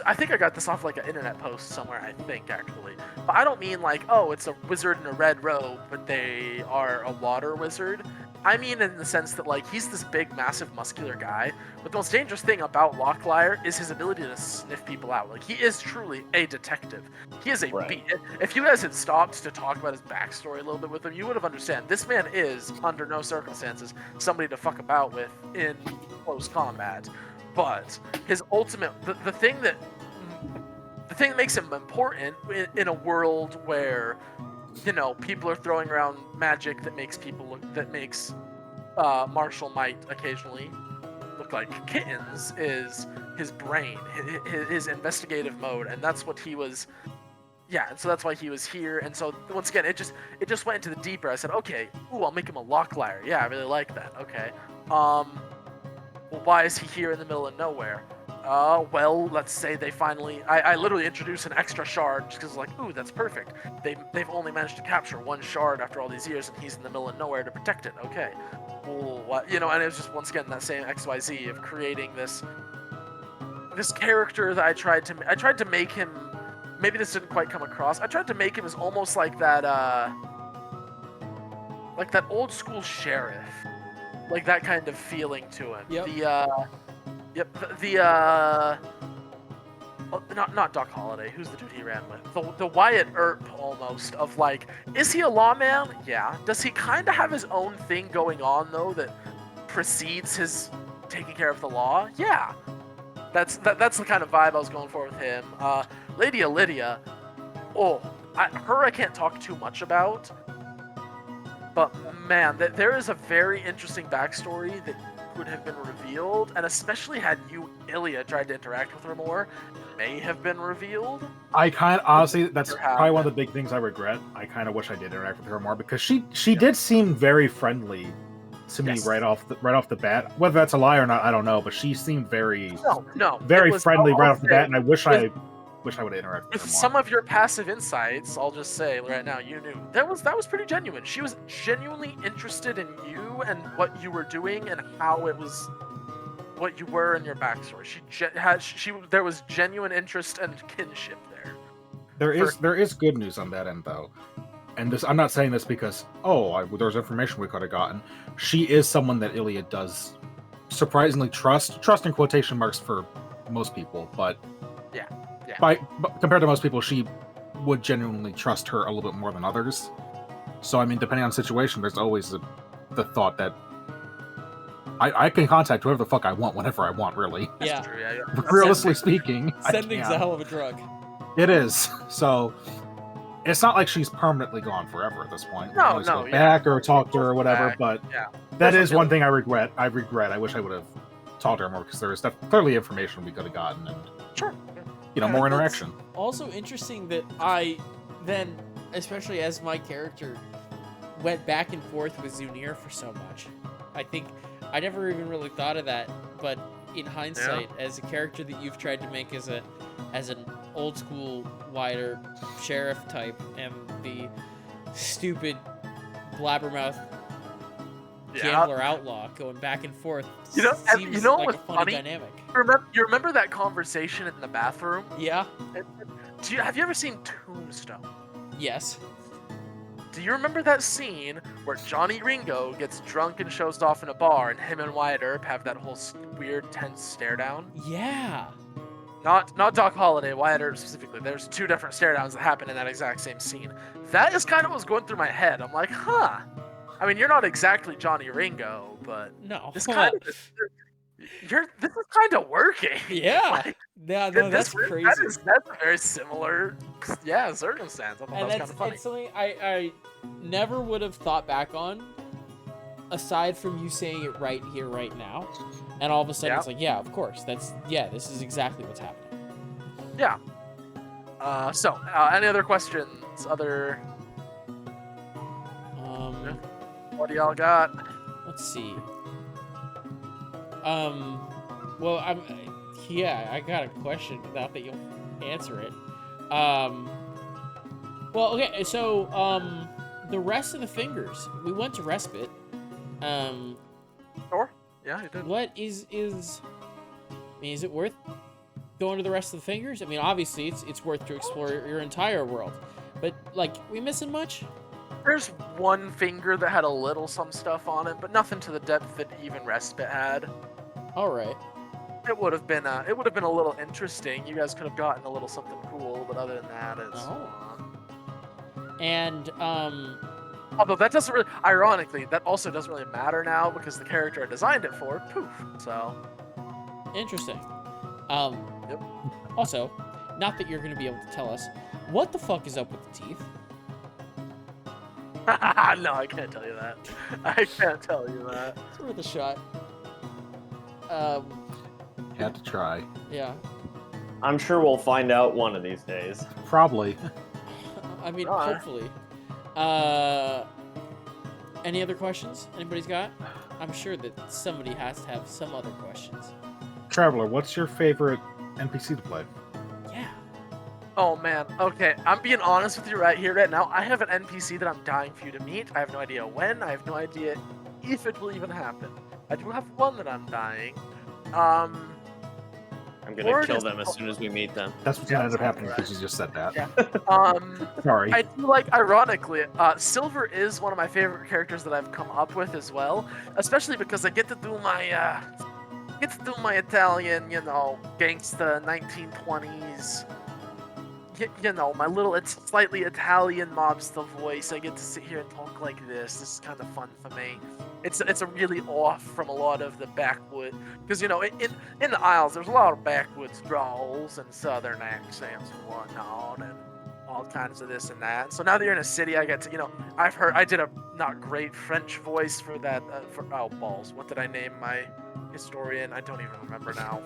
I think I got this off like an internet post somewhere, I think actually. But I don't mean like, oh, it's a wizard in a red robe, but they are a water wizard. I mean in the sense that like he's this big, massive, muscular guy. But the most dangerous thing about Locklier is his ability to sniff people out. Like he is truly a detective. He is a If you guys had stopped to talk about his backstory a little bit with him, you would have understood. This man is, under no circumstances, somebody to fuck about with in close combat. But his ultimate, the thing that makes him important in a world where, people are throwing around magic that makes martial might occasionally look like kittens, is his brain, his investigative mode, and that's what he was. Yeah, and so that's why he was here. And so once again, it just went into the deeper. I said, okay, I'll make him a Locklier. Yeah, I really like that. Okay. Well, why is he here in the middle of nowhere? Well, let's say they finally. I literally introduced an extra shard just because, like, ooh, that's perfect. They've only managed to capture one shard after all these years, and he's in the middle of nowhere to protect it. Okay. Well, what? And it was just once again that same XYZ of creating this character that I tried to make him maybe this didn't quite come across. I tried to make him as almost like that old school sheriff, like that kind of feeling to him. Yep. Not Doc Holliday. Who's the dude he ran with? The Wyatt Earp almost of like, is he a lawman? Yeah. Does he kind of have his own thing going on though that precedes his taking care of the law? Yeah. That's the kind of vibe I was going for with him. Lady Lydia, I can't talk too much about, but man, there is a very interesting backstory that could have been revealed, and especially had you, Ilya, tried to interact with her more, may have been revealed. Honestly, that's Or probably one of the happened. big things I regret. I kind of wish I did interact with her more because she did seem very friendly to me Yes. right off the bat. Whether that's a lie or not, I don't know. But she seemed very No. very it was- friendly I'll right off the say, bat, and I wish with- I would have interacted with With her some more. of your passive insights, I'll just say right now, you knew that was pretty genuine. She was genuinely interested in you and what you were doing and how it was, what you were in your backstory. There was genuine interest and kinship there. There is good news on that end though, and this I'm not saying this because there's information we could have gotten. She is someone that Ilya does surprisingly trust in quotation marks for most people, but Yeah. but compared to most people, she would genuinely trust her a little bit more than others. So I mean, depending on the situation, there's always the thought that I can contact whoever the fuck I want whenever I want, really. Yeah. That's true, yeah. Realistically speaking, I Sending's a can. hell of a drug. It is. So it's not like she's permanently gone forever at this point. We No, can always no, go yeah. back or talk to her or whatever, Back, but yeah. that There's is a one thing I regret. I wish I would have talked to her more because there is clearly information we could have gotten and Sure. more That's interaction. Also interesting that I then, especially as my character, went back and forth with Zunir for so much. I think I never even really thought of that, but in hindsight, as a character that you've tried to make as an old school wider sheriff type, and the stupid blabbermouth gambler outlaw going back and forth, seems like what's a funny funny? dynamic. You remember that conversation in the bathroom? Yeah. Have you ever seen Tombstone? Yes. Do you remember that scene where Johnny Ringo gets drunk and shows off in a bar, and him and Wyatt Earp have that whole weird, tense stare down? Yeah. Not Doc Holliday, Wyatt Earp specifically. There's two different stare downs that happen in that exact same scene. That is kind of what was going through my head. I'm like, huh. I mean, you're not exactly Johnny Ringo, but No. this kind of this is kind of working. Yeah. Like, No, that's crazy. That's a very similar, circumstance. I thought And that was kind of funny. it's something I never would have thought back on, aside from you saying it right here, right now. And all of a sudden, Yeah. it's like, yeah, of course. This is exactly what's happening. Yeah. Any other questions? What do y'all got? Let's see. Well, I got a question. Not that you'll answer it. Well, okay. So, the rest of the fingers. We went to respite. Sure. Yeah, you did. What is? I mean, is it worth going to the rest of the fingers? I mean, obviously, it's worth to explore your entire world. But like, we missing much? There's one finger that had a little some stuff on it, but nothing to the depth that even respite had. All right. It would have been a little interesting. You guys could have gotten a little something cool, but other than that, it's. Oh. And Although that doesn't really, ironically, that also doesn't really matter now because the character I designed it for, poof. So. interesting. Yep. Also, not that you're going to be able to tell us, what the fuck is up with the teeth? No, I can't tell you that. I can't tell you that. It's worth a shot. Had to try. Yeah. I'm sure we'll find out one of these days. Probably. I mean, Alright. hopefully. Any other questions anybody's got? I'm sure that somebody has to have some other questions. Traveler, what's your favorite NPC to play? Yeah. Oh man, okay, I'm being honest with you right here, right now. I have an NPC that I'm dying for you to meet. I have no idea when, I have no idea if it will even happen. I do have one that I'm dying. I'm gonna Horde kill is- them as soon as we meet them. That's what's gonna end up happening because you just said that. Yeah. Sorry. I do like, ironically, Silver is one of my favorite characters that I've come up with as well, especially because I get to do my Italian, gangsta 1920s. My little, it's slightly Italian mobster voice. I get to sit here and talk like this. This is kind of fun for me. It's a really off from a lot of the backwood, because in the Isles there's a lot of backwoods drawls and southern accents and whatnot, and all kinds of this and that. So now that you're in a city, I get to, I did a not great French voice for that. Balls. What did I name my historian? I don't even remember now.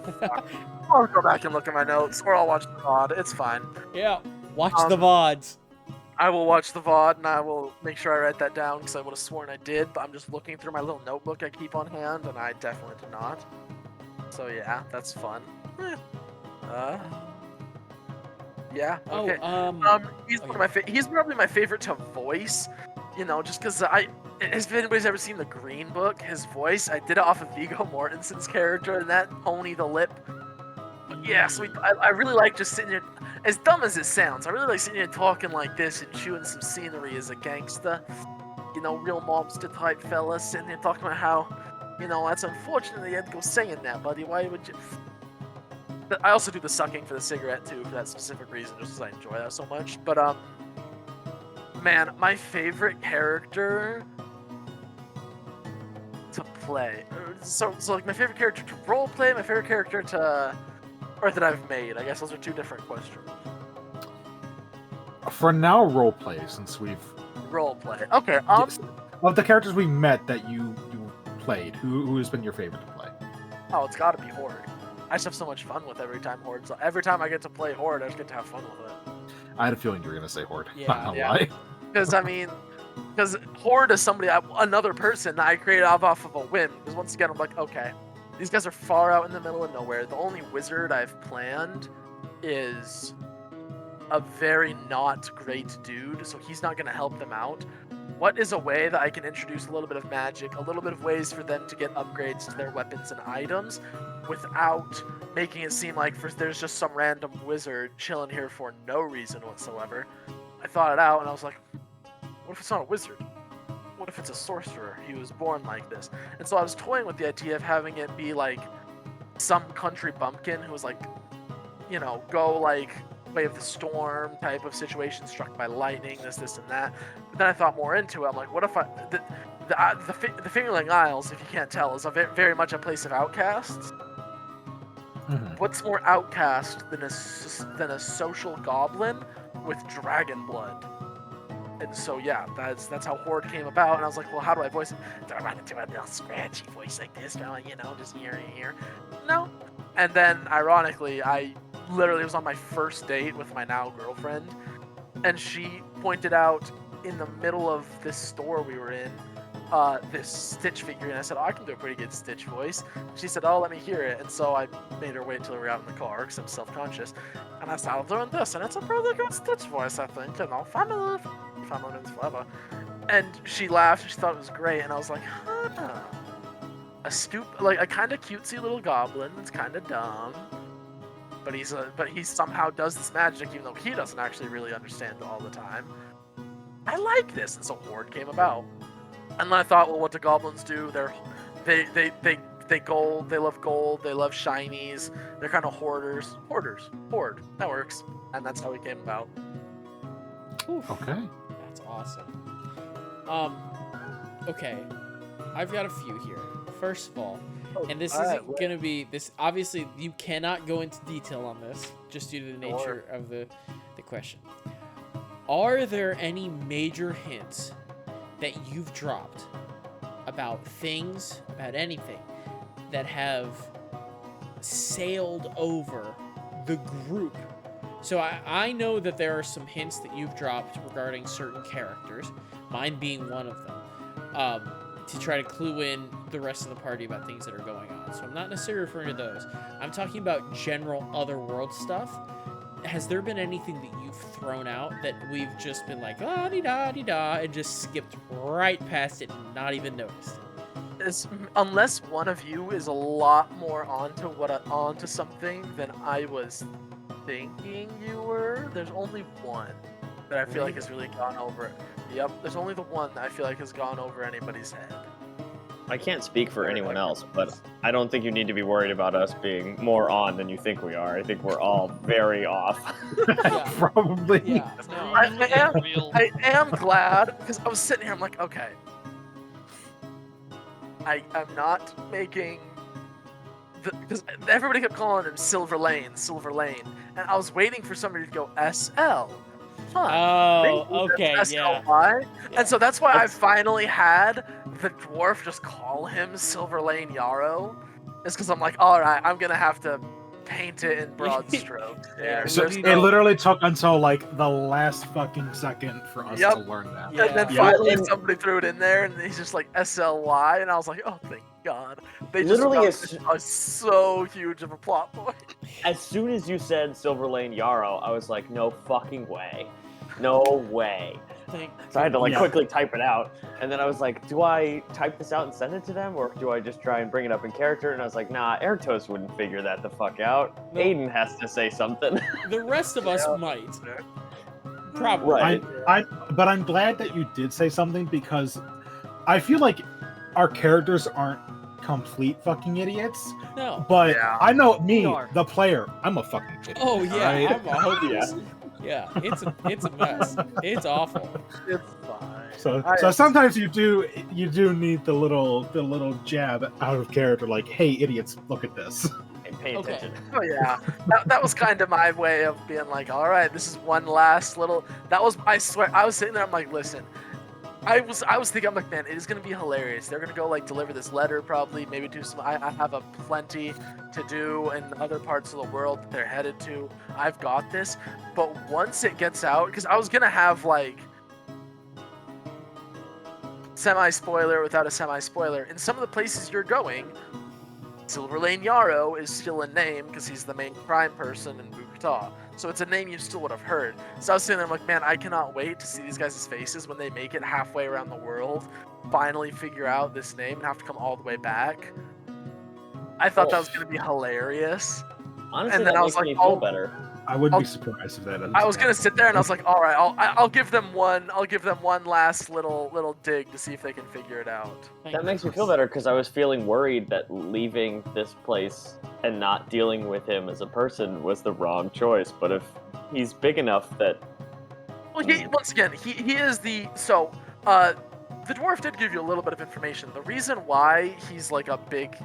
I'll go back and look at my notes, or I'll watch the VOD. It's fine. Yeah, watch the VODs. I will watch the VOD and I will make sure I write that down because I would have sworn I did, but I'm just looking through my little notebook I keep on hand and I definitely did not. So yeah, that's fun. Yeah. Okay. He's one of my he's probably my favorite to voice. Just because if anybody's ever seen the Green Book, his voice, I did it off of Viggo Mortensen's character and that Tony the Lip. But yeah, so I really like just sitting here. As dumb as it sounds, I really like sitting here talking like this and chewing some scenery as a gangster. Real mobster type fella sitting there talking about how, that's unfortunate that you had to go saying that, buddy. Why would you? But I also do the sucking for the cigarette too, for that specific reason, just because I enjoy that so much. But man, my favorite character to play. So like my favorite character to role play, my favorite character to. Or that I've made. I guess those are two different questions. For now, roleplay, since we've Roleplay. Okay. yes. Of the characters we met that you played, who has been your favorite to play? Oh, it's got to be Horde. I just have so much fun with every time Horde. So every time I get to play Horde, I just get to have fun with it. I had a feeling you were gonna say Horde. Yeah. Not gonna Yeah. lie. Because Horde is another person that I created off of a whim. Because once again, I'm like, okay, these guys are far out in the middle of nowhere. The only wizard I've planned is a very not great dude, so he's not going to help them out. What is a way that I can introduce a little bit of magic, a little bit of ways for them to get upgrades to their weapons and items without making it seem like there's just some random wizard chilling here for no reason whatsoever? I thought it out and I was like, what if it's not a wizard? What if it's a sorcerer? He was born like this. And so I was toying with the idea of having it be like some country bumpkin who was like, go like way of the storm type of situation, struck by lightning, this and that. But then I thought more into it. I'm like, what if the Fingerling Isles, if you can't tell, is very much a place of outcasts. Mm-hmm. What's more outcast than a social goblin with dragon blood? And so yeah, that's how Horde came about. And I was like, well, how do I voice it? Do I want to do a little scratchy voice like this? Just here. No. And then ironically, I literally was on my first date with my now girlfriend, and she pointed out in the middle of this store we were in, this Stitch figure, and I said, oh, I can do a pretty good Stitch voice. She said, oh, let me hear it. And so I made her wait till we were out in the car because I'm self-conscious. And I started doing this, and it's a pretty good Stitch voice, I think. Family is forever. And she laughed, and she thought it was great, and I was like, huh. A kind of cutesy little goblin that's kind of dumb. But he somehow does this magic, even though he doesn't actually really understand it all the time. I like this, and so Horde came about. And then I thought, well, what do goblins do? They gold. They love gold. They love shinies. They're kind of hoarders. Horde. That works. And that's how it came about. Oof. Okay. That's awesome. Okay. I've got a few here. First of all, and this isn't going to be this. Obviously, you cannot go into detail on this, just due to the nature of the question. Are there any major hints that you've dropped about things, about anything, that have sailed over the group? So I know that there are some hints that you've dropped regarding certain characters, mine being one of them, to try to clue in the rest of the party about things that are going on. So I'm not necessarily referring to those. I'm talking about general otherworld stuff. Has there been anything that you've thrown out that we've just been like, ah-dee-da-dee-da, and just skipped right past it and not even noticed? is unless one of you is a lot more onto something than I was thinking you were. There's only one that I feel like has really gone over it. Yep, there's only the one that I feel like has gone over anybody's head. I can't speak for anyone else, but I don't think you need to be worried about us being more on than you think we are. I think we're all very off. Yeah. Probably. Yeah. No. I am glad because I was sitting here. I'm like, okay, I'm not making because everybody kept calling him Silver Lane, and I was waiting for somebody to go SL. Oh, okay, yeah. SLY. Yeah. And so that's why I finally had the dwarf just call him Silver Lane Yarrow. It's because I'm like, all right, I'm gonna have to paint it in broad strokes. Yeah, So There's it no- literally took until like the last fucking second for us Yep. to learn that. Yeah. And then Yeah. finally And- somebody threw it in there, and he's just like SLY, and I was like, oh, thank God. They just Literally got so huge of a plot point. As soon as you said Silver Lane Yarrow, I was like, no fucking way. No way. So I had to like Yeah. quickly type it out. And then I was like, do I type this out and send it to them? Or do I just try and bring it up in character? And I was like, nah, Airtos wouldn't figure that the fuck out. No. Aiden has to say something. The rest of us Yeah. might. Probably. Right. But I'm glad that you did say something because I feel like our characters aren't complete fucking idiots. No. But Yeah. I know me, We are. the player, I'm a fucking idiot. Oh yeah, alright? I'm a hopeless. Yeah, it's a mess. It's awful. It's fine. So sometimes you do need the little jab out of character, like, hey idiots, look at this. Hey, pay Okay. attention. Oh yeah, that was kind of my way of being like, all right, this is one last little. That was, I swear, I was sitting there. I'm like, listen, I was thinking, I'm like, man, it is gonna be hilarious. They're gonna go like deliver this letter, probably, maybe do some. I have a plenty to do in other parts of the world that they're headed to. I've got this. But once it gets out, because I was gonna have like semi-spoiler without a semi-spoiler. In some of the places you're going, Silver Lane Yarrow is still a name because he's the main crime person in Bukta. So it's a name you still would have heard. So I was sitting there, I'm like, man, I cannot wait to see these guys' faces when they make it halfway around the world, finally figure out this name and have to come all the way back. I thought that was going to be hilarious. Honestly, And then that I makes was me like, feel oh. better. I wouldn't I'll- be surprised if that. I was gonna sit there and I was like, all right, I'll give them one. I'll give them one last little dig to see if they can figure it out. That makes me feel better because I was feeling worried that leaving this place and not dealing with him as a person was the wrong choice. But if he's big enough that Well, once again, he is the the dwarf did give you a little bit of information. The reason why he's like a big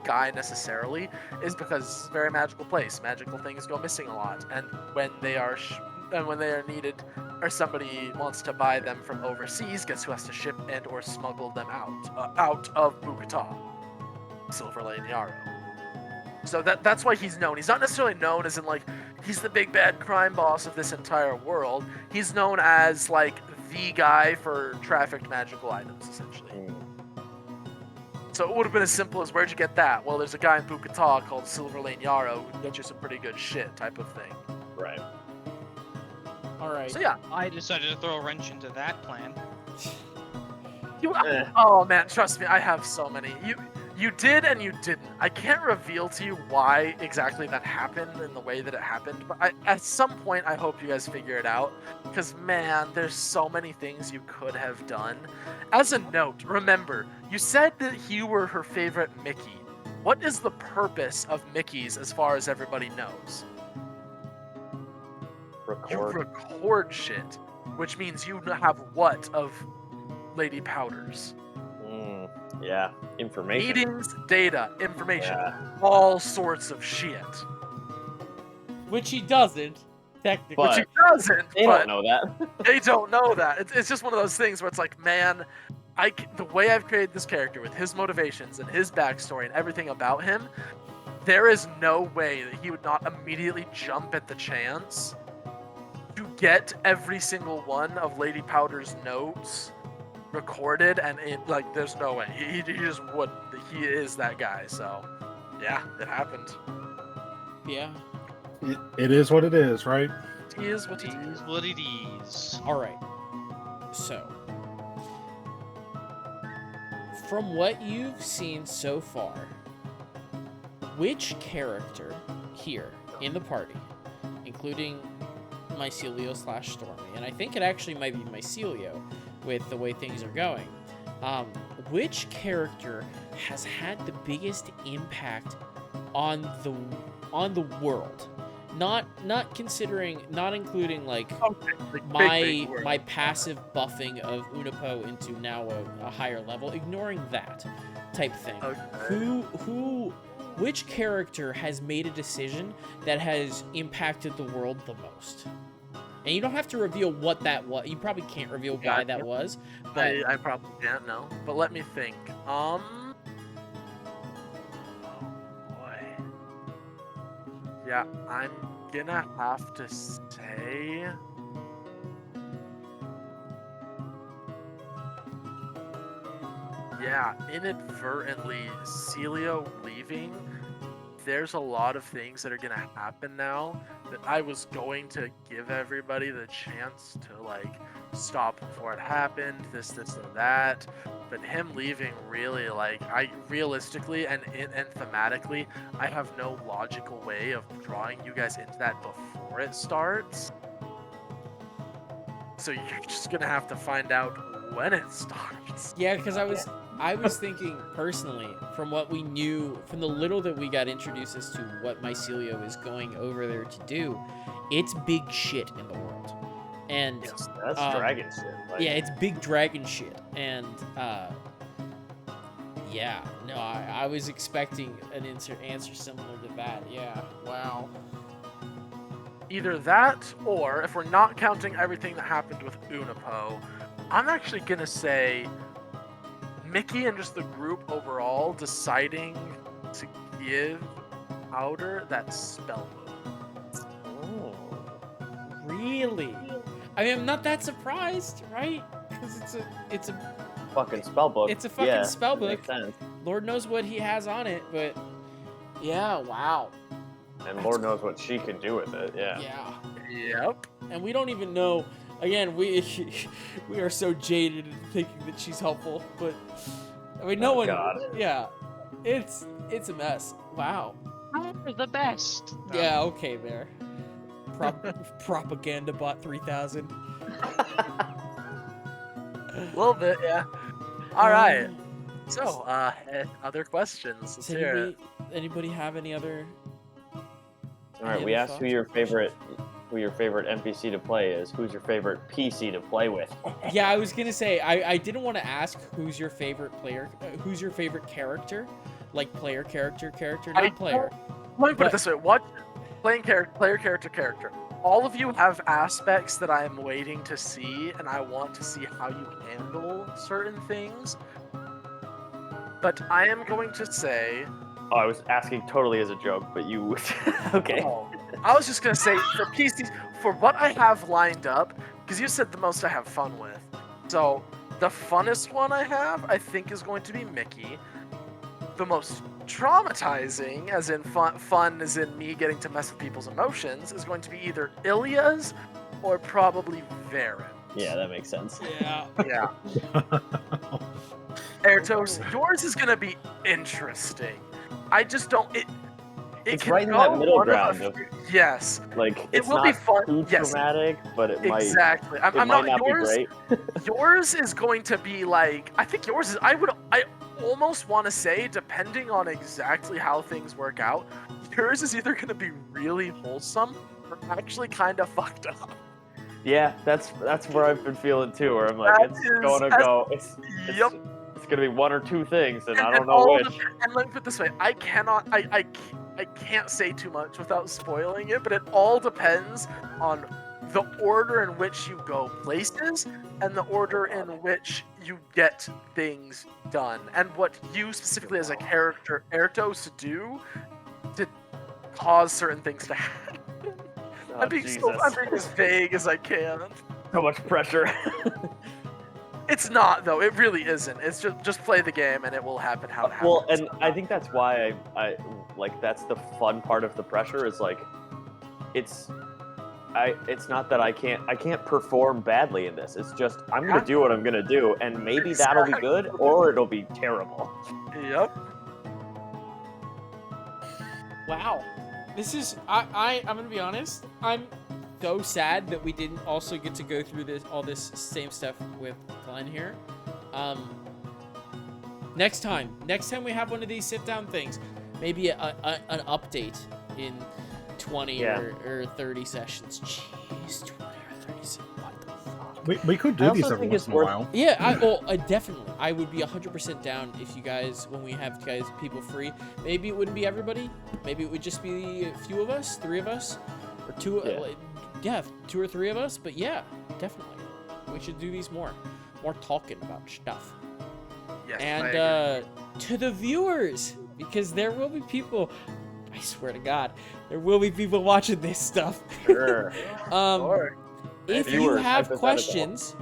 guy necessarily is because it's a very magical place. Magical things go missing a lot, and when they are needed, or somebody wants to buy them from overseas, guess who has to ship and or smuggle them out of Bukata? Silver Lane Yarrow. So that's why he's known. He's not necessarily known as in like he's the big bad crime boss of this entire world. He's known as like the guy for trafficked magical items, essentially. So it would have been as simple as, where'd you get that? Well, there's a guy in Bukata called Silver Lane Yarrow who can get you some pretty good shit, type of thing. right. All right. So yeah. I decided to throw a wrench into that plan. Eh. Oh man, trust me, I have so many. You did and you didn't. I can't reveal to you why exactly that happened in the way that it happened, but at some point I hope you guys figure it out. Because man, there's so many things you could have done. As a note, remember, you said that you were her favorite Mickey. What is the purpose of Mickey's as far as everybody knows? You record shit, which means you have what of Lady Powders? Yeah, information. Meetings, data, information, Yeah. all sorts of shit. Which he doesn't, technically. But- Which he doesn't, They but don't know that. they don't know that. It's just one of those things where it's like, man, the way I've created this character with his motivations and his backstory and everything about him, there is no way that he would not immediately jump at the chance to get every single one of Lady Powder's notes recorded, and there's no way. He just wouldn't. He is that guy, so yeah, it happened. Yeah. It is what it is, right? He is what he It is. is what it is. All right. So, from what you've seen so far, which character here in the party, including Mycelio / Stormy, and I think it actually might be Mycelio with the way things are going, which character has had the biggest impact on the world? Not including like my passive buffing of Unipo into now a higher level, ignoring that type thing. Okay. Which character has made a decision that has impacted the world the most? And you don't have to reveal what that was. You probably can't reveal why that was. But I probably can't know. But let me think. Oh boy. Yeah, I'm gonna have to say. Yeah, inadvertently, Celio leaving. There's a lot of things that are gonna happen now that I was going to give everybody the chance to like stop before it happened, this and that. But him leaving really, like, I realistically and thematically, I have no logical way of drawing you guys into that before it starts. So you're just gonna have to find out when it starts. yeah, because I was thinking personally, from what we knew, from the little that we got introduced as to what Mycelio is going over there to do, it's big shit in the world. And Yes. That's dragon shit. Like, yeah, it's big dragon shit. And yeah, no, I was expecting an answer similar to that. Yeah, wow. Either that, or if we're not counting everything that happened with Unipo, I'm actually gonna say Mickey and just the group overall deciding to give Powder that spell book. oh. Really? I mean, I'm not that surprised, right? Because it's a Fucking spellbook. It's a fucking yeah, spell makes book. sense. Lord knows what he has on it, but yeah, wow. And Lord knows what she can do with it. Yeah. Yeah. Yep. And we don't even know. Again, we are so jaded in thinking that she's helpful, but I mean, no Oh, one. God. Yeah, it's a mess. Wow. You're the best. Yeah. Okay. There. Propaganda bot 3000. A little bit, yeah. All right. So, other questions? Let's Does hear it. anybody have any other? All right, we asked who your favorite NPC to play is. Who's your favorite PC to play with? Yeah, I was gonna say I didn't want to ask who's your favorite player, who's your favorite character, like player, character, not player. Let me put But- it this way: what player, character. All of you have aspects that I am waiting to see, and I want to see how you handle certain things. But I am going to say. Oh, I was asking totally as a joke, but you. Okay. Oh, I was just gonna say for PCs, for what I have lined up, because you said the most I have fun with. So the funnest one I have, I think, is going to be Mickey. The most traumatizing, as in fun as in me getting to mess with people's emotions, is going to be either Ilya's or probably Varen. Yeah, that makes sense. Yeah. Yeah. Airtos, yours is gonna be interesting. I just don't. It It's can right in go that middle one of ground a of- few- Yes. Like It it's will not be fun. too Yes. traumatic, but it might. Exactly. It I'm might not not yours. be great. Yours is going to be like, I think yours is. I almost want to say, depending on exactly how things work out, yours is either going to be really wholesome or actually kind of fucked up. Yeah, that's where I've been feeling too. Where I'm like, That it's is- gonna that's- go. Yep. It's gonna be one or two things, and I And don't know all which. and let me put it this way: I cannot. I can't say too much without spoiling it, but it all depends on the order in which you go places and the order in which you get things done, and what you specifically as a character, Airtos, do to cause certain things to happen. Oh, I'm being Jesus. I'm being as vague as I can. So much pressure. It's not though. It really isn't. It's just play the game and it will happen how it happens. Well, and I think that's why I like that's the fun part of the pressure is like it's it's not that I can't perform badly in this. It's just I'm Yeah. gonna do what I'm gonna do, and maybe that'll be good, or it'll be terrible. Yep. Wow. This is I'm gonna be honest. I'm so sad that we didn't also get to go through all this same stuff with Glenn here. Next time we have one of these sit down things, maybe an update in 20 Yeah. or 30 sessions. Jeez, 20 or 30 sessions. What the fuck? We could I do these also every think once it's in a worth- while. Yeah, definitely. I would be 100% down if you guys, when we have people free. Maybe it wouldn't be everybody. Maybe it would just be a few of us, 3 of us, or 2. Yeah. 2 or 3 of us. But yeah, definitely, we should do these more talking about stuff. Yes. I And agree. to the viewers, because there will be people. I swear to God, there will be people watching this stuff. Sure. Sure. If you Viewers, have hypothetical. questions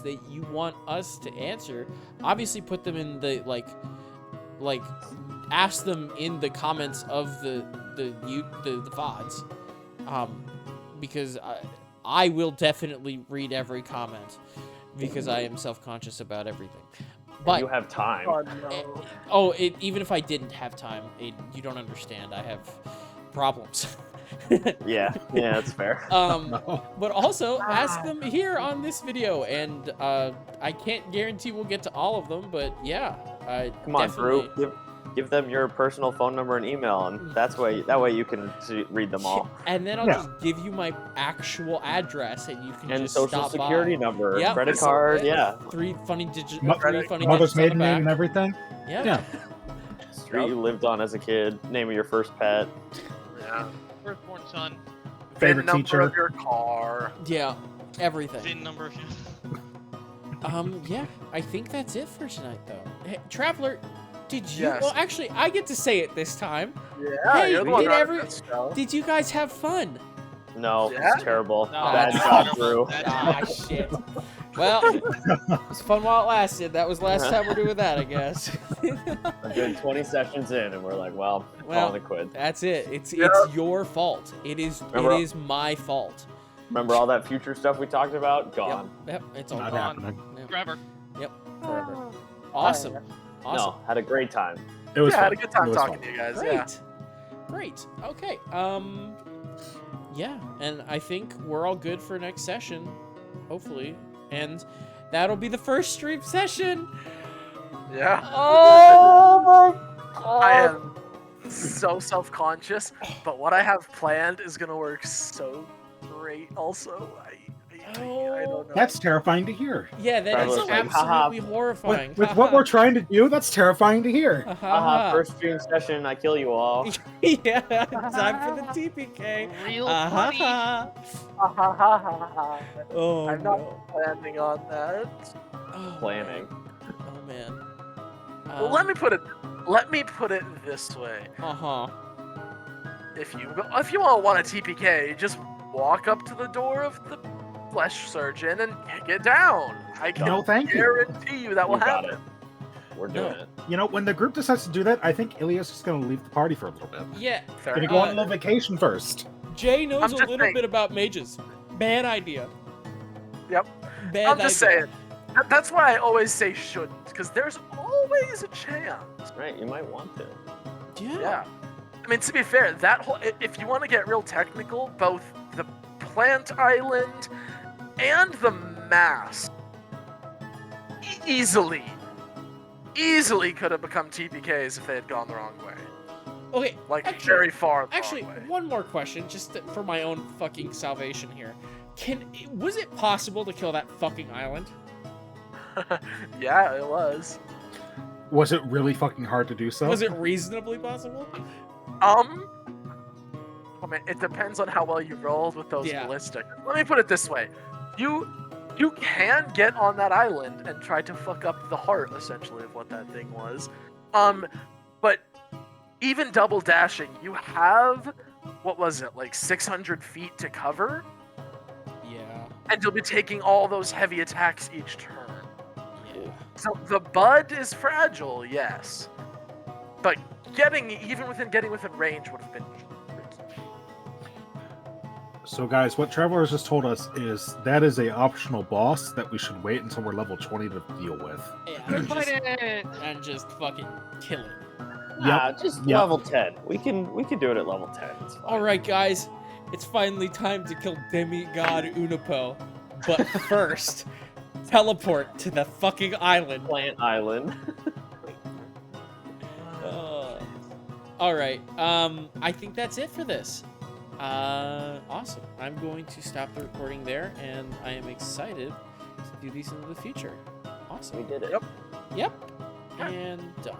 that you want us to answer, obviously put them in the like ask them in the comments of the VODs, because I will definitely read every comment because I am self-conscious about everything. But you have time. Oh, no. even if I didn't have time, you don't understand. I have problems. Yeah, that's fair. No. But also ask them here on this video, and I can't guarantee we'll get to all of them, but yeah, Come on, definitely. Drew. Give them your personal phone number and email, and that way you can read them all. And then I'll Yeah. just give you my actual address, and you can And just social stop security by. number, Yep. credit So, card, yeah. yeah. 3 funny digits. Mo- 3 funny Mother's digits on the maiden name back. and everything. Yeah. Yeah. Street you lived on as a kid, name of your first pet. Yeah. Firstborn son, Favorite VIN number teacher. of your car. Yeah. Everything. VIN number of Yeah. I think that's it for tonight, though. Hey, Traveler, did you? Yes. Well, actually, I get to say it this time. Yeah, Hey, you're the one did running every- this show. Did you guys have fun? No, Yeah? it's terrible. No, Bad that's job, terrible. Drew. That's- Shit. Well, it was fun while it lasted. That was the last time we're doing that, I guess. A good 20 sessions in, and we're like, well, Well, calling it quits. That's it. It's Yeah. your fault. It is Remember- my fault. Remember all that future stuff we talked about? Gone. Yep. It's all Not gone. happening. Yep, forever. forever. Awesome. Awesome. No, had a great time. It was Yeah, I fun. had a good time It was talking fun. to you guys. Great. Yeah. Great. Okay. Yeah, and I think we're all good for next session, hopefully. And that'll be the first stream session. Yeah. Oh my god. I am so self-conscious, but what I have planned is gonna work so great. Also, I don't know. That's terrifying to hear. Yeah, that Traveler's is like, haha. absolutely horrifying. With what we're trying to do, that's terrifying to hear. First stream session, I kill you all. Yeah, time for the TPK. Real funny. Oh, I'm not no. planning on that. Oh, Planning. Oh man. Well, let me put it this way. Uh-huh. If you all want a TPK, just walk up to the door of the flesh surgeon and kick it down. I can No, thank you. guarantee you that will You got happen. it. We're doing it. You know, when the group decides to do that, I think Ilias is going to leave the party for a little bit. Yeah, Fair Gonna enough. go on a little vacation first. Jay knows I'm a just little saying. bit about mages. Bad idea. Yep. Bad I'm just idea. saying. That's why I always say shouldn't, because there's always a chance. Right, you might want to. Yeah. I mean, to be fair, if you want to get real technical, both the plant island and the mass easily could have become TPKs if they had gone the wrong way. Okay, Like, actually, very far the actually, wrong way. one more question, just for my own fucking salvation here. Was it possible to kill that fucking island? Yeah, it was. Was it really fucking hard to do so? Was it reasonably possible? I mean, it depends on how well you rolled with those Yeah. ballistic. Let me put it this way: you can get on that island and try to fuck up the heart, essentially, of what that thing was. But even double dashing, you have what was it, like 600 feet to cover, Yeah. and you'll be taking all those heavy attacks each turn. Yeah. So the bud is fragile, yes, but getting within range would have been tricky. So, guys, what Travelers just told us is that is a optional boss that we should wait until we're level 20 to deal with. Yeah, Let's fight it! and just fucking kill it. Nah, just Yep. level 10. We can do it at level 10. It's fine. All right, guys, it's finally time to kill demigod Unipo. But first, teleport to the fucking island. Plant Island. All right. I think that's it for this. Awesome. I'm going to stop the recording there, and I am excited to do these in the future. Awesome. We did it. Yep. Yep. And done.